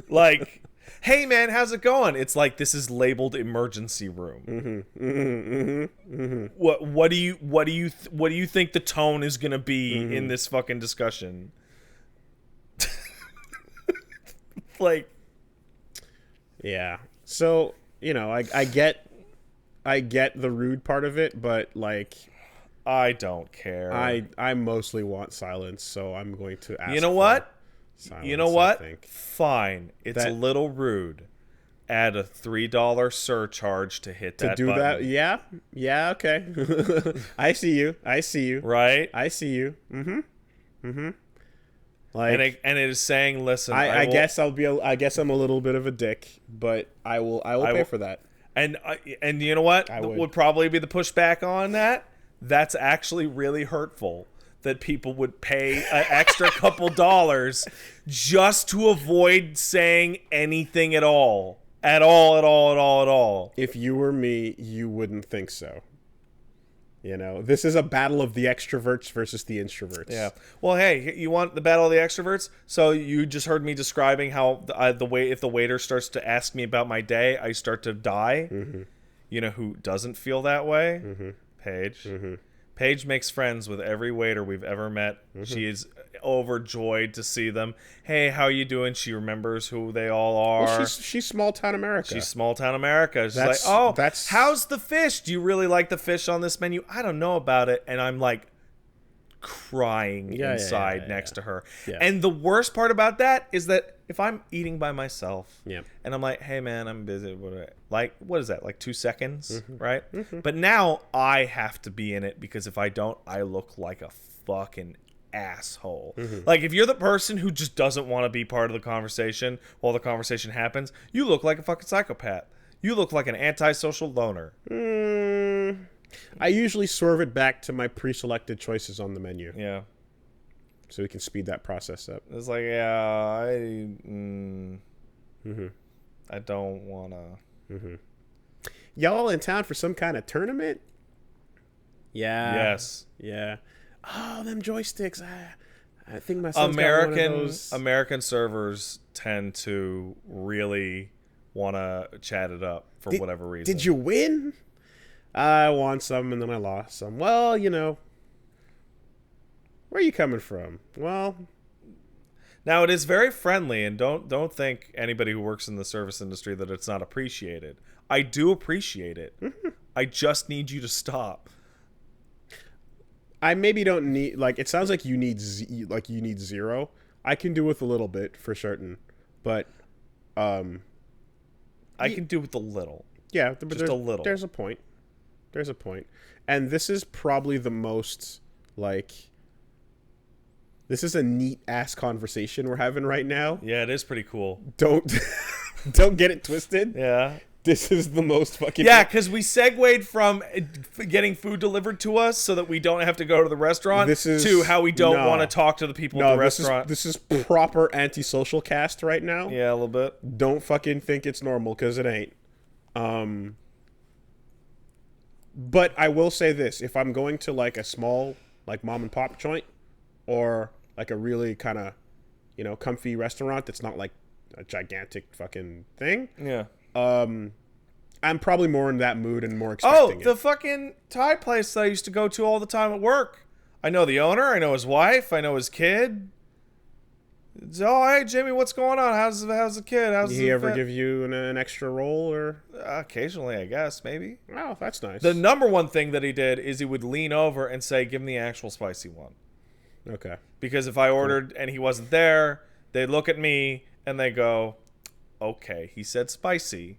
Like, hey man, how's it going? It's like this is labeled emergency room. What do you think the tone is gonna be in this fucking discussion? Like, yeah. So, you know, I get the rude part of it, but like I don't care. I mostly want silence, so I'm going to ask. You know what? Silence, You know what? I think. Fine. It's a little rude. Add a $3 surcharge to hit that To do button. that, yeah, okay. I see you. Right? I see you. Like, And it is saying, listen, I guess I guess I'm a little bit of a dick, but I will pay for that. And you know what? Would probably be the pushback on that. That's actually really hurtful. That people would pay an extra couple dollars just to avoid saying anything at all. At all. If you were me, you wouldn't think so. You know, this is a battle of the extroverts versus the introverts. Yeah. Well, hey, you want the battle of the extroverts? So you just heard me describing how if the waiter starts to ask me about my day, I start to die. Mm-hmm. You know who doesn't feel that way? Mm-hmm. Paige. Mm-hmm. Paige makes friends with every waiter we've ever met. Mm-hmm. She is overjoyed to see them. Hey, how you doing? She remembers who they all are. Well, she's small town America. She's small town America. She's like, oh, that's how's the fish? Do you really like the fish on this menu? I don't know about it. And I'm like crying inside next to her. Yeah. And the worst part about that is that if I'm eating by myself Yeah. and I'm like, hey man, I'm busy. What is that? Like 2 seconds, right? Mm-hmm. But now I have to be in it because if I don't, I look like a fucking asshole. Like if you're the person who just doesn't want to be part of the conversation while the conversation happens, you look like a fucking psychopath. You look like an antisocial loner. I usually swerve it back to my pre-selected choices on the menu. Yeah. So we can speed that process up. It's like, yeah, I don't want to. Y'all in town for some kind of tournament? Yeah. Yes. Yeah. Oh, them joysticks. I think my son's got one of those. American servers tend to really want to chat it up for whatever reason. Did you win? I won some and then I lost some. Well, you know. Where are you coming from? Well, now it is very friendly, and don't think anybody who works in the service industry that it's not appreciated. I do appreciate it. I just need you to stop. I maybe don't need, like, it sounds like you need you need zero. I can do with a little bit for certain, but I can do with a little. Yeah, but just a little. There's a point. And this is probably the most, like, this is a neat ass conversation we're having right now. Yeah, it is pretty cool. Don't get it twisted. Yeah. This is the most fucking... Yeah, because we segued from getting food delivered to us so that we don't have to go to the restaurant to how we don't want to talk to the people at the restaurant. This is proper antisocial cast right now. Yeah, a little bit. Don't fucking think it's normal, because it ain't. But I will say this. If I'm going to, like, a small, like, mom and pop joint, or, like, a really kind of, you know, comfy restaurant that's not, like, a gigantic fucking thing... Yeah. I'm probably more in that mood and more expecting the fucking Thai place that I used to go to all the time at work. I know the owner. I know his wife. I know his kid. Oh, hey, Jimmy, what's going on? How's the kid? Did he ever give you an extra roll? Or occasionally, I guess, maybe. Oh, that's nice. The number one thing that he did is he would lean over and say, give him the actual spicy one. Okay. Because if I ordered and he wasn't there, they'd look at me and they go, okay, he said spicy,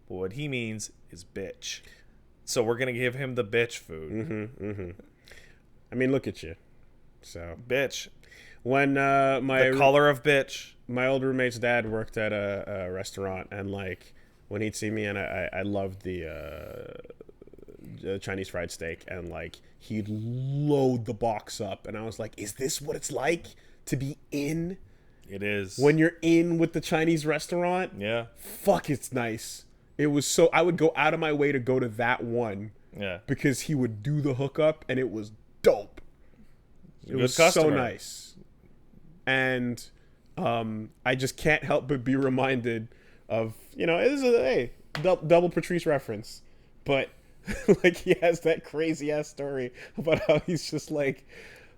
but what he means is bitch. So we're going to give him the bitch food. I mean, look at you. So bitch. When the color of bitch. My old roommate's dad worked at a restaurant, and, like, when he'd see me, and I loved the Chinese fried steak, and, like, he'd load the box up, and I was like, is this what it's like to be in? It is. When you're in with the Chinese restaurant? Yeah. Fuck, it's nice. It was so I would go out of my way to go to that one Yeah. because he would do the hookup and it was dope. It Good was customer. so nice. And I just can't help but be reminded of, it is a double Patrice reference. But like he has that crazy ass story about how he's just like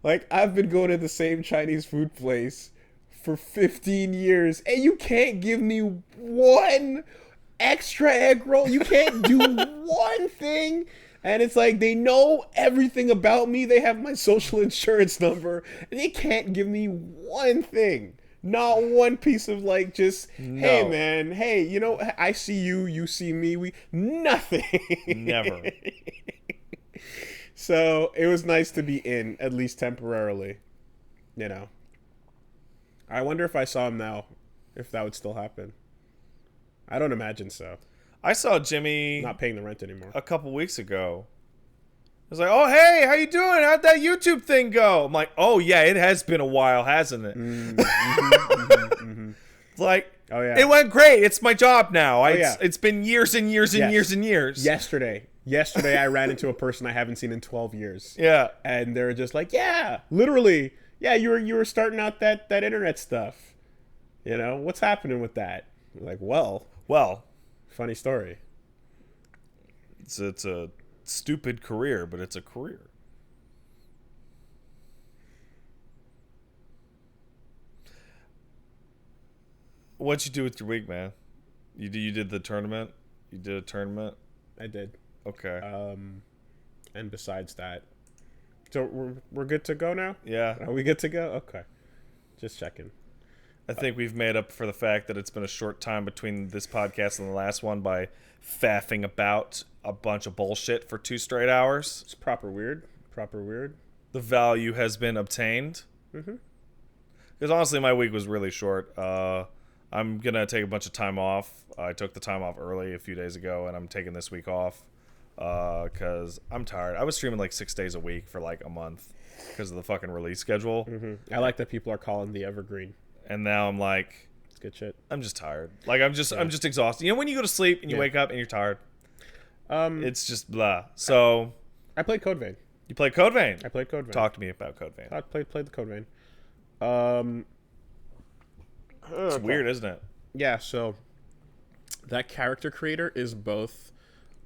I've been going to the same Chinese food place for 15 years and you can't give me one extra egg roll. You can't do one thing. And it's like they know everything about me. They have my social insurance number and they can't give me one thing. Not one piece of like just hey man, hey, I see you, you see me, we nothing. Never. So it was nice to be in, at least temporarily. I wonder if I saw him now, if that would still happen. I don't imagine so. I saw Jimmy Not paying the rent anymore. a couple weeks ago. I was like, "Oh, hey, how you doing? How'd that YouTube thing go?" I'm like, "Oh yeah, it has been a while, hasn't it?" It's like, Oh yeah, it went great. It's my job now. yeah. It's been years and years and Yes. years and years. Yesterday I ran into a person I haven't seen in 12 years. Yeah. And they're just like, yeah, literally, yeah, you were starting out that internet stuff. What's happening with that? Like, well, funny story. It's a stupid career, but it's a career. What'd you do with your week, man? You did the tournament? You did a tournament? I did. Okay. And besides that, so we're good to go now? Yeah. Are we good to go? Okay. Just checking. I think we've made up for the fact that it's been a short time between this podcast and the last one by faffing about a bunch of bullshit for 2 straight hours. It's proper weird. The value has been obtained. Mm-hmm. Because honestly, my week was really short. I'm going to take a bunch of time off. I took the time off early a few days ago, and I'm taking this week off because I'm tired. I was streaming like 6 days a week for like a month because of the fucking release schedule. Mm-hmm. I like that people are calling the evergreen. And now I'm like, it's good shit. I'm just tired. Like I'm just exhausted. When you go to sleep and you wake up and you're tired, it's just blah. So I played Code Vein. You played Code Vein. I played Code Vein. Talk to me about Code Vein. I played the Code Vein. It's weird, isn't it? Yeah. So that character creator is both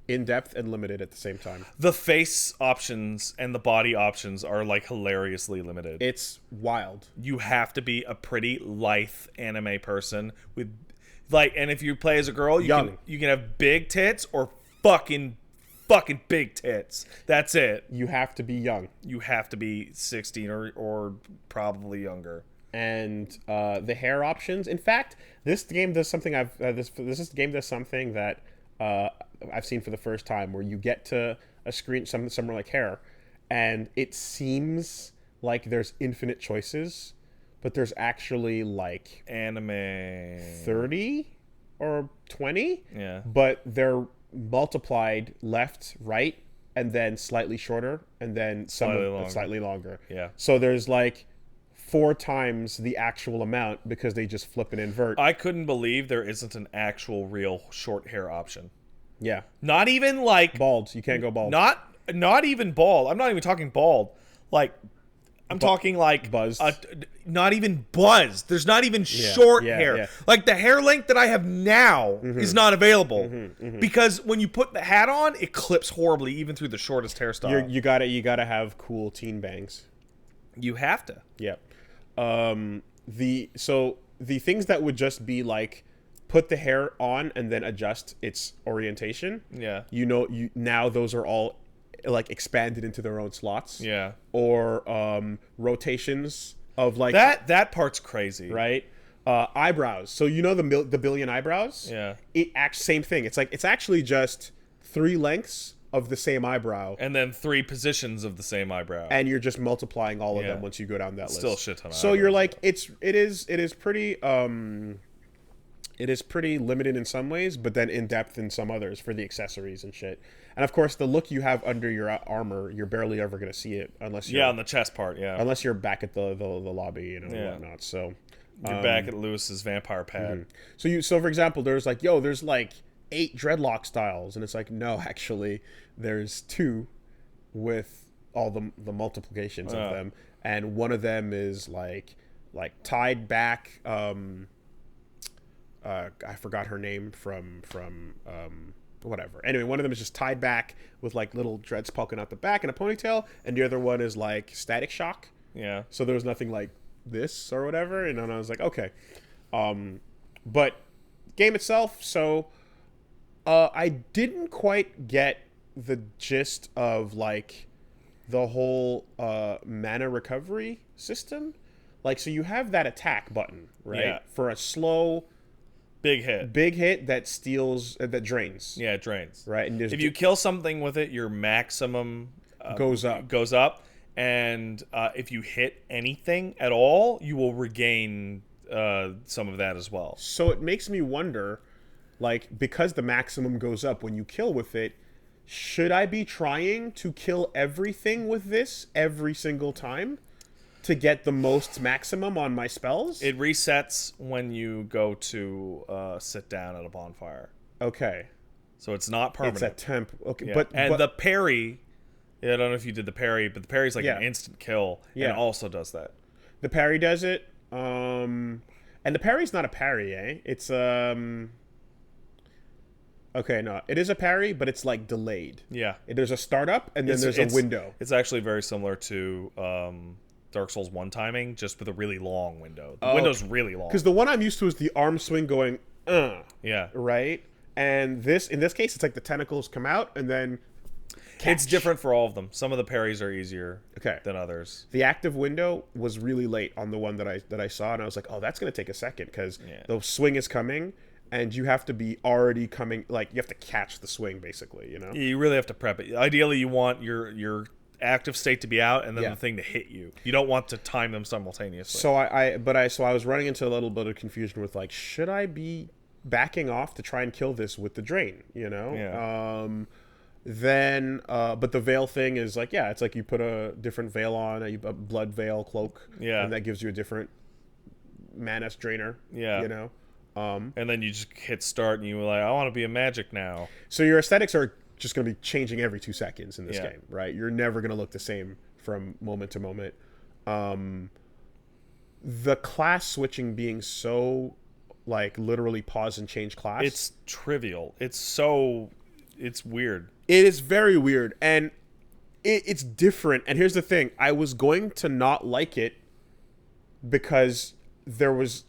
in depth and limited at the same time. The face options and the body options are like hilariously limited. It's wild. You have to be a pretty lithe anime person with like, and if you play as a girl, you can have big tits or fucking big tits. That's it. You have to be young. You have to be 16 or probably younger. And the hair options. In fact, this game does something this game does something that I've seen for the first time, where you get to a screen somewhere like hair, and it seems like there's infinite choices, but there's actually like anime 30 or 20. Yeah. But they're multiplied left, right, and then slightly shorter, and then slightly longer. Yeah. So there's like 4 times the actual amount because they just flip and invert. I couldn't believe there isn't an actual real short hair option. Yeah. Not even like bald. You can't go bald. Not even bald. I'm not even talking bald. Like I'm talking like buzzed. Not even buzzed. There's not even short hair. Yeah. Like the hair length that I have now is not available because when you put the hat on, it clips horribly even through the shortest hairstyle. You gotta have cool teen bangs. You have to. Yeah. The things that would just be like put the hair on and then adjust its orientation. Yeah. Now those are all like expanded into their own slots. Yeah. Or rotations of like that part's crazy. Right? Eyebrows. So the billion eyebrows? Yeah. Same thing. It's actually just 3 lengths of the same eyebrow, and then 3 positions of the same eyebrow, and you're just multiplying all of them once you go down that list. Still a shit ton of so eyebrows. You're like it is pretty limited in some ways, but then in depth in some others for the accessories and shit. And of course, the look you have under your armor, you're barely ever going to see it unless you're on the chest part, unless you're back at the lobby, and whatnot. So you're back at Lewis's vampire pad. So for example, there's like 8 dreadlock styles, and it's like, no, actually, there's 2 with all the multiplications of them, and one of them is like tied back. I forgot her name from whatever. Anyway, one of them is just tied back with like little dreads poking out the back and a ponytail, and the other one is like Static Shock. Yeah. So there was nothing like this or whatever, and then I was like, okay. But game itself, so I didn't quite get the gist of like the whole mana recovery system. Like, so you have that attack button, right? Yeah. For a slow Big hit that steals, that drains. Yeah, it drains. Right. And if you kill something with it, your maximum goes up. And if you hit anything at all, you will regain some of that as well. So it makes me wonder, like, because the maximum goes up when you kill with it, should I be trying to kill everything with this every single time to get the most maximum on my spells? It resets when you go to sit down at a bonfire. Okay. So it's not permanent. It's a temp. Okay, Yeah. but the parry, I don't know if you did the parry, but the parry's like an instant kill, and it also does that. The parry does it. And the parry's not a parry, eh? It's okay, no, it is a parry, but it's like delayed. Yeah. There's a startup, and then there's a window. It's actually very similar to Dark Souls 1 timing, just with a really long window. The window's really long. Because the one I'm used to is the arm swing going, yeah, right? And in this case, it's like the tentacles come out, and then catch. It's different for all of them. Some of the parries are easier than others. The active window was really late on the one that I saw, and I was like, oh, that's going to take a second, because the swing is coming, and you have to be already coming, like, you have to catch the swing, basically, you know? You really have to prep it. Ideally, you want your active state to be out, and then the thing to hit you. You don't want to time them simultaneously. So I was running into a little bit of confusion with, like, should I be backing off to try and kill this with the drain, you know? Yeah. But the veil thing is like, it's like you put a different veil on, a blood veil cloak, and that gives you a different mana drainer, you know? And then you just hit start, and you were like, I want to be a magic now. So your aesthetics are just going to be changing every 2 seconds in this game, right? You're never going to look the same from moment to moment. The class switching being so, like, literally pause and change class. It's trivial. It's weird. It is very weird, and it's different. And here's the thing. I was going to not like it because there was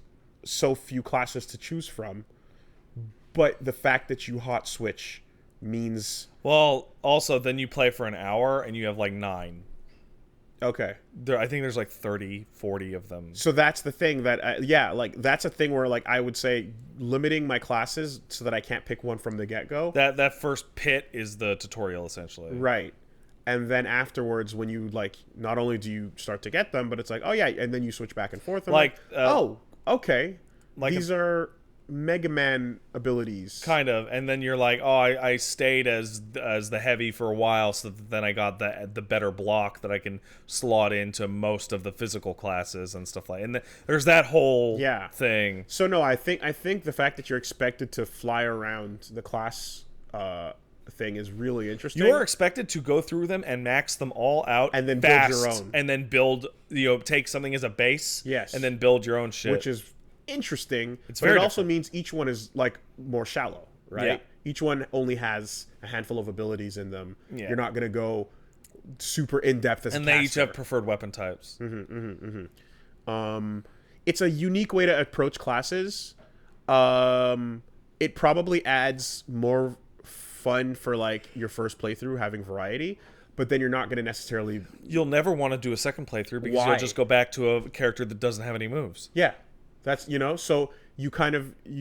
so few classes to choose from. But the fact that you hot switch means... Well, also, then you play for an hour, and you have, like, 9. Okay. I think there's, like, 30, 40 of them. So that's the thing that... like, that's a thing where, like, I would say limiting my classes so that I can't pick one from the get-go. That first pit is the tutorial, essentially. Right. And then afterwards, when you, like, not only do you start to get them, but it's like, oh, yeah, and then you switch back and forth. Like, oh, okay. Like these are Mega Man abilities. Kind of. And then you're like, oh, I stayed as the heavy for a while, so that then I got the better block that I can slot into most of the physical classes and stuff like that. And there's that whole thing. So, no, I think the fact that you're expected to fly around the class thing is really interesting. You are expected to go through them and max them all out and then fast, build your own. And then build, take something as a base. Yes. And then build your own shit. Which is interesting, it's but very it also different. means each one is, like, more shallow, right? Yeah. Each one only has a handful of abilities in them. Yeah. You're not going to go super in-depth as a And caster. they each have preferred weapon types. It's a unique way to approach classes. It probably adds more fun for, like, your first playthrough, having variety, but then you're not going to necessarily... You'll never want to do a second playthrough because you'll just go back to a character that doesn't have any moves. Yeah. That's, so you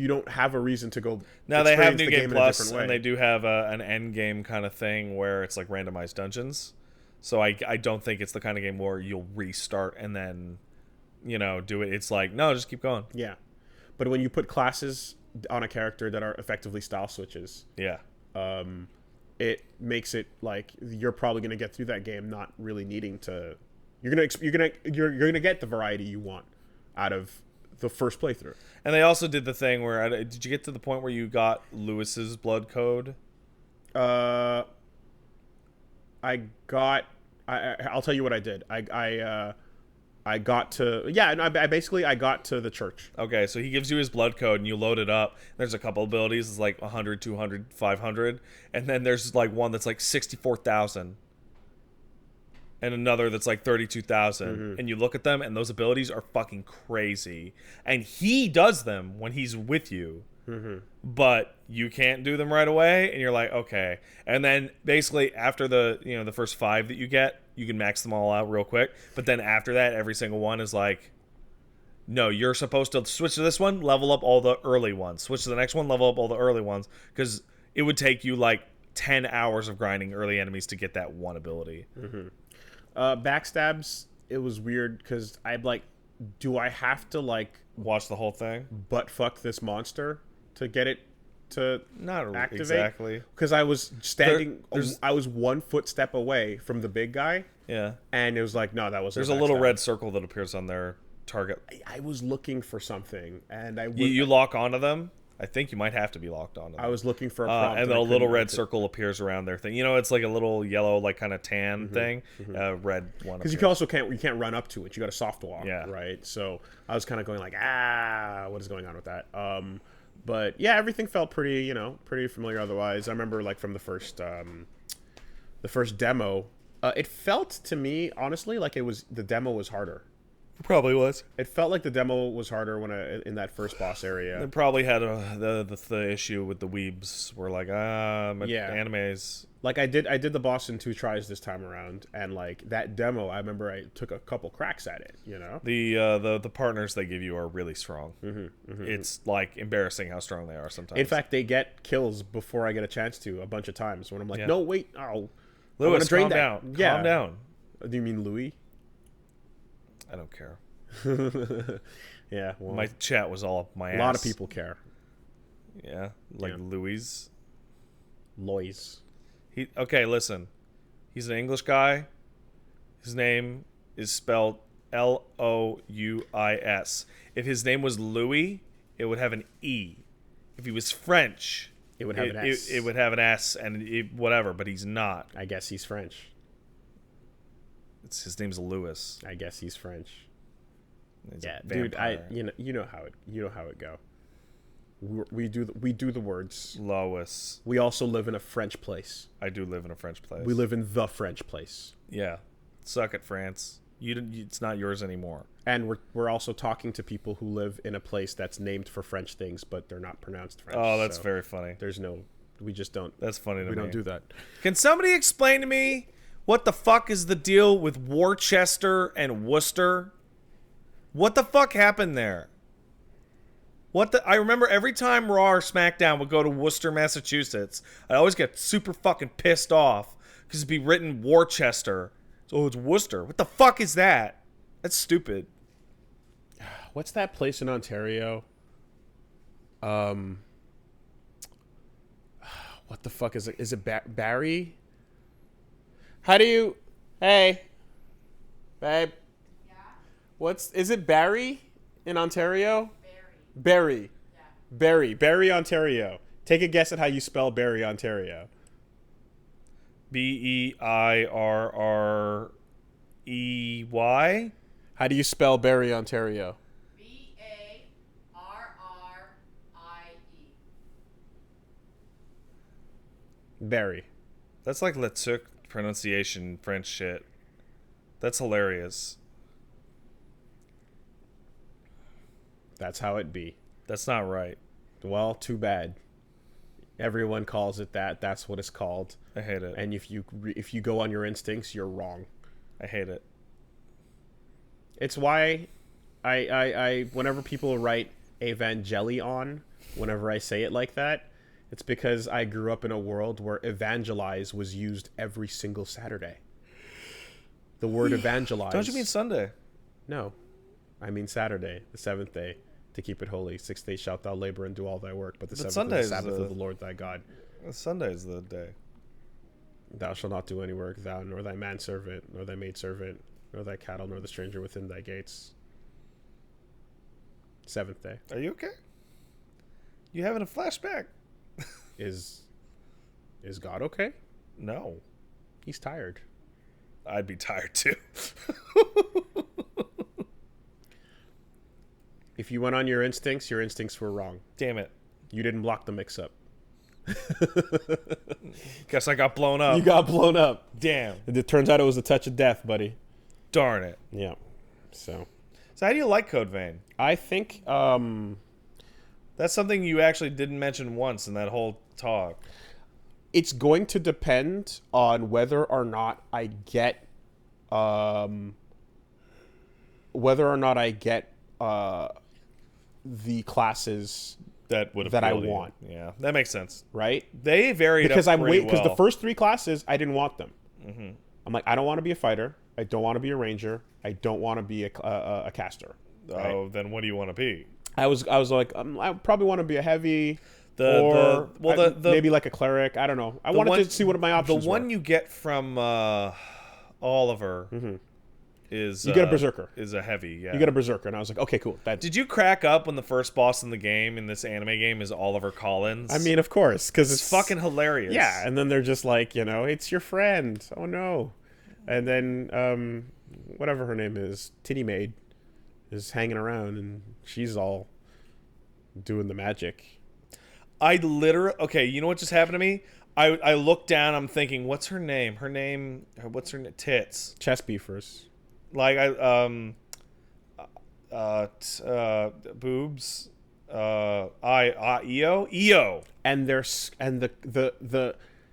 don't have a reason to go. Now they have New Game Plus, and they do have an end game kind of thing where it's like randomized dungeons. So I don't think it's the kind of game where you'll restart and then, do it. It's like, no, just keep going. Yeah. But when you put classes on a character that are effectively style switches, it makes it like you're probably going to get through that game not really needing to. You're gonna get the variety you want out of the first playthrough. And they also did the thing where did you get to the point where you got Lewis's blood code? Uh, I got. I'll tell you what I did. I got to I basically I got to the church. Okay, so he gives you his blood code and you load it up. There's a couple abilities. It's like 100, 200, 500. And then there's like one that's like 64,000. And another that's like 32,000. Mm-hmm. And you look at them and those abilities are fucking crazy. And he does them when he's with you. Mm-hmm. But you can't do them right away. And you're like, okay. And then basically after the first 5 that you get, you can max them all out real quick. But then after that, every single one is like, no, you're supposed to switch to this one, level up all the early ones. Switch to the next one, level up all the early ones. Because it would take you like 10 hours of grinding early enemies to get that one ability. Mm-hmm. Backstabs, it was weird because I'm like, do I have to like watch the whole thing? Butt fuck this monster to get it to not activate? Exactly. Because I was standing, I was 1 footstep away from the big guy. Yeah. And it was like, no, that wasn't. There's a little red circle that appears on their target. I was looking for something, and you lock onto them. I think you might have to be locked onto them. I was looking for a prompt, and then a little red circle appears around their thing. It's like a little yellow, like kind of tan thing. Red one. Because you can't run up to it. You got a soft walk, right? So I was kind of going like, what is going on with that? But yeah, everything felt pretty familiar. Otherwise, I remember like from the first demo, it felt to me honestly like the demo was harder. It probably was. It felt like the demo was harder in that first boss area. It probably had the issue with the weebs. Were like, animes. Like I did the boss in 2 tries this time around, and like that demo, I remember I took a couple cracks at it. The partners they give you are really strong. It's like embarrassing how strong they are sometimes. In fact, they get kills before I get a chance to a bunch of times when I'm like, no, wait, Lewis, calm down. Yeah. Calm down. Do you mean Louis? I don't care. Yeah, well, my chat was all up my ass. A lot of people care. Yeah, Louis. Lois. Okay, listen. He's an English guy. His name is spelled Louis. If his name was Louis, it would have an E. If he was French, it would have an S. It would have an S and whatever, but he's not. I guess he's French. His name's Louis. I guess he's French. Yeah, dude. You know how it go. We do the words. Lois. We also live in a French place. I do live in a French place. We live in the French place. Yeah, suck it, France. It's not yours anymore. And we're also talking to people who live in a place that's named for French things, but they're not pronounced French. Oh, that's very funny. We just don't. That's funny to me. We don't do that. Can somebody explain to me what the fuck is the deal with Worcester and Worcester? What the fuck happened there? I remember every time Raw or SmackDown would go to Worcester, Massachusetts, I always get super fucking pissed off because it'd be written Worcester. So it's Worcester. What the fuck is that? That's stupid. What's that place in Ontario? What the fuck is it? Is it Barrie? How do you... Hey. Babe. Yeah? Is it Barrie in Ontario? Barrie. Yeah. Barrie, Ontario. Take a guess at how you spell Barrie, Ontario. Beirrey? How do you spell Barrie, Ontario? Barrie. Barrie. That's like Le Tuc pronunciation French shit. That's hilarious. That's how it be. That's not right. Well, too bad. Everyone calls it that. That's what it's called. I hate it. And if you go on your instincts, you're wrong. I hate it. It's why I whenever people write Evangelion, whenever I say it like that, it's because I grew up in a world where evangelize was used every single Saturday. The word evangelize. Don't you mean Sunday? No. I mean Saturday, the 7th day, to keep it holy. 6 days shalt thou labor and do all thy work, but the 7th is the Sabbath of the Lord thy God. Sunday is the day. Thou shalt not do any work, thou, nor thy manservant, nor thy maidservant, nor thy cattle, nor the stranger within thy gates. 7th day. Are you okay? You having a flashback? Is God okay? No. He's tired. I'd be tired too. If you went on your instincts were wrong. Damn it. You didn't block the mix-up. Guess I got blown up. You got blown up. Damn. It turns out it was a touch of death, buddy. Darn it. Yeah. So how do you like Code Vein? I think That's something you actually didn't mention once in that whole talk. it's going to depend on whether or not I get the classes That would that I appeal to you. want. Yeah, that makes sense. right? They varied Because up pretty well. the first 3 classes I didn't want them. Mm-hmm. I'm like, I don't want to be a fighter. I don't want to be a ranger. I don't want to be a caster. Right? Oh, then what do you want to be? I was like, I probably want to be a heavy, maybe like a cleric. I don't know. I wanted to see what my options The one were. you get from Oliver is You get a berserker. Is a heavy. Yeah, You get a berserker, and I was like, okay, cool. Did you crack up when the first boss in the game in this anime game is Oliver Collins? I mean, of course, because it's fucking hilarious. Yeah, and then they're just like, it's your friend. Oh no, and then whatever her name is, Titty Maid, is hanging around, and she's all doing the magic. Okay, you know what just happened to me? I looked down. I'm thinking, what's her name? What's her name? Tits. Chest beefers. Like boobs. EO. And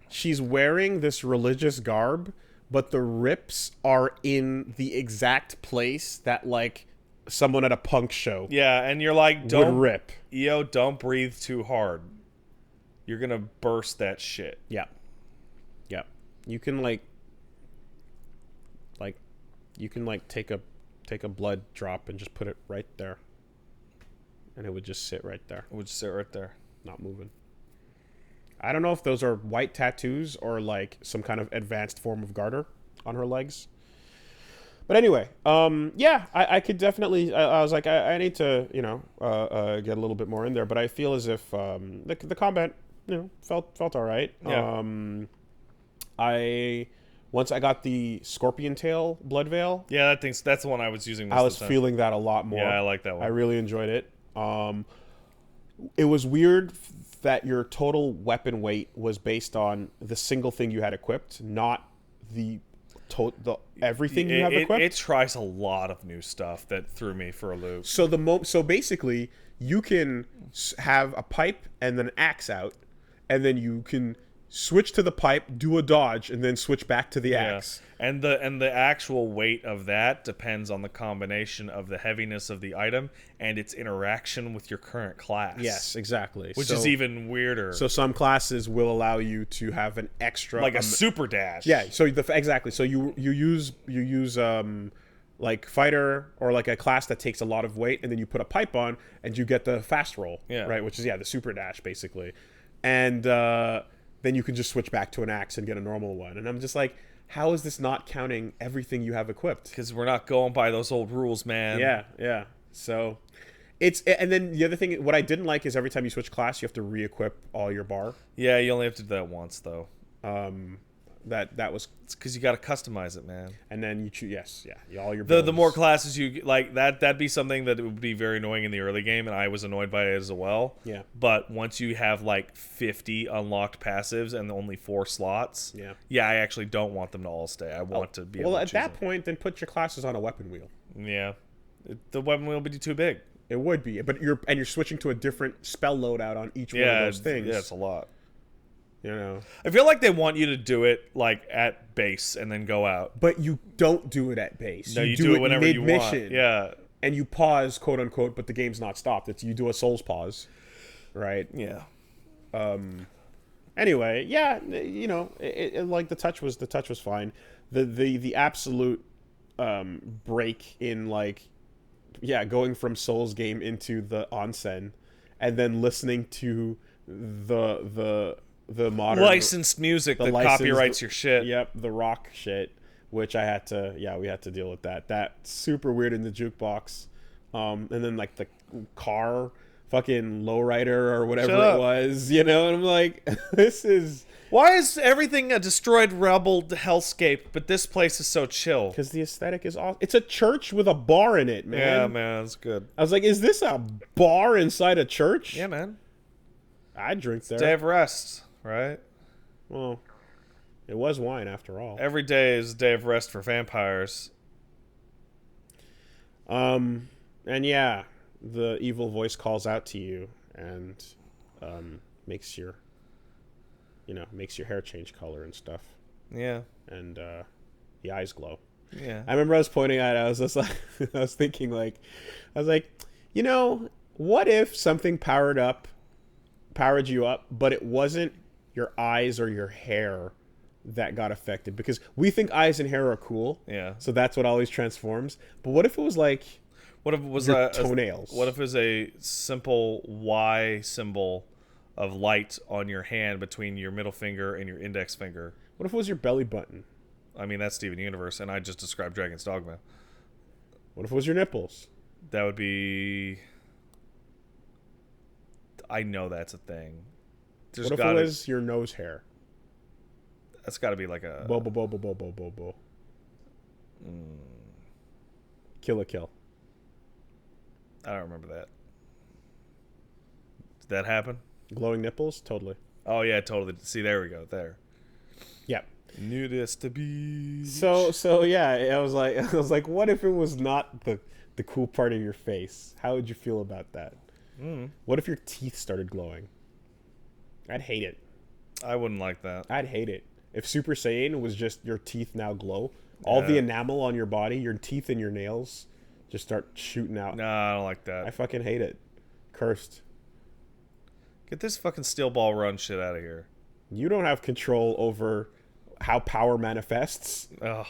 she's wearing this religious garb, but the rips are in the exact place that like someone at a punk show Yeah, and you're like, would don't rip. EO, don't breathe too hard. You're gonna burst that shit. Yeah. Yeah. You can take a blood drop and just put it right there. And it would just sit right there, It would just sit right there. not moving. I don't know if those are white tattoos or like some kind of advanced form of garter on her legs. But anyway, yeah, I could definitely. I was like, I need to, get a little bit more in there. But I feel as if the combat, felt all right. Yeah. Once I got the scorpion tail blood veil, Yeah, that's the one I was using. Most I was of the time. feeling that a lot more. Yeah, I like that one. I really enjoyed it. It was weird that your total weapon weight was based on the single thing you had equipped, not the everything you have equipped. It tries a lot of new stuff that threw me for a loop. So basically, you can have a pipe and then an axe out, and then you can switch to the pipe, do a dodge, and then switch back to the axe. And the actual weight of that depends on the combination of the heaviness of the item and its interaction with your current class. Yes, exactly. Which is even weirder. So some classes will allow you to have an extra, like a super dash. Yeah. So exactly. So you use like fighter or like a class that takes a lot of weight, and then you put a pipe on, and you get the fast roll. Yeah. Right. Which is the super dash basically, and then you can just switch back to an axe and get a normal one. And I'm just like, how is this not counting everything you have equipped? Because we're not going by those old rules, man. Yeah. So and then the other thing, what I didn't like is every time you switch class, you have to re-equip all your bar. Yeah, you only have to do that once, though. That was, it's because you got to customize it, man. and then you choose, all your The builds. more classes you like, that'd be something that would be very annoying in the early game, and I was annoyed by it as well. Yeah. But once you have like 50 unlocked passives and only 4 slots, Yeah. I actually don't want them to all stay. I want to be able Well, to at choose that them. point, then put your classes on a weapon wheel. Yeah, the weapon will be too big. It would be, but you're switching to a different spell loadout on each one of those things. Yeah, it's a lot. I feel like they want you to do it like at base and then go out. But you don't do it at base. No, you do it whenever you want. Yeah. And you pause, quote unquote, but the game's not stopped. You do a souls pause, right? Yeah. Anyway, yeah, like the touch was fine. The absolute break in going from Souls game into the onsen, and then listening to the modern licensed music that copyrights your shit. Yep, the rock shit, which we had to deal with that. That super weird in the jukebox. And then like the car fucking lowrider or whatever Shut it up. was, you know, and I'm like, this is Why is everything a destroyed, rubbled hellscape, but this place is so chill? because the aesthetic is awesome. It's a church with a bar in it, man. Yeah, man, it's good. I was like, is this a bar inside a church? Yeah, man. I'd drink there. Day of rest, right? Well, it was wine after all. Every day is a day of rest for vampires. And yeah, the evil voice calls out to you and makes your hair change color and stuff, Yeah. and the eyes glow. Yeah. I remember I was pointing at it, I was just like, I was thinking like, you know, what if something powered you up, but it wasn't your eyes or your hair that got affected? Because we think eyes and hair are cool. Yeah. So that's what always transforms. But what if it was like What if it was your toenails? What if it was a simple Y symbol of light on your hand between your middle finger and your index finger? What if it was your belly button? I mean, that's Steven Universe, and I just described Dragon's Dogma. What if it was your nipples? That would be... I know that's a thing. What if it was your nose hair? That's got to be like a... Bo bo bo bo bo bo bo bo. Kill a kill. I don't remember that. Did that happen? Glowing nipples? Totally. Oh, yeah, totally. See, there we go. There. Yeah. Nudist to be. So yeah, I was like, what if it was not the cool part of your face? How would you feel about that? What if your teeth started glowing? I'd hate it. I wouldn't like that. I'd hate it. If Super Saiyan was just your teeth now glow, all the enamel on your body, your teeth and your nails just start shooting out. No, I don't like that. I fucking hate it. Cursed. Get this fucking steel ball run shit out of here. You don't have control over how power manifests. Ugh.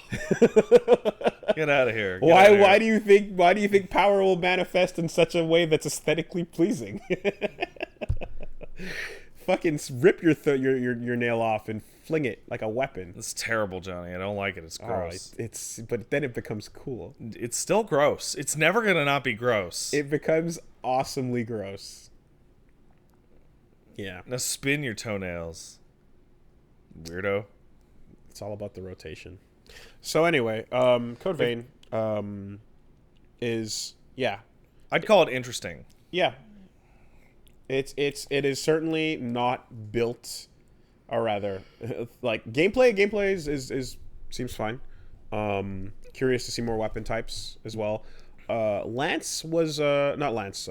Get out of here. Why do you think power will manifest in such a way that's aesthetically pleasing? Fucking rip your nail off and fling it like a weapon. It's terrible, Johnny. I don't like it. It's gross. But then it becomes cool. It's still gross. It's never gonna not be gross. It becomes awesomely gross. Yeah. Now spin your toenails, weirdo. It's all about the rotation. So anyway, Code Vein is I'd call it interesting. yeah. It is certainly not built, or rather, like gameplay is seems fine. Curious to see more weapon types as well. Lance was not Lance.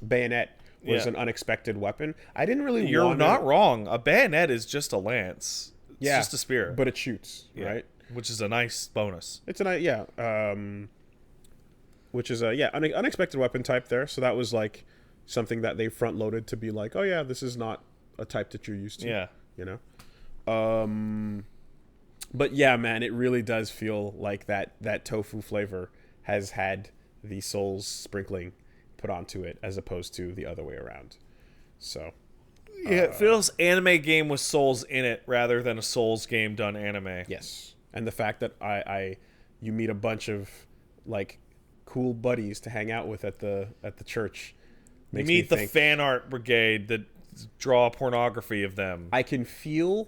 Bayonet was an unexpected weapon. I didn't really. You're not wrong. A bayonet is just a lance. It's just a spear, but it shoots, right? Which is a nice bonus. It's which is a unexpected weapon type there. So that was like something that they front loaded to be like, oh yeah, this is not a type that you're used to. Yeah, you know. But yeah, man, it really does feel like that tofu flavor has had the Souls sprinkling put onto it as opposed to the other way around. So yeah, it feels anime game with Souls in it rather than a Souls game done anime. Yes, and the fact that you meet a bunch of like cool buddies to hang out with at the church. You meet the fan art brigade that draw pornography of them. I can feel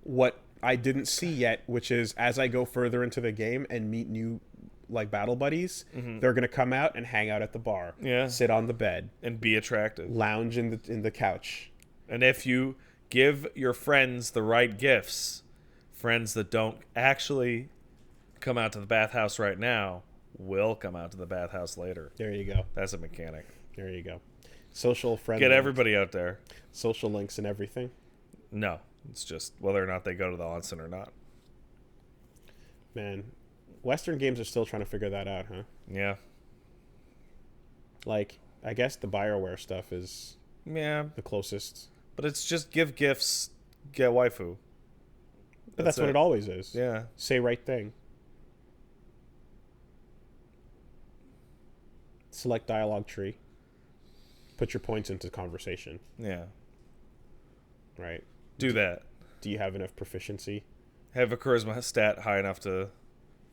what I didn't see yet, which is as I go further into the game and meet new like battle buddies, they're gonna come out and hang out at the bar, sit on the bed, and be attractive, lounge in the couch. And if you give your friends the right gifts, friends that don't actually come out to the bathhouse right now will come out to the bathhouse later. There you go. That's a mechanic. There you go. Social friend. Get everybody out there. Social links and everything. No, it's just whether or not they go to the onsen or not. Man, Western games are still trying to figure that out, huh? Yeah. Like, I guess the BioWare stuff is the closest. But it's just give gifts, get waifu. But that's what it always is. Yeah. Say right thing. Select dialogue tree. Put your points into conversation. Yeah. Right. Do that. Do you have enough proficiency? Have a charisma stat high enough to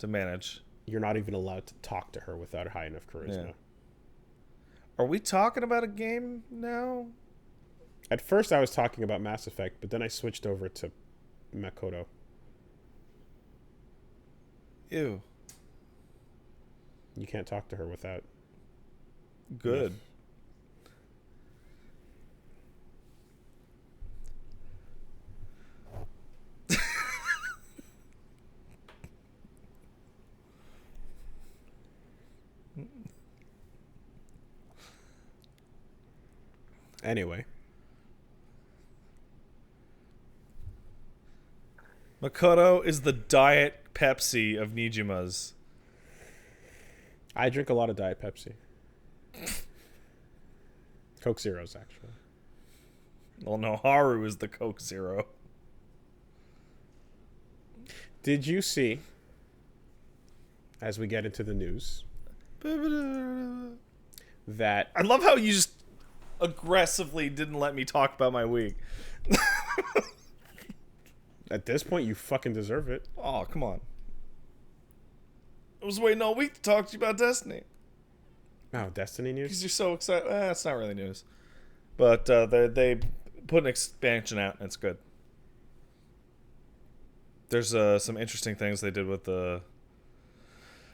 manage. You're not even allowed to talk to her without a high enough charisma. Are we talking about a game now? At first, I was talking about Mass Effect, but then I switched over to Makoto. Ew. You can't talk to her without. Good. Anyway. Makoto is the Diet Pepsi of Nijimas. I drink a lot of Diet Pepsi. Coke Zeros, actually. Well, no, Haru is the Coke Zero. Did you see, as we get into the news, that... I love how you just aggressively didn't let me talk about my week. At this point, you fucking deserve it. Oh, come on. I was waiting all week to talk to you about Destiny. Oh, Destiny news? Because you're so excited. It's not really news. But they put an expansion out, and it's good. There's some interesting things they did with the...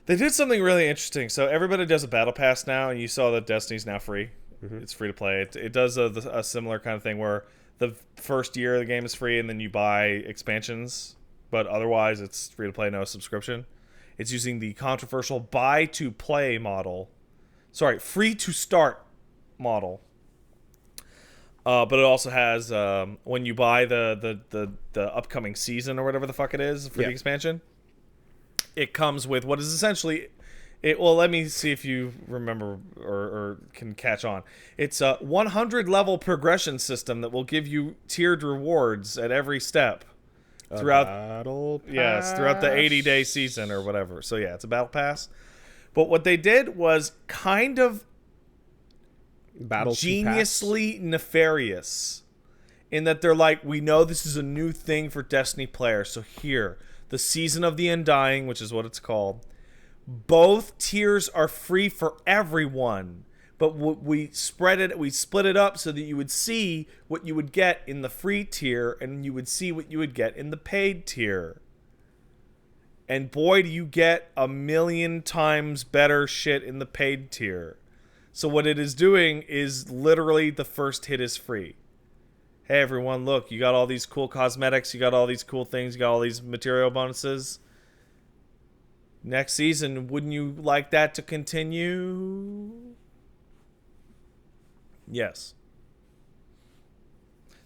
They did something really interesting. So everybody does a battle pass now, and you saw that Destiny's now free. Mm-hmm. It's free to play. It does a similar kind of thing where the first year of the game is free, and then you buy expansions. But otherwise, it's free to play, no subscription. It's using the controversial buy-to-play model. Sorry, free-to-start model. But it also has, when you buy the upcoming season or whatever the fuck it is for the expansion, it comes with what is essentially... Well, let me see if you remember or can catch on. It's a 100-level progression system that will give you tiered rewards at every step. Throughout throughout the 80-day season or whatever. So yeah, it's a battle pass. But what they did was kind of geniusly nefarious in that they're like, we know this is a new thing for Destiny players, so here, the Season of the Undying, which is what it's called, both tiers are free for everyone. But we split it up so that you would see what you would get in the free tier and you would see what you would get in the paid tier. And boy, do you get 1,000,000 times better shit in the paid tier. So what it is doing is literally the first hit is free. Hey everyone, look, you got all these cool cosmetics, you got all these cool things, you got all these material bonuses. Next season, wouldn't you like that to continue? Yes.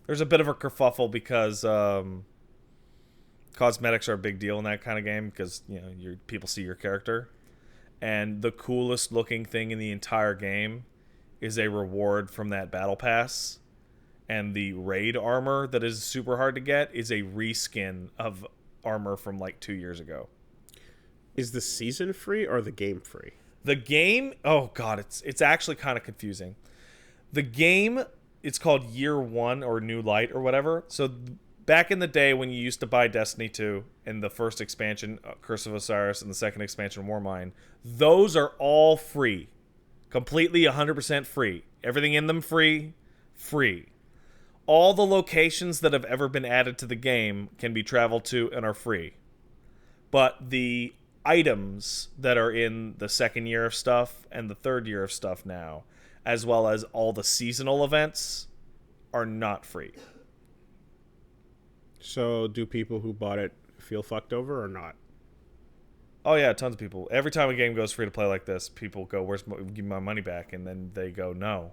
There's a bit of a kerfuffle because cosmetics are a big deal in that kind of game because, you know, people see your character. And the coolest looking thing in the entire game is a reward from that battle pass. And the raid armor that is super hard to get is a reskin of armor from like 2 years ago. Is the season free or the game free? The game, oh god, it's actually kind of confusing. The game, it's called Year 1 or New Light or whatever. So back in the day when you used to buy Destiny 2 and the first expansion, Curse of Osiris, and the second expansion, Warmind, those are all free. Completely 100% free. Everything in them free. All the locations that have ever been added to the game can be traveled to and are free. But the items that are in the second year of stuff and the third year of stuff now, as well as all the seasonal events, are not free. So do people who bought it feel fucked over or not? Oh yeah, tons of people. Every time a game goes free to play like this, people go, give me my money back? And then they go, no.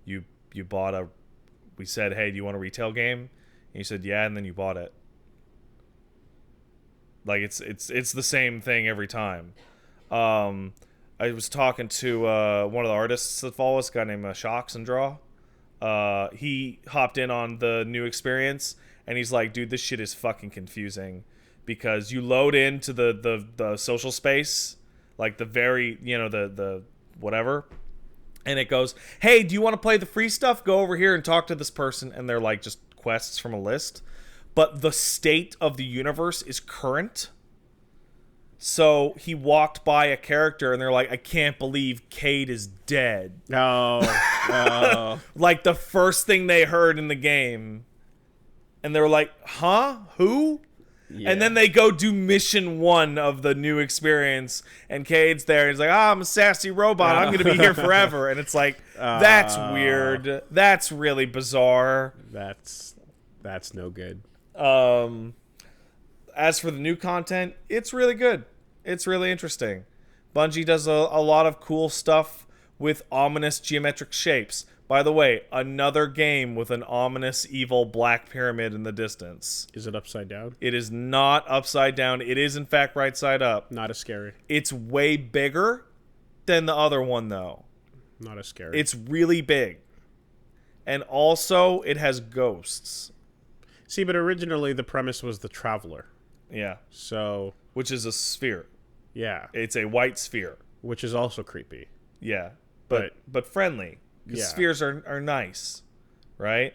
You bought a... We said, hey, do you want a retail game? And you said, yeah, and then you bought it. Like, it's the same thing every time. I was talking to one of the artists that follow us, a guy named Shocks and Draw. He hopped in on the new experience, and he's like, dude, this shit is fucking confusing. Because you load into the social space, like the very, the whatever, and it goes, hey, do you want to play the free stuff? Go over here and talk to this person. And they're like just quests from a list. But the state of the universe is current. So he walked by a character and they're like, I can't believe Cade is dead. No. Like the first thing they heard in the game. And they were like, huh? Who? Yeah. And then they go do mission 1 of the new experience. And Cade's there. And he's like, I'm a sassy robot. I'm going to be here forever. And it's like, that's weird. That's really bizarre. That's no good. As for the new content, it's really good. It's really interesting. Bungie does a lot of cool stuff with ominous geometric shapes. By the way, another game with an ominous, evil black pyramid in the distance. Is it upside down? It is not upside down. It is, in fact, right side up. Not as scary. It's way bigger than the other one, though. Not as scary. It's really big. And also, it has ghosts. See, but originally the premise was the Traveler. Yeah. So... Which is a sphere. Yeah. It's a white sphere. Which is also creepy. Yeah. But friendly. Because Yeah. spheres are nice. Right?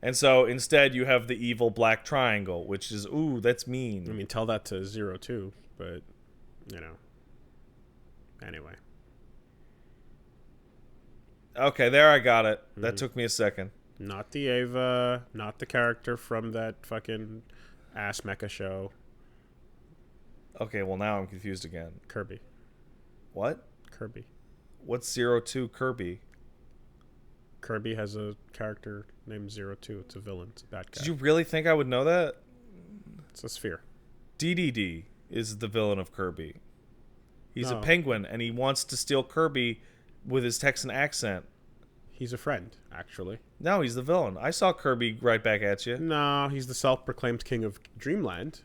And so instead you have the evil black triangle, which is, ooh, that's mean. I mean, tell that to 02, but, you know. Anyway. Okay, there I got it. That took me a second. Not the Ava, not the character from that fucking ass mecha show. Okay, well now I'm confused again. Kirby. What? Kirby. What's 02 Kirby? Kirby has a character named 02. It's a villain. It's a bad guy. Did you really think I would know that? It's a sphere. DDD is the villain of Kirby. He's a No. penguin, and he wants to steal Kirby with his Texan accent. He's a friend, actually. No, he's the villain. I saw Kirby right back at you. No, he's the self-proclaimed king of Dreamland,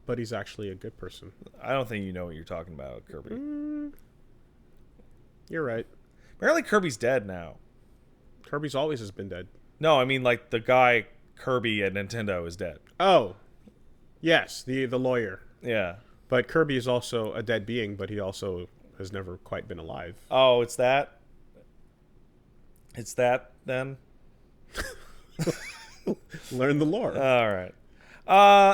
but he's actually a good person. I don't think you know what you're talking about, Kirby. You're right. Apparently Kirby's dead now. Kirby's always has been dead. No, I mean like the guy Kirby at Nintendo is dead. Oh, yes, the lawyer. Yeah. But Kirby is also a dead being, but he also has never quite been alive. Oh, it's that? It's that then? Learn the lore. All right.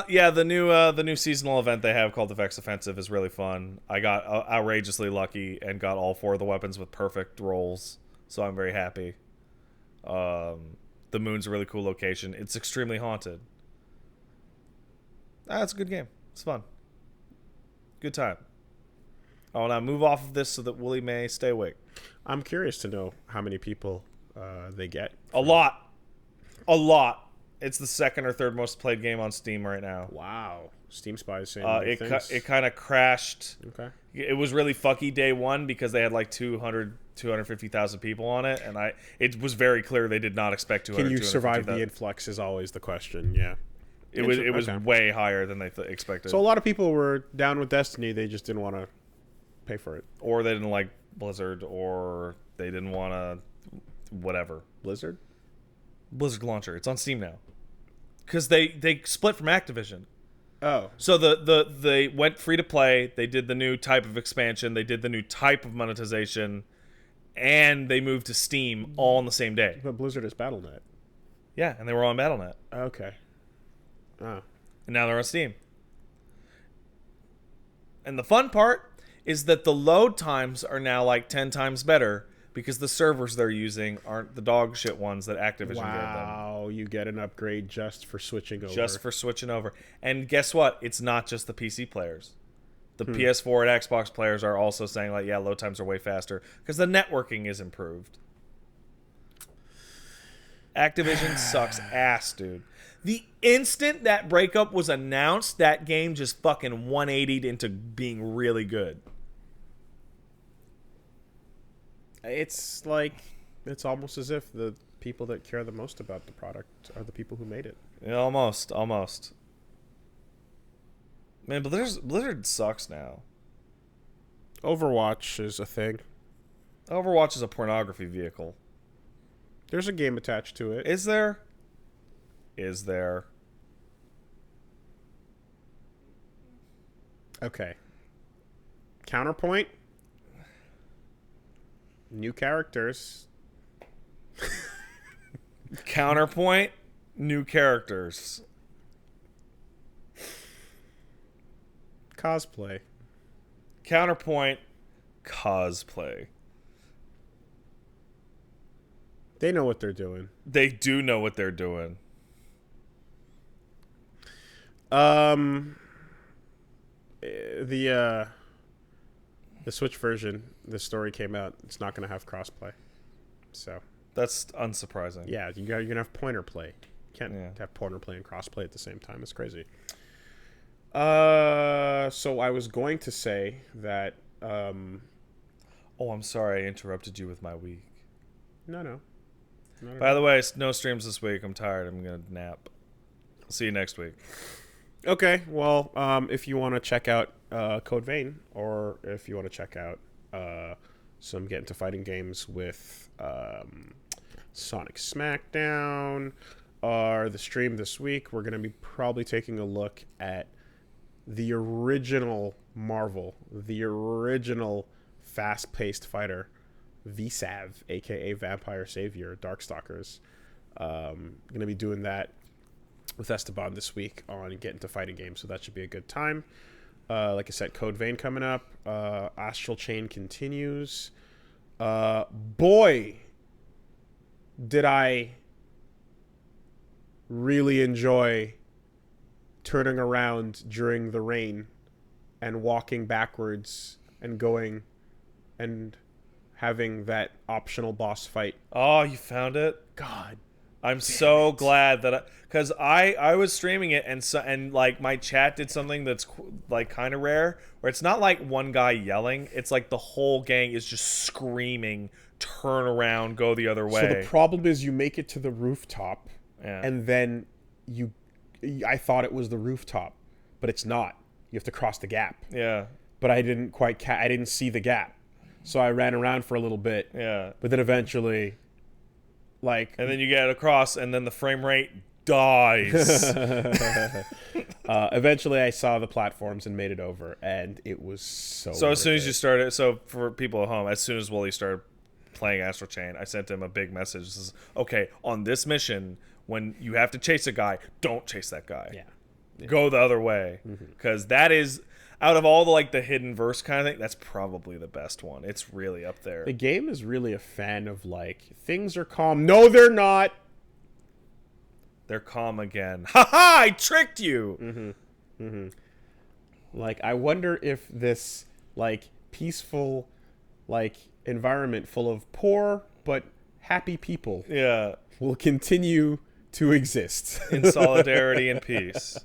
Yeah, the new seasonal event they have called the Vex Offensive is really fun. I got outrageously lucky and got all 4 of the weapons with perfect rolls, so I'm very happy. The moon's a really cool location. It's extremely haunted. It's a good game. It's fun. Good time. Oh, now move off of this so that Willie may stay awake. I'm curious to know how many people they get. A lot. It's the 2nd or 3rd most played game on Steam right now. Wow. Steam Spy is saying It kind of crashed. Okay. It was really fucky day 1 because they had like 250,000 people on it, and it was very clear they did not expect 200. Can you survive the influx is always the question. Yeah. It was okay. way higher than they expected. So a lot of people were down with Destiny. They just didn't want to pay for it. Or they didn't like Blizzard, or they didn't want to whatever. Blizzard Launcher. It's on Steam now. Because they split from Activision. Oh. So they went free to play. They did the new type of expansion. They did the new type of monetization, and they moved to Steam all on the same day. But Blizzard is Battle.net. Yeah, and they were on Battle.net. Okay. Oh. And now they're on Steam. And the fun part is that the load times are now like 10 times better because the servers they're using aren't the dog shit ones that Activision gave them. Wow, you get an upgrade just for switching over. Just for switching over. And guess what? It's not just the PC players. The PS4 and Xbox players are also saying like, yeah, load times are way faster because the networking is improved. Activision sucks ass, dude. The instant that breakup was announced, that game just fucking 180'd into being really good. It's like, it's almost as if the people that care the most about the product are the people who made it. Yeah, almost. Man, Blizzard sucks now. Overwatch is a thing. Overwatch is a pornography vehicle. There's a game attached to it. Is there? Is there? Okay. Counterpoint. New characters. Counterpoint. New characters. Cosplay. Counterpoint, cosplay. They know what they're doing. They do know what they're doing. The Switch version, the story came out. It's not going to have crossplay. So That's unsurprising. yeah, you're gonna have pointer play. You can't have pointer play and crossplay at the same time. It's crazy. So I was going to say that. Oh, I'm sorry I interrupted you with my week. No. By the way, no streams this week. I'm tired. I'm gonna nap. See you next week. Okay, well, if you want to check out Code Vein, or if you want to check out some Get Into Fighting games with Sonic Smackdown, or the stream this week, we're going to be probably taking a look at the original Marvel, the original fast-paced fighter, VSAV, aka Vampire Savior, Darkstalkers. Going to be doing that with Esteban this week on Get Into Fighting games, so that should be a good time. Like I said, Code Vein coming up. Astral Chain continues. Boy, did I really enjoy turning around during the rain and walking backwards and going and having that optional boss fight. Oh, you found it? God. I'm so glad that because I was streaming it and like my chat did something that's like kind of rare where it's not like one guy yelling, it's like the whole gang is just screaming, turn around, go the other way. So the problem is you make it to the rooftop and then I thought it was the rooftop, but it's not. You have to cross the gap. Yeah. But I didn't I didn't see the gap. So I ran around for a little bit. Yeah. But then eventually and then you get across, and then the frame rate dies. Eventually, I saw the platforms and made it over, and it was so. As soon as you started, so for people at home, as soon as Wooly started playing Astral Chain, I sent him a big message. This is, okay, on this mission, when you have to chase a guy, don't chase that guy. Yeah. Go the other way, because that is. Out of all the hidden verse kind of thing, that's probably the best one. It's really up there. The game is really a fan of things are calm. No, they're not. They're calm again. Ha ha! I tricked you. I wonder if this peaceful environment full of poor but happy people will continue to exist in solidarity and peace.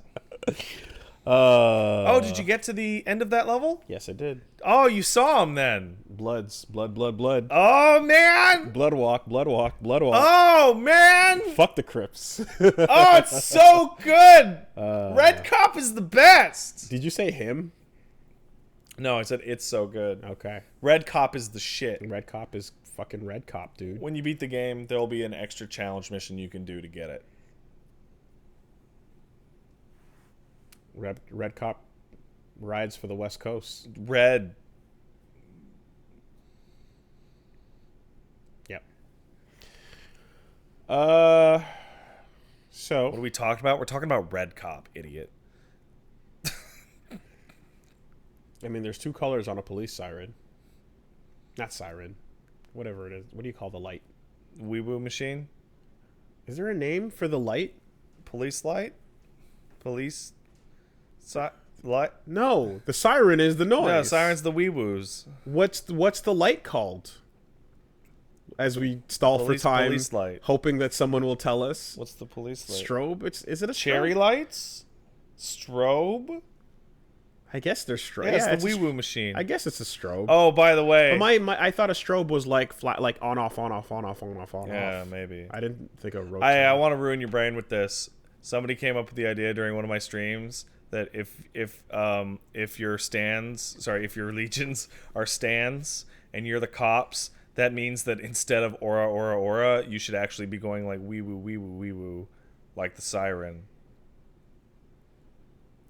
Oh, did you get to the end of that level? Yes, I did. Oh, you saw him then. Blood. Oh, man. Blood walk. Oh, man. Fuck the Crips. Oh, it's so good. Red Cop is the best. Did you say him? No, I said it's so good. Okay. Red Cop is the shit. Red Cop is fucking Red Cop, dude. When you beat the game, there'll be an extra challenge mission you can do to get it. Red Cop rides for the West Coast. Red. Yep. So what are we talking about? We're talking about Red Cop, idiot. I mean, there's two colors on a police siren. Not siren. Whatever it is. What do you call the light? Wee-woo machine? Is there a name for the light? Police light? Police... light? No, the siren is the noise. No, siren's the wee-woos. What's the light called? As we stall for time, police light. Hoping that someone will tell us. What's the police light? Strobe? Is it a cherry strobe? lights? Strobe? I guess they're strobe. Yeah, it's the wee-woo machine. I guess it's a strobe. Oh, by the way. But I thought a strobe was flat, on, off. Yeah, maybe. I didn't think of rotate. I want to ruin your brain with this. Somebody came up with the idea during one of my streams that if your legions are stands and you're the cops, that means that instead of aura, you should actually be going like wee woo, like the siren.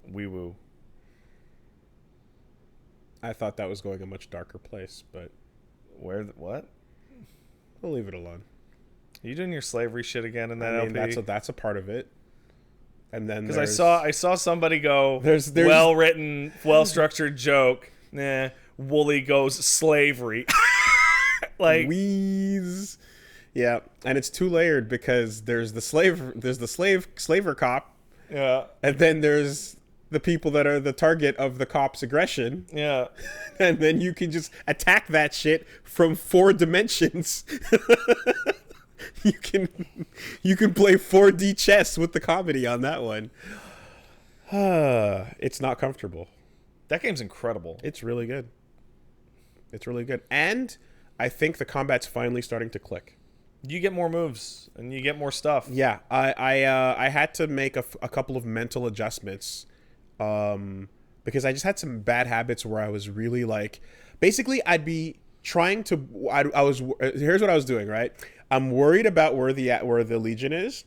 Wee woo. I thought that was going a much darker place, but what? We'll leave it alone. Are you doing your slavery shit again in that LP? That's a part of it. And then because I saw somebody go there's well written, well structured joke, Nah. Wooly goes slavery. Like, Wheeze. Yeah, and it's two layered because there's the slaver cop, yeah, and then there's the people that are the target of the cop's aggression. yeah. And then you can just attack that shit from 4 dimensions. you can play 4D chess with the comedy on that one. It's not comfortable. That game's incredible. It's really good. It's really good. And I think the combat's finally starting to click. You get more moves and you get more stuff. Yeah, I had to make a couple of mental adjustments because I just had some bad habits where I was really like, basically I'd be trying to, here's what I was doing, right? I'm worried about where the Legion is.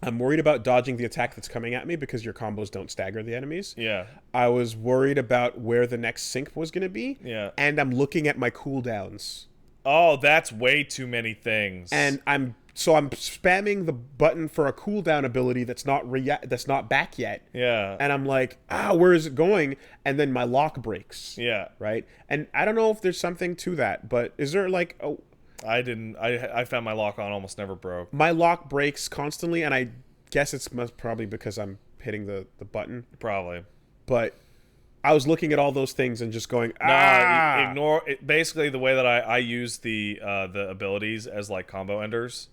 I'm worried about dodging the attack that's coming at me because your combos don't stagger the enemies. Yeah. I was worried about where the next sync was going to be. Yeah. And I'm looking at my cooldowns. Oh, that's way too many things. And I'm spamming the button for a cooldown ability that's not back yet. Yeah. And I'm like, where is it going? And then my lock breaks. Yeah. Right? And I don't know if there's something to that, but is there like I found my lock on almost never broke. my lock breaks constantly, and I guess it's probably because I'm hitting the button. Probably. But I was looking at all those things and just going, Ignore it. Basically, the way that I use the abilities as like combo enders,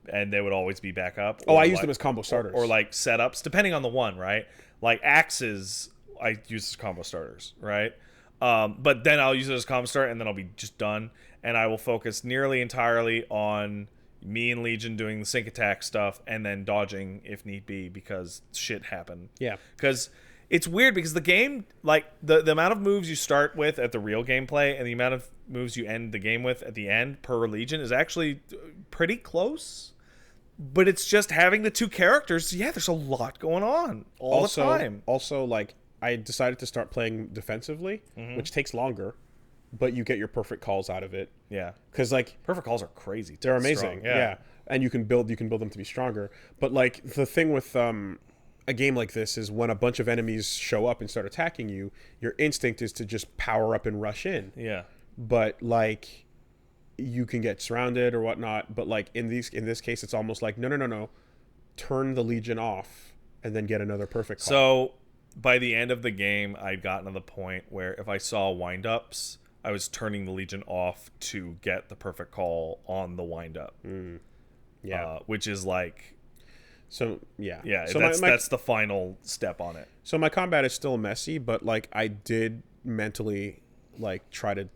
and they would always be back up. I use them as combo starters. Or like setups, depending on the one, right? Like axes, I use as combo starters, right? But then I'll use it as combo start, and then I'll be just done. And I will focus nearly entirely on me and Legion doing the sync attack stuff, and then dodging if need be because shit happened. Yeah. Because it's weird because the game, like the amount of moves you start with at the real gameplay and the amount of moves you end the game with at the end per Legion is actually pretty close. But it's just having the two characters. Yeah, there's a lot going on all the time. Also, like, I decided to start playing defensively, which takes longer, but you get your perfect calls out of it. Yeah. Because, like, Perfect calls are crazy. they're amazing. Strong. Yeah. And you can build them to be stronger. But, like, the thing with a game like this is when a bunch of enemies show up and start attacking you, your instinct is to just power up and rush in. Yeah. But, like, you can get surrounded or whatnot. But, like, in this case, it's almost like, no. Turn the Legion off and then get another perfect call. So by the end of the game, I'd gotten to the point where if I saw wind-ups, I was turning the Legion off to get the perfect call on the wind-up. Yeah. Which is like... So, yeah. Yeah, so that's the final step on it. So my combat is still messy, but, like, I did mentally, like, try to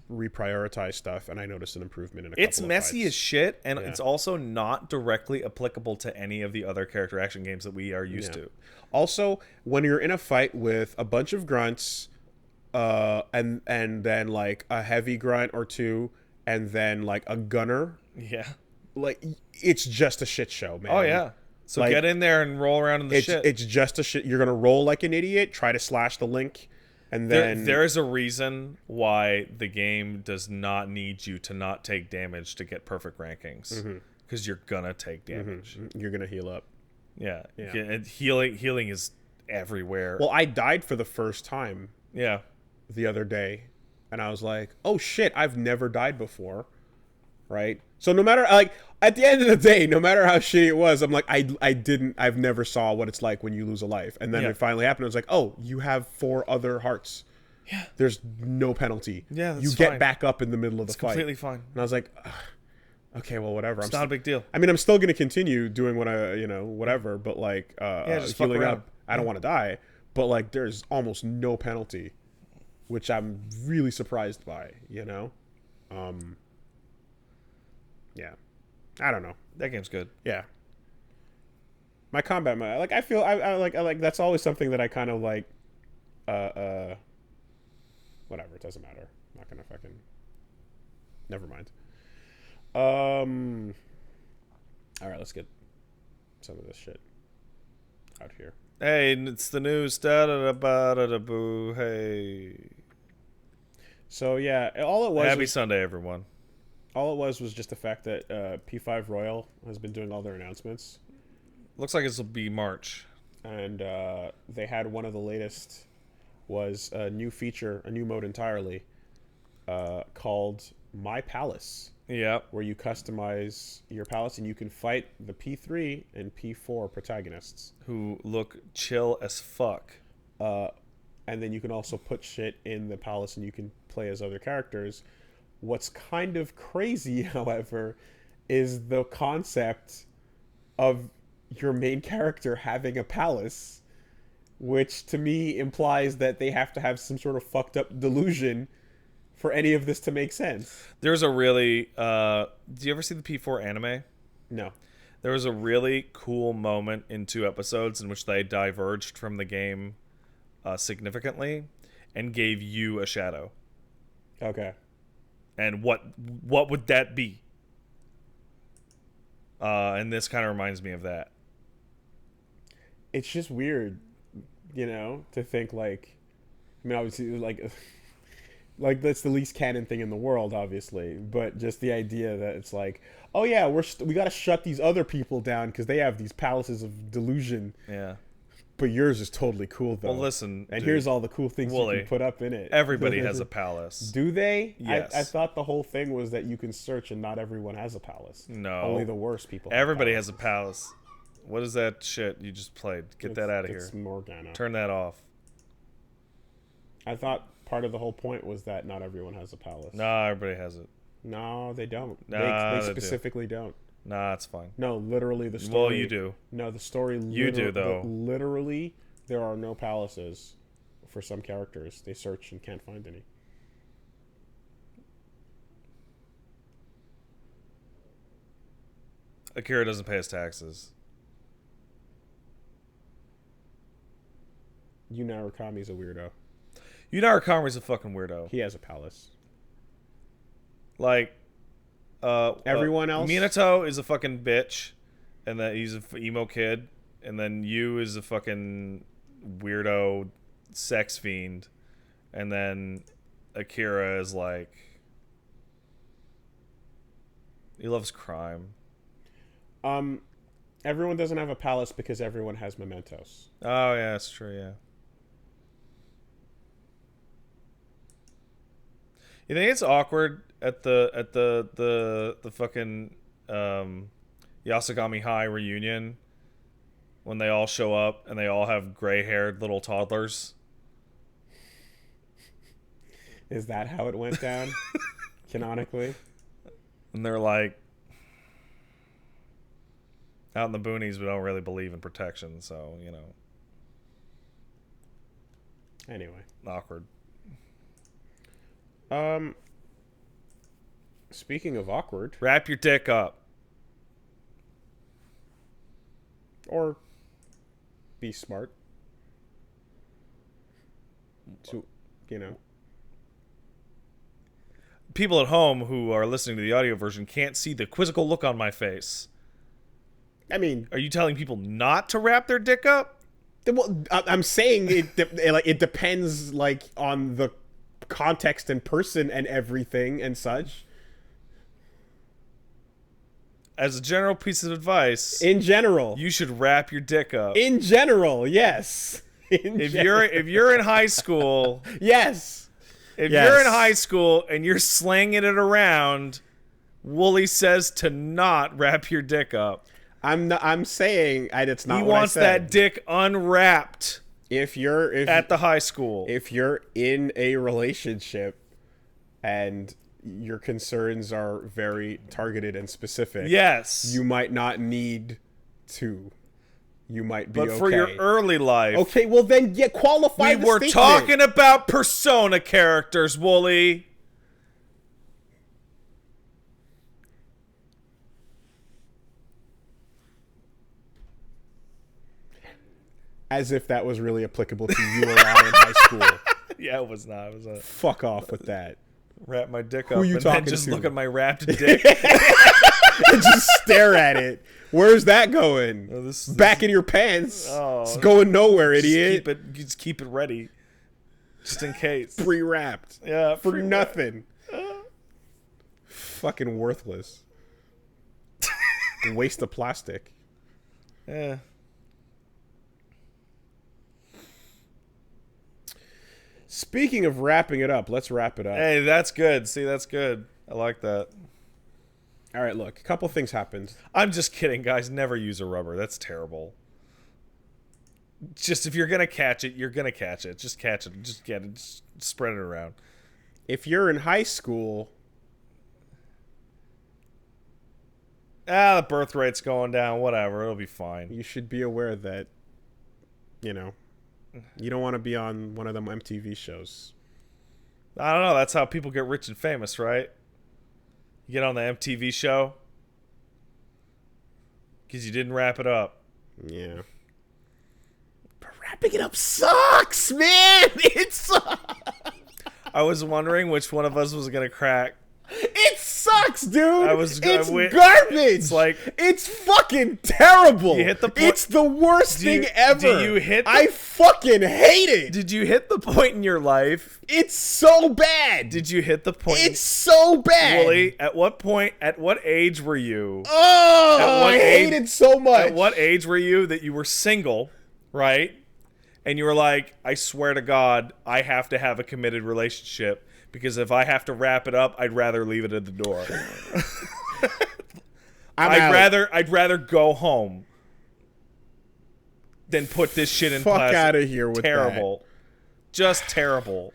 reprioritize stuff, and I noticed an improvement in a couple of It's messy fights. as shit, and Yeah. it's also not directly applicable to any of the other character action games that we are used to. Also, when you're in a fight with a bunch of grunts, and then, like, a heavy grunt or two, and then, like, a gunner, Yeah. like, it's just a shit show, man. Oh, yeah. So Like, get in there and roll around in the shit. It's just a shit. You're gonna roll like an idiot, try to slash the link, and then There is a reason why the game does not need you to not take damage to get perfect rankings. Because you're gonna take damage. you're gonna heal up. Yeah. Yeah. And healing is everywhere. Well, I died for the first time yeah. the other day, and I was like, oh shit, I've never died before, right? So no matter, like, at the end of the day, no matter how shitty it was, I'm like, I've never saw what it's like when you lose a life. And then Yeah. it finally happened. I was like, oh, you have 4 other hearts. Yeah. There's no penalty. Yeah, that's you get fine. back up in the middle of the It's fight. completely fine. And I was like, ugh, okay, well, whatever. It's not a big deal. I mean, I'm still going to continue doing what whatever, but, like, just fuck healing around. up, I don't want to die. But, like, there's almost no penalty, which I'm really surprised by, Yeah. I don't know. That game's good. Yeah. My combat, like, I feel, I like, that's always something that I kind of, like, whatever, it doesn't matter. I'm not gonna fucking, never mind. All right, let's get some of this shit out here. Hey, it's the news. Da-da-da-ba-da-da-boo. Hey. So, yeah, all it was... Happy Sunday, everyone. All it was just the fact that P5 Royal has been doing all their announcements. Looks like this will be March. And they had one of the latest was a new feature, a new mode entirely, called My Palace, Yeah. where you customize your palace and you can fight the P3 and P4 protagonists. Who look chill as fuck. And then you can also put shit in the palace and you can play as other characters. What's kind of crazy, however, is the concept of your main character having a palace, which to me implies that they have to have some sort of fucked up delusion for any of this to make sense. There's a really do you ever see the P4 anime? No. There was a really cool moment in 2 episodes in which they diverged from the game significantly and gave you a shadow. Okay. And what would that be? And this kind of reminds me of that. It's just weird, to think like, I mean, obviously, like that's the least canon thing in the world, obviously, but just the idea that it's like, oh yeah, we got to shut these other people down because they have these palaces of delusion. Yeah. But yours is totally cool, though. Well, listen, and dude, here's all the cool things Wooly, you can put up in it. Everybody has a palace. Do they? Yes. I thought the whole thing was that you can search and not everyone has a palace. No. Only the worst people have Everybody has palaces. a palace. What is that shit you just played? Get that out of here. It's Morgana. Turn that off. I thought part of the whole point was that not everyone has a palace. Nah, everybody has it. No, they don't. Nah, they they do. specifically don't. Nah, it's fine. No, literally the story. Well, you do. No, the story. You do, though. Literally, there are no palaces for some characters. They search and can't find any. Akira doesn't pay his taxes. Yu Narukami's a weirdo. Narukami's a fucking weirdo. He has a palace. Like, everyone else. Minato is a fucking bitch, and that he's a emo kid, and then Yu is a fucking weirdo sex fiend, and then Akira is like, he loves crime. Everyone doesn't have a palace because everyone has mementos. Oh yeah, that's true. Yeah. You think it's awkward at the fucking Yasagami High reunion when they all show up and they all have gray-haired little toddlers? Is that how it went down? Canonically? And they're like, out in the boonies, we don't really believe in protection, so, Anyway. awkward. Speaking of awkward, Wrap your dick up. or be smart. To, People at home who are listening to the audio version can't see the quizzical look on my face. I mean, Are you telling people not to wrap their dick up? well, I'm saying it depends on the context and person and everything and such. As a general piece of advice, In general. you should wrap your dick up. In general, yes. If you're in high school, Yes. if Yes. you're in high school and you're slanging it around, Wooly says to not wrap your dick up. I'm saying it's not He what I wants said. that dick unwrapped If at the high school. if you're in a relationship and your concerns are very targeted and specific, Yes. you might not need to. You might be but okay. for your early life. Okay, well then qualify We the were statement. talking about Persona characters, Wooly. As if that was really applicable to you or I in high school. Yeah, it was not. It was a Fuck off with that. wrap my dick up you and then talking just to? look at my wrapped dick. And just stare at it. Where's that going? this- Back in your pants. Oh. It's going nowhere, idiot. Just keep it ready, just in case. Pre-wrapped. Yeah, For pre-wrapped. nothing. Fucking worthless. Waste of plastic. Yeah. Speaking of wrapping it up, let's wrap it up. Hey, that's good. See, that's good. I like that. All right, look, a couple things happened. I'm just kidding, guys. Never use a rubber. That's terrible. Just if you're gonna catch it, you're gonna catch it. Just catch it. Just get it. Just spread it around. If you're in high school, the birth rate's going down. Whatever. It'll be fine. you should be aware that, you don't want to be on one of them MTV shows. I don't know. That's how people get rich and famous, right? You get on the MTV show because you didn't wrap it up. Yeah. But wrapping it up sucks, man. It sucks. I was wondering which one of us was gonna crack. It sucks, dude. It's garbage. It's like, it's fucking terrible. You hit the point. It's the worst thing ever. Do you hit? I fucking hate it. Did you hit the point in your life? It's so bad. Did you hit the point? It's so bad. Willie, at what point? At what age were you? Oh, I hate it so much. At what age were you that you were single, right? And you were like, I swear to God, I have to have a committed relationship. Because if I have to wrap it up, I'd rather leave it at the door. I'd rather go home than put this shit in plastic. Fuck out of here with terrible. that. Just terrible.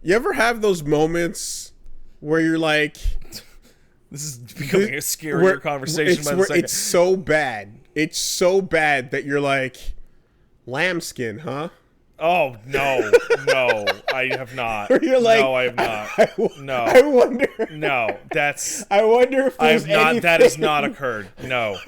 You ever have those moments where you're like, this is becoming a scarier conversation by the second. It's so bad. It's so bad that you're like, lambskin, huh? Oh, no, I have not. You're like, no, I have not. No. I wonder. No, that's. I wonder if there's anything. That has not occurred. No.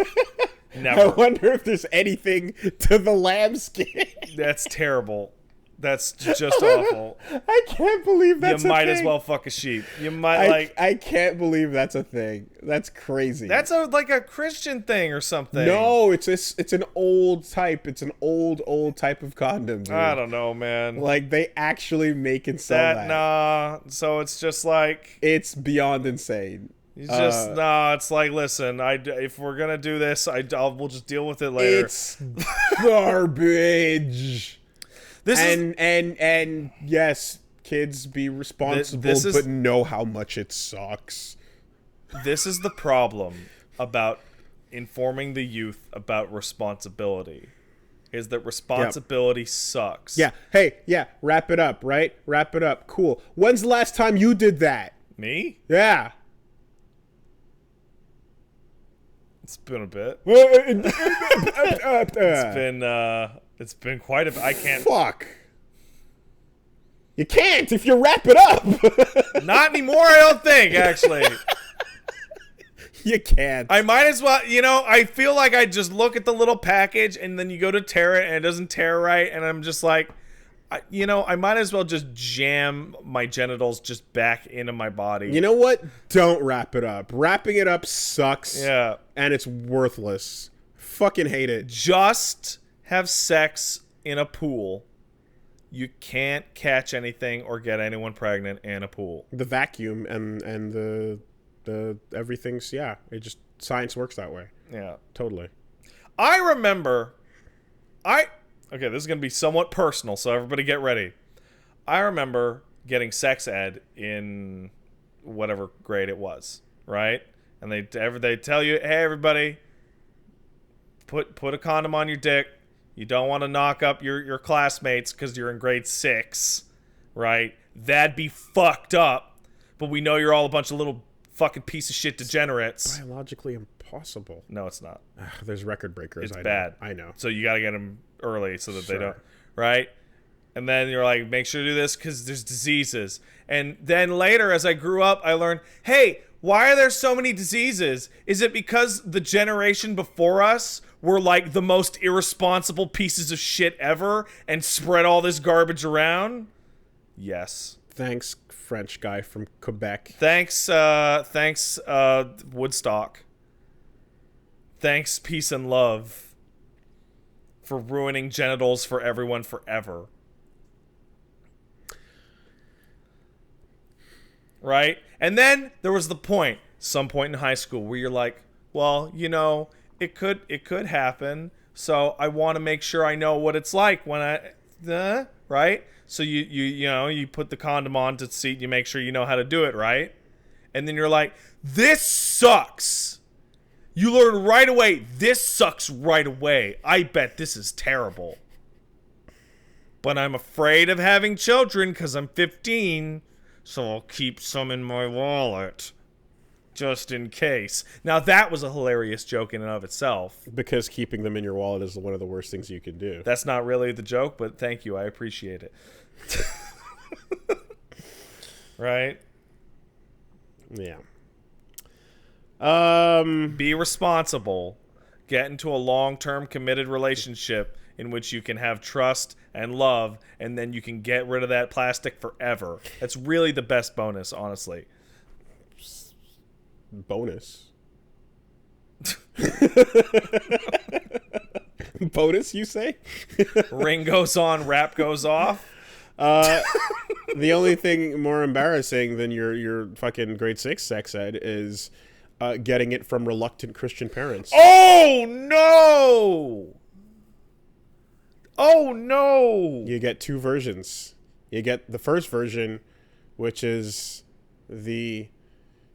Never. I wonder if there's anything to the lambskin. That's terrible. That's just awful. I can't believe that's a thing. You might as well fuck a sheep. You might I can't believe that's a thing. That's crazy. That's like a Christian thing or something. No, it's an old type. It's an old type of condom, dude. I don't know, man. Like they actually make and sell that. Nah. So it's just like it's beyond insane. It's just it's like, listen, if we're gonna do this, we'll just deal with it later. It's garbage. And yes, kids be responsible, but know how much it sucks. This is the problem about informing the youth about responsibility. Is that responsibility sucks. Yeah. Hey, yeah, wrap it up, right? Wrap it up. Cool. When's the last time you did that? Me? Yeah. It's been a bit. It's been quite a bit. I can't. Fuck. You can't if you wrap it up. Not anymore, I don't think, actually. You can't. I might as well, I feel like I just look at the little package and then you go to tear it and it doesn't tear right. And I'm just like, I might as well just jam my genitals just back into my body. You know what? Don't wrap it up. Wrapping it up sucks. Yeah. And it's worthless. Fucking hate it. Just have sex in a pool. You can't catch anything or get anyone pregnant in a pool. The vacuum and the everything's, it just, science works that way. Yeah. Totally. I remember, okay, this is going to be somewhat personal, so everybody get ready. I remember getting sex ed in whatever grade it was, right? And they tell you, hey, everybody, put a condom on your dick. You don't want to knock up your classmates because you're in grade 6, right? That'd be fucked up. But we know you're all a bunch of little fucking piece of shit degenerates. It's biologically impossible. No, it's not. There's record breakers. It's bad. I know. So you got to get them early so that they don't, right? And then you're like, make sure to do this because there's diseases. And then later, as I grew up, I learned, hey, why are there so many diseases? Is it because the generation before us were like the most irresponsible pieces of shit ever and spread all this garbage around? Yes. Thanks, French guy from Quebec. Thanks, Woodstock. Thanks, peace and love, for ruining genitals for everyone forever. Right? And then there was some point in high school where you're like, well, it could happen, so I want to make sure I know what it's like when right? So you put the condom onto the seat, you make sure you know how to do it, right? And then you're like, this sucks. You learn right away, this sucks right away. I bet this is terrible. But I'm afraid of having children because I'm 15, so I'll keep some in my wallet. Just in case. Now, that was a hilarious joke in and of itself. Because keeping them in your wallet is one of the worst things you can do. That's not really the joke, but thank you. I appreciate it. Right? Yeah. Be responsible. Get into a long-term committed relationship in which you can have trust and love, and then you can get rid of that plastic forever. That's really the best bonus, honestly. Bonus. Bonus, you say? Ring goes on, rap goes off. The only thing more embarrassing than your fucking grade 6 sex ed is getting it from reluctant Christian parents. Oh, no! Oh, no! You get two versions. You get the first version, which is the...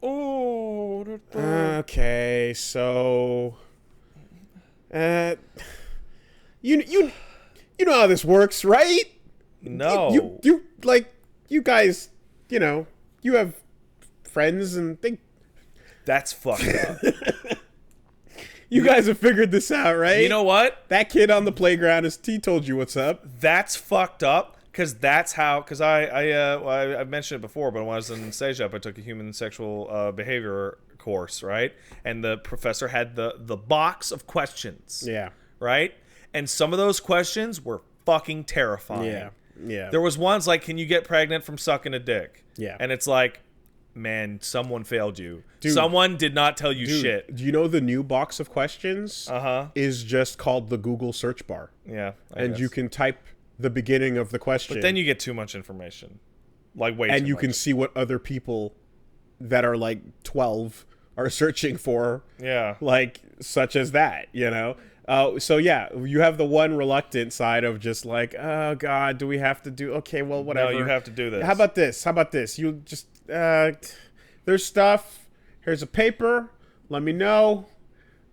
Oh, okay, so... you know how this works, right? no. You like, you guys, you know, you have friends and think... That's fucked up. You guys have figured this out, right? You know what? That kid on the playground, he told you what's up. That's fucked up. Because that's how, because I've mentioned it before, but when I was in SAGEP, I took a human sexual behavior course, right? And the professor had the box of questions. Yeah. Right? And some of those questions were fucking terrifying. Yeah. Yeah. There was ones like, can you get pregnant from sucking a dick? Yeah. And it's like, man, someone failed you. Dude, someone did not tell you shit. Do you know the new box of questions is just called the Google search bar? Yeah. And guess. you can type the beginning of the question. But then you get too much information. Like, way and too you much. can see what other people that are like 12 are searching for. Yeah. Like, such as that, you know? So yeah, you have the one reluctant side of just like, oh God, do we have to do? Okay, well, whatever. No, you have to do this. How about this? How about this? You just, there's stuff. Here's a paper. Let me know.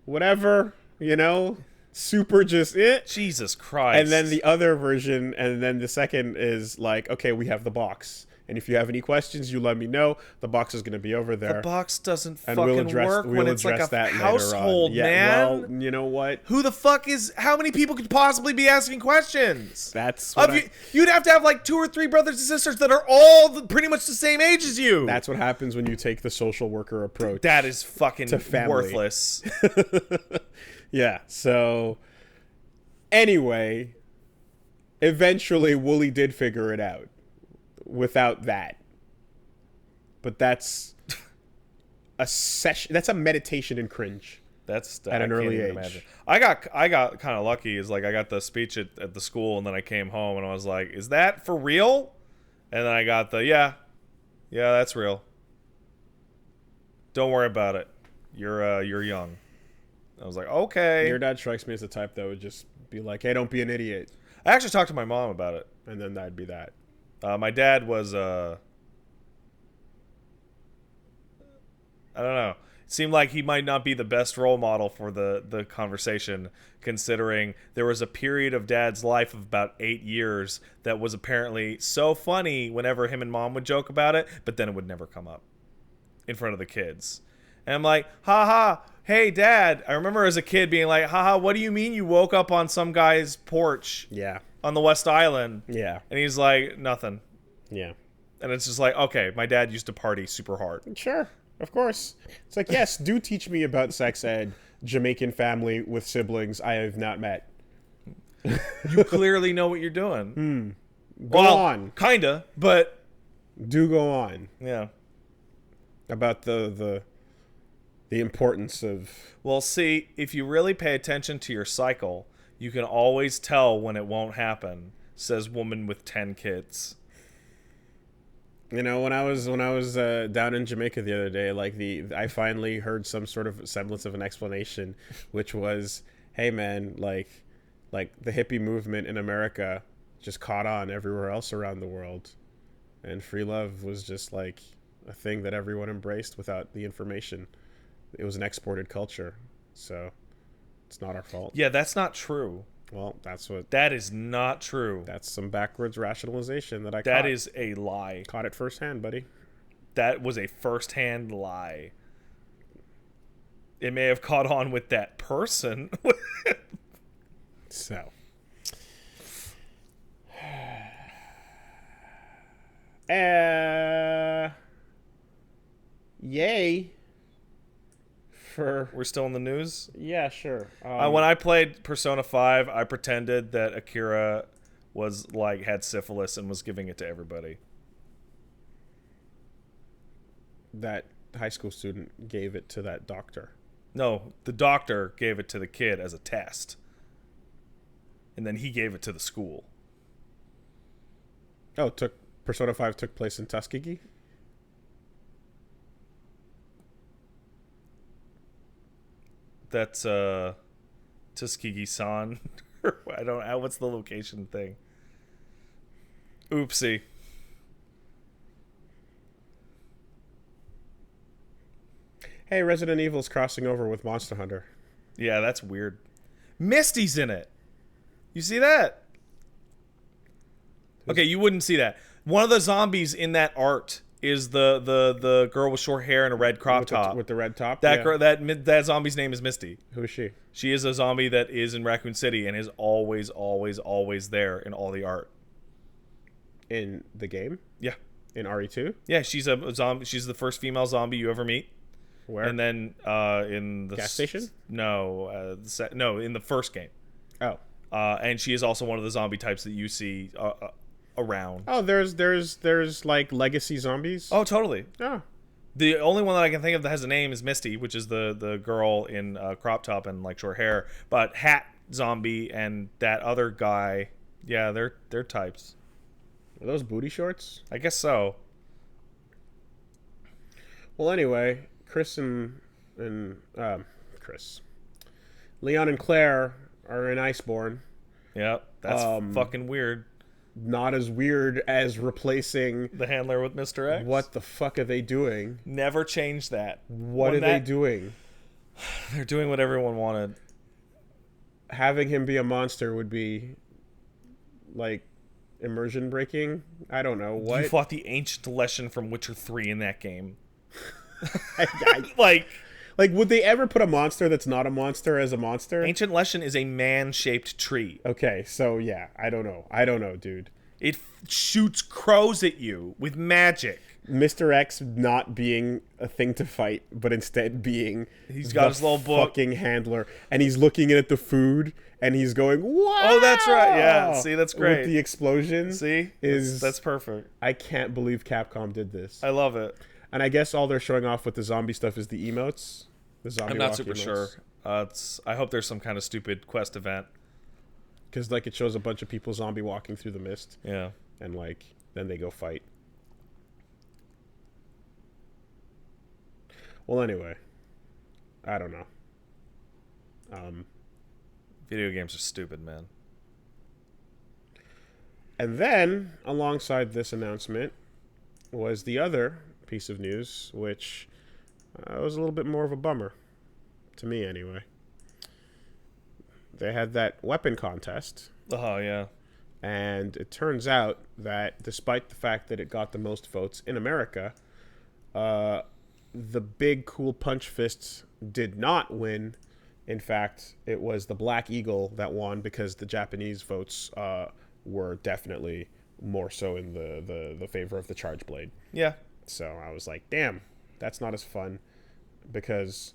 Whatever, you know? Super just it. Jesus Christ. And then the other version, and then the second is like, okay, we have the box. And if you have any questions, you let me know. The box is going to be over there. The box doesn't and fucking work when it's like a household, yeah, man. Well, you know what? Who the fuck is... How many people could possibly be asking questions? That's what you'd have to have like 2 or 3 brothers and sisters that are all pretty much the same age as you. That's what happens when you take the social worker approach. That is fucking to family. worthless. Yeah, so... Anyway, eventually Wooly did figure it out. Without that. But that's a session. That's a meditation in cringe. That's at an early age. Imagine. I got kind of lucky. Is like I got the speech at the school, and then I came home and I was like, "Is that for real?" And then I got the yeah, that's real. Don't worry about it. You're young. I was like, okay. Your dad strikes me as the type that would just be like, "Hey, don't be an idiot." I actually talked to my mom about it, and then that'd be that. My dad was, I don't know. It seemed like he might not be the best role model for the conversation, considering there was a period of Dad's life of about 8 years that was apparently so funny whenever him and Mom would joke about it, but then it would never come up in front of the kids. And I'm like, haha, hey, Dad. I remember as a kid being like, haha, what do you mean you woke up on some guy's porch? Yeah. On the West Island. Yeah. And he's like, nothing. Yeah. And it's just like, okay, my dad used to party super hard. Sure. Of course. It's like, yes, do teach me about sex ed, Jamaican family with siblings I have not met. You clearly know what you're doing. Go on. Kinda, but... Do go on. Yeah. About the importance of... Well, see, if you really pay attention to your cycle... You can always tell when it won't happen, says woman with 10 kids. You know, when I was down in Jamaica the other day, like I finally heard some sort of semblance of an explanation, which was, hey man, like the hippie movement in America just caught on everywhere else around the world, and free love was just like a thing that everyone embraced without the information. It was an exported culture, so it's not our fault. Yeah, that's not true. Well, That is not true. that's some backwards rationalization that I That caught. is a lie. Caught it firsthand, buddy. That was a first-hand lie. It may have caught on with that person. So, yay for We're still in the news. yeah, sure. When I played Persona 5, I pretended that Akira was like had syphilis and was giving it to everybody. That high school student gave it to that doctor. No, the doctor gave it to the kid as a test. And then he gave it to the school. Oh, Persona 5 took place in Tuskegee? That's Tuskegee-san. I don't know what's the location thing. Oopsie. Hey, Resident Evil's crossing over with Monster Hunter. Yeah, that's weird. Misty's in it. You see that? Okay, you wouldn't see that. One of the zombies in that art is the girl with short hair and a red crop top. With the red top? That Yeah. girl, that zombie's name is Misty. Who is she? She is a zombie that is in Raccoon City and is always, always, always there in all the art. In the game? Yeah. In RE2? Yeah, she's a zombie. She's the first female zombie you ever meet. Where? And then in the Gas station? No, no, in the first game. Oh. And she is also one of the zombie types that you see around. Oh, there's like legacy zombies? Oh, totally. Oh. The only one that I can think of that has a name is Misty, which is the girl in crop top and like short hair. But Hat Zombie and that other guy, yeah, they're types. Are those booty shorts? I guess so. Well, anyway, Leon and Claire are in Iceborne. Yep, that's fucking weird. Not as weird as replacing The handler with Mr. X. What the fuck are they doing? Never change that. What are they doing? They're doing what everyone wanted. Having him be a monster would be like immersion breaking. I don't know what. You fought the ancient lesson from Witcher 3 in that game. like would they ever put a monster that's not a monster as a monster? Ancient lesson is a man-shaped tree. Okay, so yeah, I don't know, dude. It shoots crows at you with magic. Mr. X not being a thing to fight, but instead being He's got his little book. fucking handler, and he's looking at the food, and he's going, "Wow!" Oh, that's right. Yeah, see, that's great. With the explosion, See, that's perfect. I can't believe Capcom did this. I love it. And I guess all they're showing off with the zombie stuff is the emotes. The zombie I'm not walk super emotes. sure. I hope there's some kind of stupid quest event. Because like it shows a bunch of people zombie walking through the mist, Yeah. and like then they go fight. Well, anyway, I don't know. Video games are stupid, man. And then, alongside this announcement, was the other piece of news, which was a little bit more of a bummer. To me, anyway. They had that weapon contest, Oh, yeah. and it turns out that despite the fact that it got the most votes in America, the big cool punch fists did not win. In fact, it was the Black Eagle that won because the Japanese votes were definitely more so in the favor of the Charge Blade. Yeah. So I was like, damn, that's not as fun, because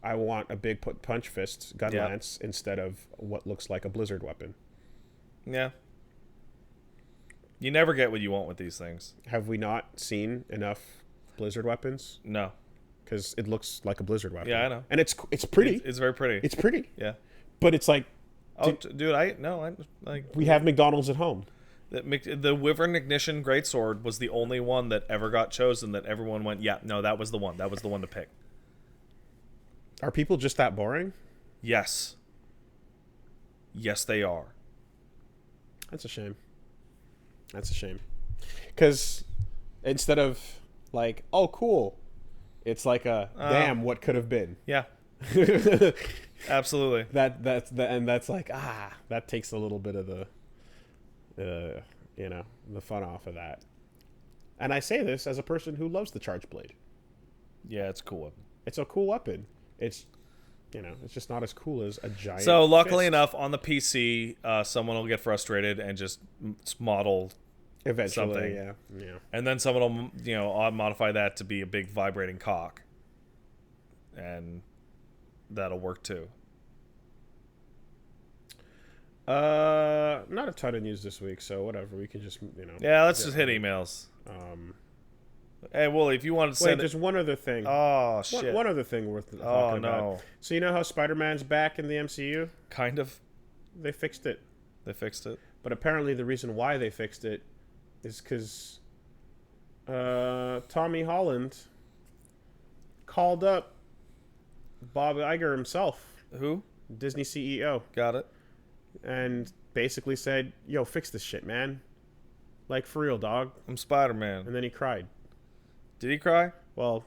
I want a big punch fist gun lance instead of what looks like a blizzard weapon. Yeah. You never get what you want with these things. Have we not seen enough blizzard weapons? No. Because it looks like a blizzard weapon. Yeah, I know. And it's pretty. It's very pretty. It's pretty. Yeah. But it's like, Oh, dude, I like. we have McDonald's at home. The Wyvern Ignition Greatsword was the only one that ever got chosen that everyone went, yeah, no, that was the one. That was the one to pick. Are people just that boring? Yes. Yes, they are. That's a shame. That's a shame. Because instead of like, oh, cool, it's like a damn, what could have been. Yeah. Absolutely. That's like, that takes a little bit of the the fun off of that. And I say this as a person who loves the charge blade. Yeah, it's a cool weapon. It's a cool weapon. It's it's just not as cool as a giant. So luckily fist. enough, on the PC, someone will get frustrated and just model Eventually, something. yeah. And then someone will modify that to be a big vibrating cock, and that'll work too. Not a ton of news this week, so whatever. We can just Yeah, let's just hit emails. Hey, Wooly, if you want to send there's one other thing. Oh shit! One other thing worth talking about. No! So you know how Spider-Man's back in the MCU? Kind of. They fixed it. They fixed it. But apparently the reason why they fixed it is because Tommy Holland called up Bob Iger himself, Who? Disney CEO, Got it. and basically said, "Yo, fix this shit, man. Like, for real, dog." I'm Spider-Man. And then he cried. Did he cry? Well,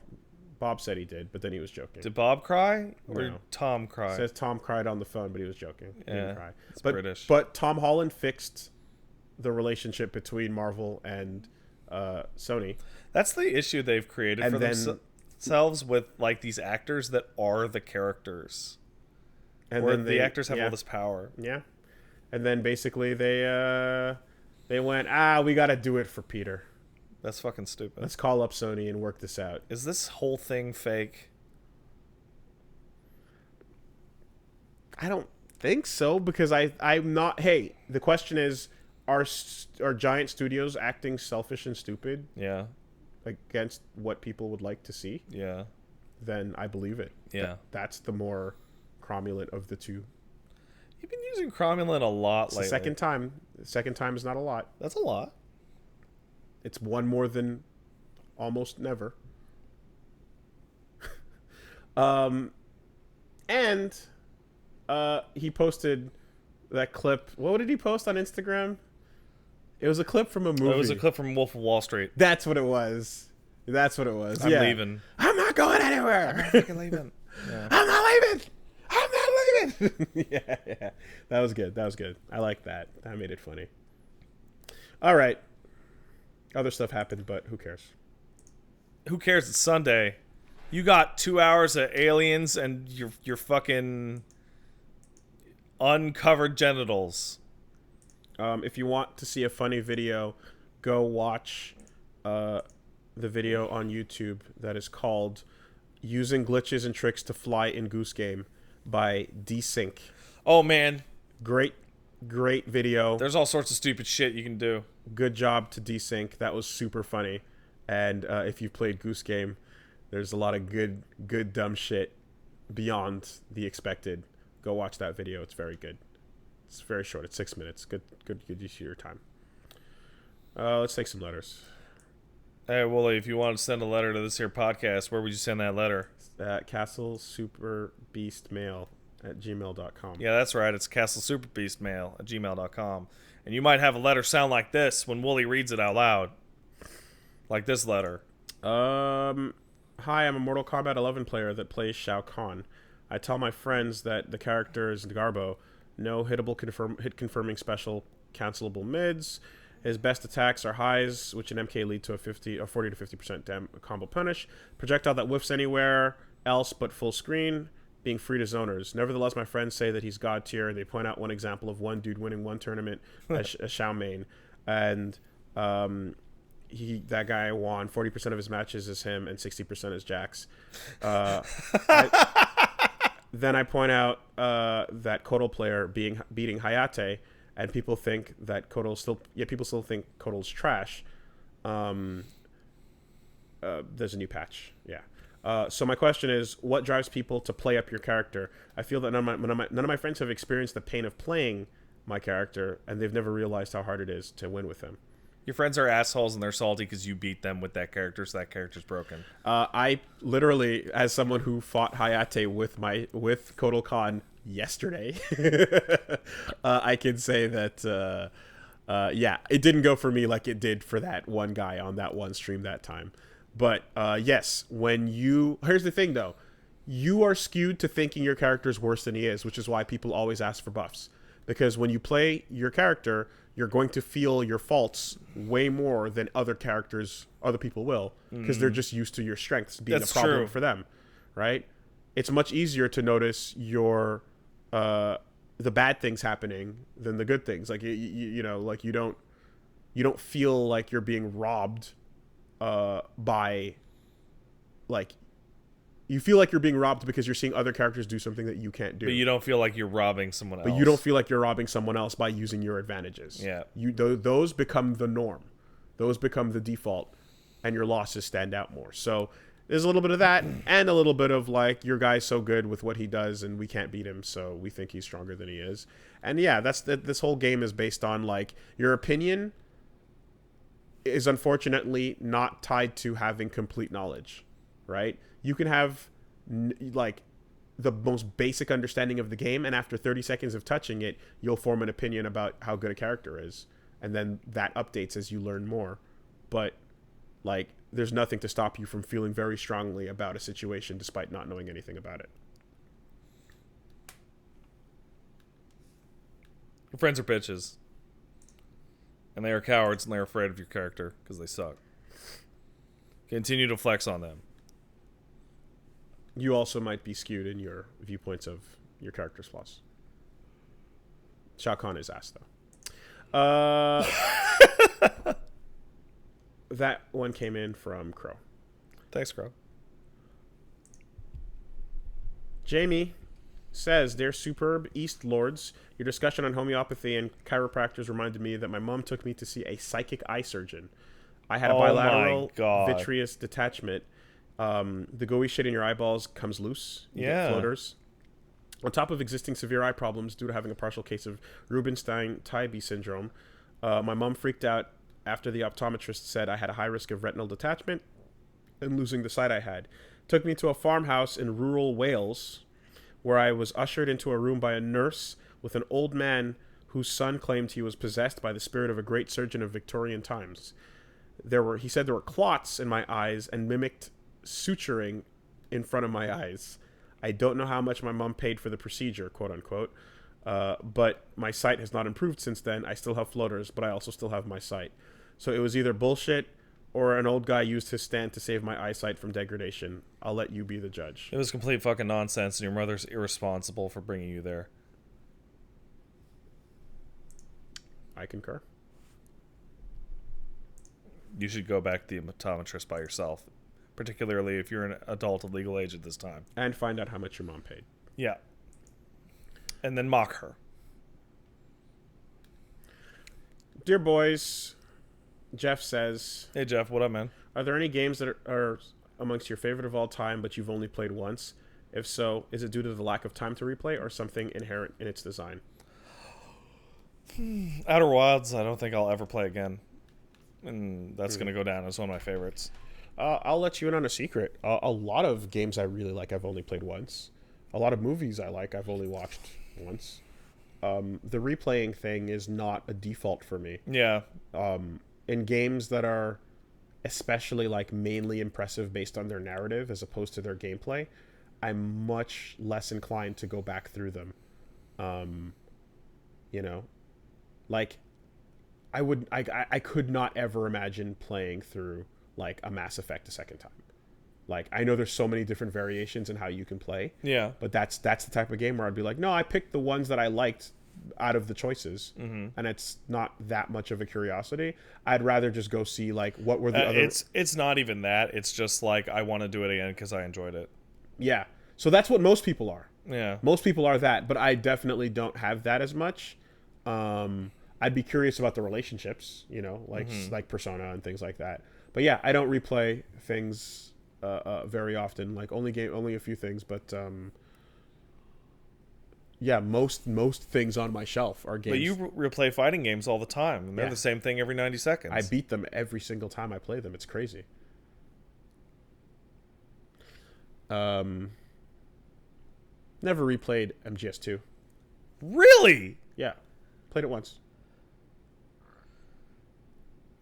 Bob said he did, but then he was joking. Did Bob cry or No. Tom cry? Says Tom cried on the phone, but he was joking. He didn't Yeah, cry. it's But British. But Tom Holland fixed the relationship between Marvel and Sony. That's the issue they've created And for then- themselves with like these actors that are the characters, And or then the actors have yeah, all this power. Yeah. And then basically they went, we got to do it for Peter. That's fucking stupid. Let's call up Sony and work this out. Is this whole thing fake? I don't think so, because I'm not. Hey, the question is, are giant studios acting selfish and stupid Yeah. against what people would like to see? Yeah. Then I believe it. Yeah. That's the more cromulent of the two. You've been using cromulent a lot It's lately. the second time. The second time is not a lot. That's a lot. It's one more than almost never. And he posted that clip. What did he post on Instagram? It was a clip from a movie. It was a clip from Wolf of Wall Street. That's what it was. That's what it was. I'm Yeah. leaving. I'm not going anywhere. Fucking leaving. Yeah. I'm not leaving. I'm not leaving. Yeah. That was good. That was good. I like that. That made it funny. All right. Other stuff happened, but who cares? Who cares? It's Sunday. You got 2 hours of aliens and your fucking uncovered genitals. If you want to see a funny video, go watch the video on YouTube that is called "Using Glitches and Tricks to Fly in Goose Game" by Desync. Oh man, Great video. there's all sorts of stupid shit you can do. Good job to Desync. That was super funny. And if you've played Goose Game, there's a lot of good dumb shit beyond the expected. Go watch that video. It's very good. It's very short. It's 6 minutes. Good use of your time. Let's take some letters. Hey, Wooly, if you want to send a letter to this here podcast, where would you send that letter? CastleSuperBeastMail@gmail.com. Yeah, that's right. It's castlesuperbeastmail@gmail.com. And you might have a letter sound like this when Wooly reads it out loud. Like this letter. Hi, I'm a Mortal Kombat 11 player that plays Shao Kahn. I tell my friends that the character is Garbo. No hit confirming special, cancelable mids. His best attacks are highs, which in MK lead to a 40 to 50% combo punish. Projectile that whiffs anywhere else but full screen, being free to zoners. Nevertheless, my friends say that he's god tier, and they point out one example of one dude winning one tournament as Shao Main. And that guy won 40% of his matches as him and 60% as Jax. Then I point out that Kotal player beating Hayate, and people think that people still think Kotal's trash. There's a new patch, yeah. So my question is, what drives people to play up your character? I feel that none of my friends have experienced the pain of playing my character, and they've never realized how hard it is to win with him. Your friends are assholes and they're salty because you beat them with that character, so that character's broken. I literally, as someone who fought Hayate with Kotal Khan yesterday, I can say that Yeah, it didn't go for me like it did for that one guy on that one stream that time. But yes, here's the thing though, you are skewed to thinking your character's worse than he is, which is why people always ask for buffs. Because when you play your character, you're going to feel your faults way more than other people will, because they're just used to your strengths being That's a problem true. for them, right? It's much easier to notice the bad things happening than the good things. Like you know, like you don't feel like you're being robbed by, like, you feel like you're being robbed because you're seeing other characters do something that you can't do. But you don't feel like you're robbing someone else. But you don't feel like you're robbing someone else by using your advantages. Yeah. Those become the norm. Those become the default, and your losses stand out more. So there's a little bit of that, and a little bit of like, your guy's so good with what he does, and we can't beat him, so we think he's stronger than he is. And yeah, this whole game is based on, like, your opinion is unfortunately not tied to having complete knowledge, right? You can have like the most basic understanding of the game, and after 30 seconds of touching it, you'll form an opinion about how good a character is, and then that updates as you learn more. But like, there's nothing to stop you from feeling very strongly about a situation despite not knowing anything about it. Your friends are bitches. And they are cowards, and they're afraid of your character because they suck. Continue to flex on them. You also might be skewed in your viewpoints of your character's flaws. Shao Kahn is ass, though. That one came in from Crow. Thanks, Crow. Jamie says, "Dear superb East Lords, your discussion on homeopathy and chiropractors reminded me that my mom took me to see a psychic eye surgeon. I had a bilateral vitreous detachment. The gooey shit in your eyeballs comes loose. You get floaters. On top of existing severe eye problems due to having a partial case of Rubinstein-Tybee syndrome, my mom freaked out after the optometrist said I had a high risk of retinal detachment and losing the sight I had. Took me to a farmhouse in rural Wales, where I was ushered into a room by a nurse with an old man whose son claimed he was possessed by the spirit of a great surgeon of Victorian times. He said there were clots in my eyes and mimicked suturing in front of my eyes. I don't know how much my mom paid for the procedure, quote unquote, but my sight has not improved since then. I still have floaters, but I also still have my sight. So it was either bullshit or an old guy used his stand to save my eyesight from degradation. I'll let you be the judge." It was complete fucking nonsense, and your mother's irresponsible for bringing you there. I concur. You should go back to the optometrist by yourself, particularly if you're an adult of legal age at this time. And find out how much your mom paid. Yeah. And then mock her. Dear boys, Jeff says, "Hey Jeff, what up, man? Are there any games that are amongst your favorite of all time but you've only played once? If so, is it due to the lack of time to replay or something inherent in its design?" Outer Wilds, I don't think I'll ever play again. And that's going to go down as one of my favorites. I'll let you in on a secret. A lot of games I really like I've only played once. A lot of movies I like I've only watched once. The replaying thing is not a default for me. Yeah. In games that are especially like mainly impressive based on their narrative as opposed to their gameplay, I'm much less inclined to go back through them. You know, like I could not ever imagine playing through like a Mass Effect a second time. Like, I know there's so many different variations in how you can play. Yeah. But that's the type of game where I'd be like, no, I picked the ones that I liked out of the choices, and it's not that much of a curiosity. I'd rather just go see like what were the other. It's not even that. It's just like I want to do it again because I enjoyed it. Yeah. So that's what most people are. Yeah. Most people are that, but I definitely don't have that as much. I'd be curious about the relationships, you know, like Persona and things like that. But yeah, I don't replay things very often. Like only a few things, but yeah, most things on my shelf are games. But you replay fighting games all the time, and they're Yeah. the same thing every 90 seconds. I beat them every single time I play them. It's crazy. Never replayed MGS2. Really? Yeah, played it once.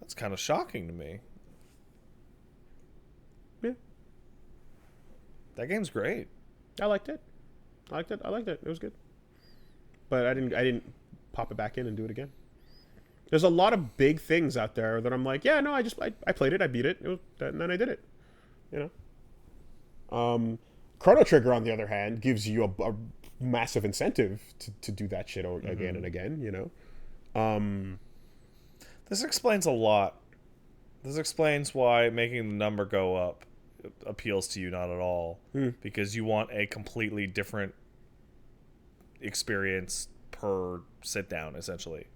It's kind of shocking to me. Yeah. That game's great. I liked it. I liked it. It was good. But I didn't pop it back in and do it again. There's a lot of big things out there that I'm like, yeah, no, I played it, I beat it, and then I did it. You know. Chrono Trigger, on the other hand, gives you a massive incentive to do that shit again and again. You know. This explains a lot. This explains why making the number go up appeals to you not at all, because you want a completely different experience per sit down, essentially.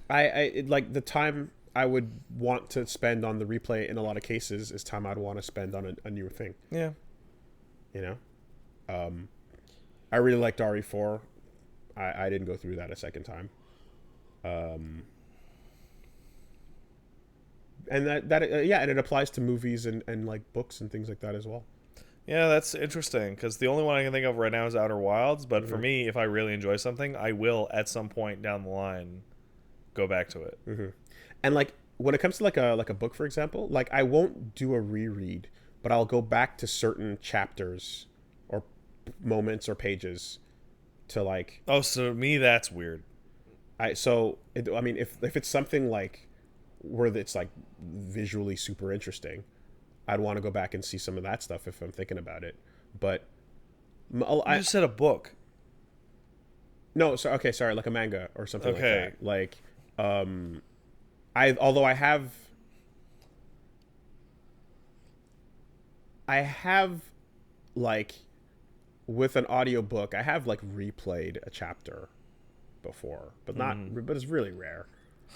I like the time I would want to spend on the replay in a lot of cases is time I'd want to spend on a newer thing. Yeah. You know? I really liked RE4. I didn't go through that a second time. And and it applies to movies and like books and things like that as well. Yeah, that's interesting, because the only one I can think of right now is Outer Wilds, but for me, if I really enjoy something, I will, at some point down the line, go back to it. And like when it comes to like a book, for example, like I won't do a reread, but I'll go back to certain chapters or moments or pages to like. Oh, so to me that's weird. I mean, if it's something like where it's like visually super interesting, I'd want to go back and see some of that stuff if I'm thinking about it. But You just said a book. No, so okay, sorry, like a manga or something Okay. like that. Like, although I have like with an audiobook, I have like replayed a chapter before, but but it's really rare.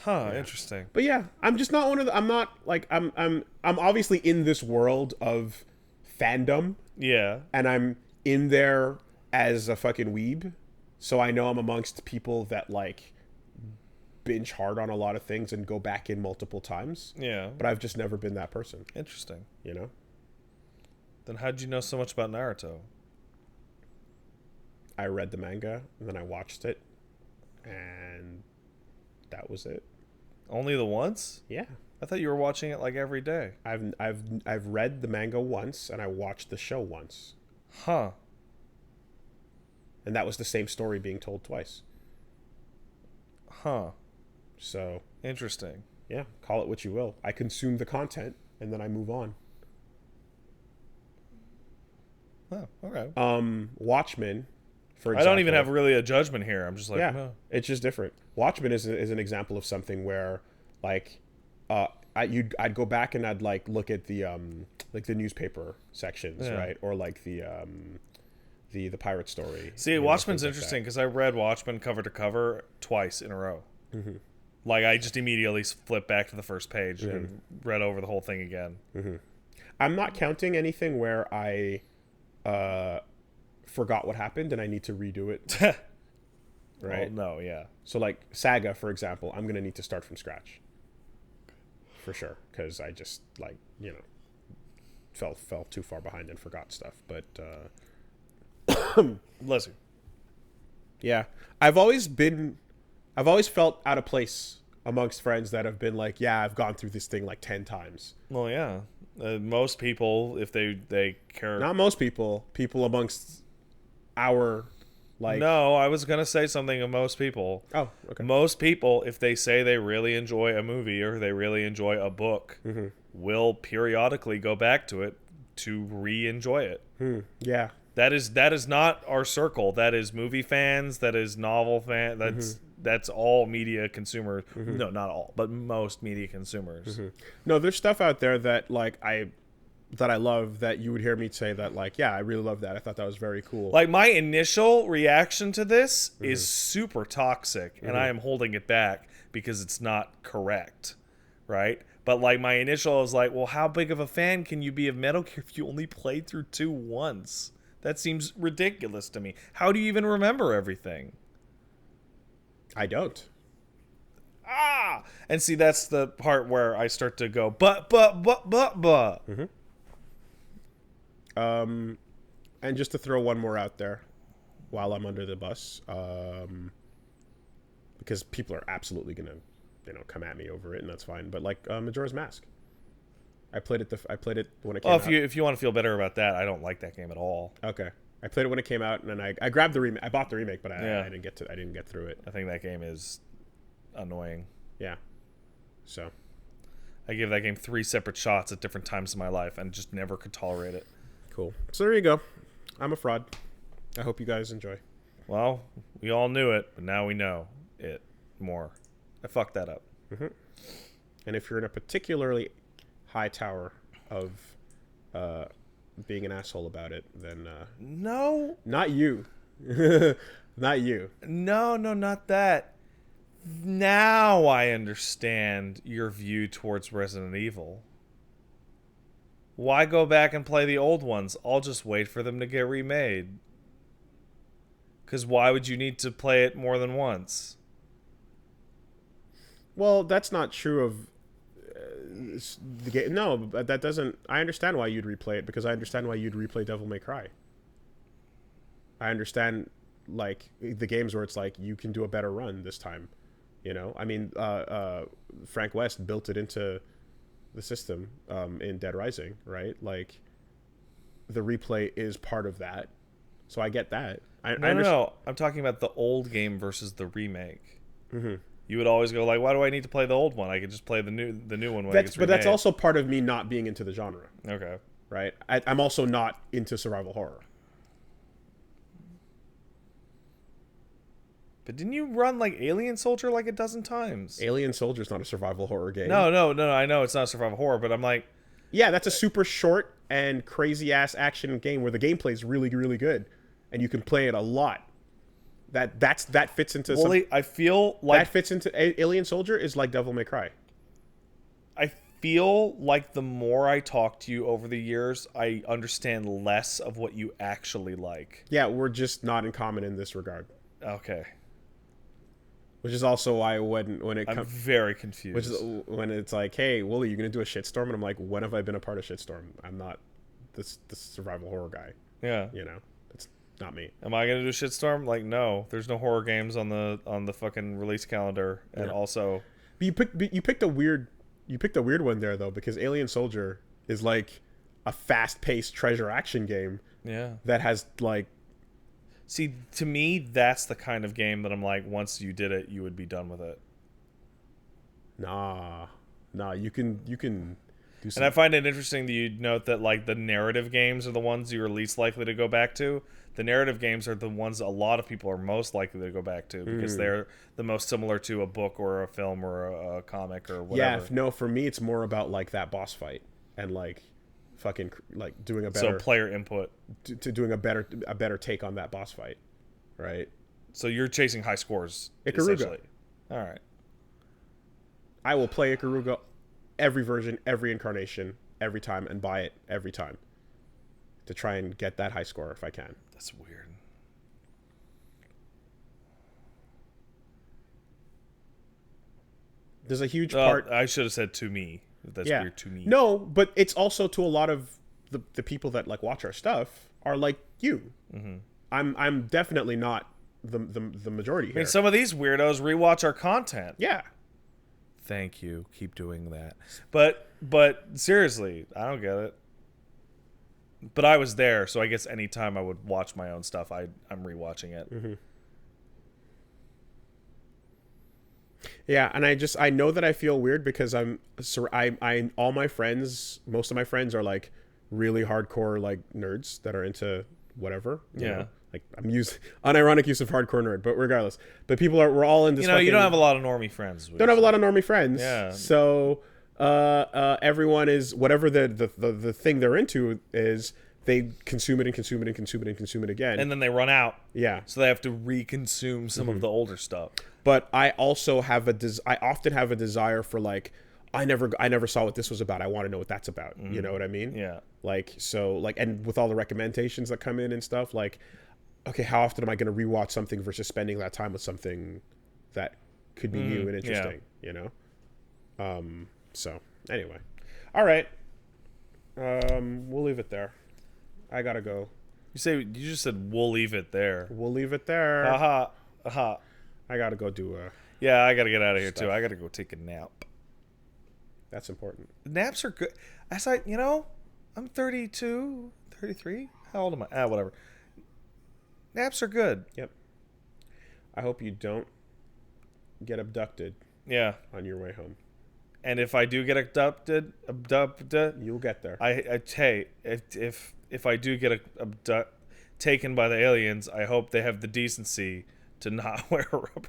Huh, interesting. But yeah, I'm just not one of the, I'm not like I'm obviously in this world of fandom, Yeah. and I'm in there as a fucking weeb, so I know I'm amongst people that like binge hard on a lot of things and go back in multiple times. Yeah. But I've just never been that person, Interesting. you know? Then how'd you know so much about Naruto? I read the manga and then I watched it, and that was it. Only the once? Yeah. I thought you were watching it like every day. I've read the manga once and I watched the show once. Huh. And that was the same story being told twice. Huh. So, Interesting. yeah, call it what you will. I consume the content and then I move on. Oh, okay. Watchmen, for example. I don't even have really a judgment here. I'm just like, Yeah, no. it's just different. Watchmen is an example of something where, like, I'd go back and I'd like look at the like the newspaper sections, Yeah. right, or like the pirate story. See, you know, Watchmen's things like interesting because I read Watchmen cover to cover twice in a row. Like, I just immediately flipped back to the first page and read over the whole thing again. I'm not counting anything where I forgot what happened and I need to redo it. Right? Well, no, yeah. So like Saga, for example, I'm gonna need to start from scratch. For sure, because I just like, you know, fell too far behind and forgot stuff. But Bless you. yeah, I've always felt out of place amongst friends that have been like, yeah, I've gone through this thing like 10 times. Well, yeah. Most people, if they care. Not most people amongst our like. No, I was gonna say something of most people. Oh, okay. Most people, if they say they really enjoy a movie or they really enjoy a book, will periodically go back to it to re-enjoy it. Yeah. That is not our circle. That is movie fans. That is novel fans. That's all media consumers. No, not all, but most media consumers. No, there's stuff out there that like I love that you would hear me say that like, yeah, I really love that. I thought that was very cool. Like, my initial reaction to this is super toxic, and I am holding it back because it's not correct, right? But like, my initial is like, well, how big of a fan can you be of Metal Gear if you only played through 2 once? That seems ridiculous to me. How do you even remember everything? I don't. And see, that's the part where I start to go, but. And just to throw one more out there while I'm under the bus, because people are absolutely going to come at me over it, and that's fine. But like Majora's Mask, I played it. I played it when it came Oh, out. if you want to feel better about that, I don't like that game at all. Okay, I played it when it came out, and then I grabbed the remake. I bought the remake, but Yeah. I didn't get through it. I think that game is annoying. Yeah. So I gave that game 3 separate shots at different times in my life and just never could tolerate it. cool. So there you go. I'm a fraud. I hope you guys enjoy. Well, we all knew it, but now we know it more. I fucked that up. And if you're in a particularly high tower of being an asshole about it, then No, not you. Not you. no, not that. Now I understand your view towards Resident Evil. Why go back and play the old ones? I'll just wait for them to get remade. Because why would you need to play it more than once? Well, that's not true of the game. No, but that doesn't. I understand why you'd replay it, because I understand why you'd replay Devil May Cry. I understand, like, the games where it's like you can do a better run this time. I mean, Frank West built it into the system in Dead Rising, right? Like, the replay is part of that, so I get that. No. I'm talking about the old game versus the remake. You would always go like, "Why do I need to play the old one? I could just play the new one when it gets remade." But that's also part of me not being into the genre, Okay. right? I'm also not into survival horror. But didn't you run like Alien Soldier like a dozen times? Alien Soldier's not a survival horror game. No. I know it's not a survival horror, but I'm like, Yeah, that's a super short and crazy ass action game where the gameplay is really, really good, and you can play it a lot. That fits into I feel like that fits into Alien Soldier is like Devil May Cry. I feel like the more I talk to you over the years, I understand less of what you actually like. Yeah, we're just not in common in this regard. Okay. Which is also why when it I'm comes, very confused. which is when it's like, hey, Wooly, you gonna do a shitstorm? And I'm like, when have I been a part of shitstorm? I'm not this survival horror guy. Yeah. That's not me. Am I gonna do Shitstorm? Like, no. There's no horror games on the fucking release calendar, and Yeah. also, But you picked a weird one there though, because Alien Soldier is like a fast-paced treasure action game yeah. that has like. See, to me, that's the kind of game that I'm like, once you did it, you would be done with it. Nah, you can do some. And I find it interesting that you note that like the narrative games are the ones you're least likely to go back to. The narrative games are the ones a lot of people are most likely to go back to because they're the most similar to a book or a film or a comic or whatever. Yeah, no, for me it's more about like that boss fight and like fucking like doing a better So player input. to doing a better take on that boss fight, right? So you're chasing high scores. Ikaruga. Essentially. All right. I will play Ikaruga every version, every incarnation, every time, and buy it every time to try and get that high score if I can. That's weird. There's a huge part. I should have said to me. That's weird to me. No, but it's also to a lot of the people that like watch our stuff are like you. Mm-hmm. I'm definitely not the majority here. I mean, some of these weirdos rewatch our content. Yeah. Thank you. Keep doing that. But seriously, I don't get it. But I was there, so I guess anytime I would watch my own stuff, I'm rewatching it. Mm-hmm. Yeah, and I know that I feel weird because all my friends, most of my friends are like really hardcore like nerds that are into whatever. You know? Like I'm unironic use of hardcore nerd, but regardless. But we're all in this. You don't have a lot of normie friends. Don't have a lot of normie friends. Yeah. So everyone is whatever the thing they're into is. They consume it and consume it and consume it and consume it again. And then they run out. Yeah. So they have to reconsume some of the older stuff. But I also have I often have a desire for like, I never saw what this was about. I want to know what that's about. You know what I mean? Yeah. Like, so like, and with all the recommendations that come in and stuff, like, okay, how often am I going to rewatch something versus spending that time with something that could be new and interesting, you know? So anyway, all right. We'll leave it there. I gotta go. You just said we'll leave it there. We'll leave it there. Aha. I gotta go do Yeah, I gotta get out of here too. Stuff. I gotta go take a nap. That's important. Naps are good. I'm 32, 33. How old am I? Whatever. Naps are good. Yep. I hope you don't get abducted Yeah. on your way home. And if I do get abducted, You'll get there. hey, if I do get taken by the aliens, I hope they have the decency to not wear a rubber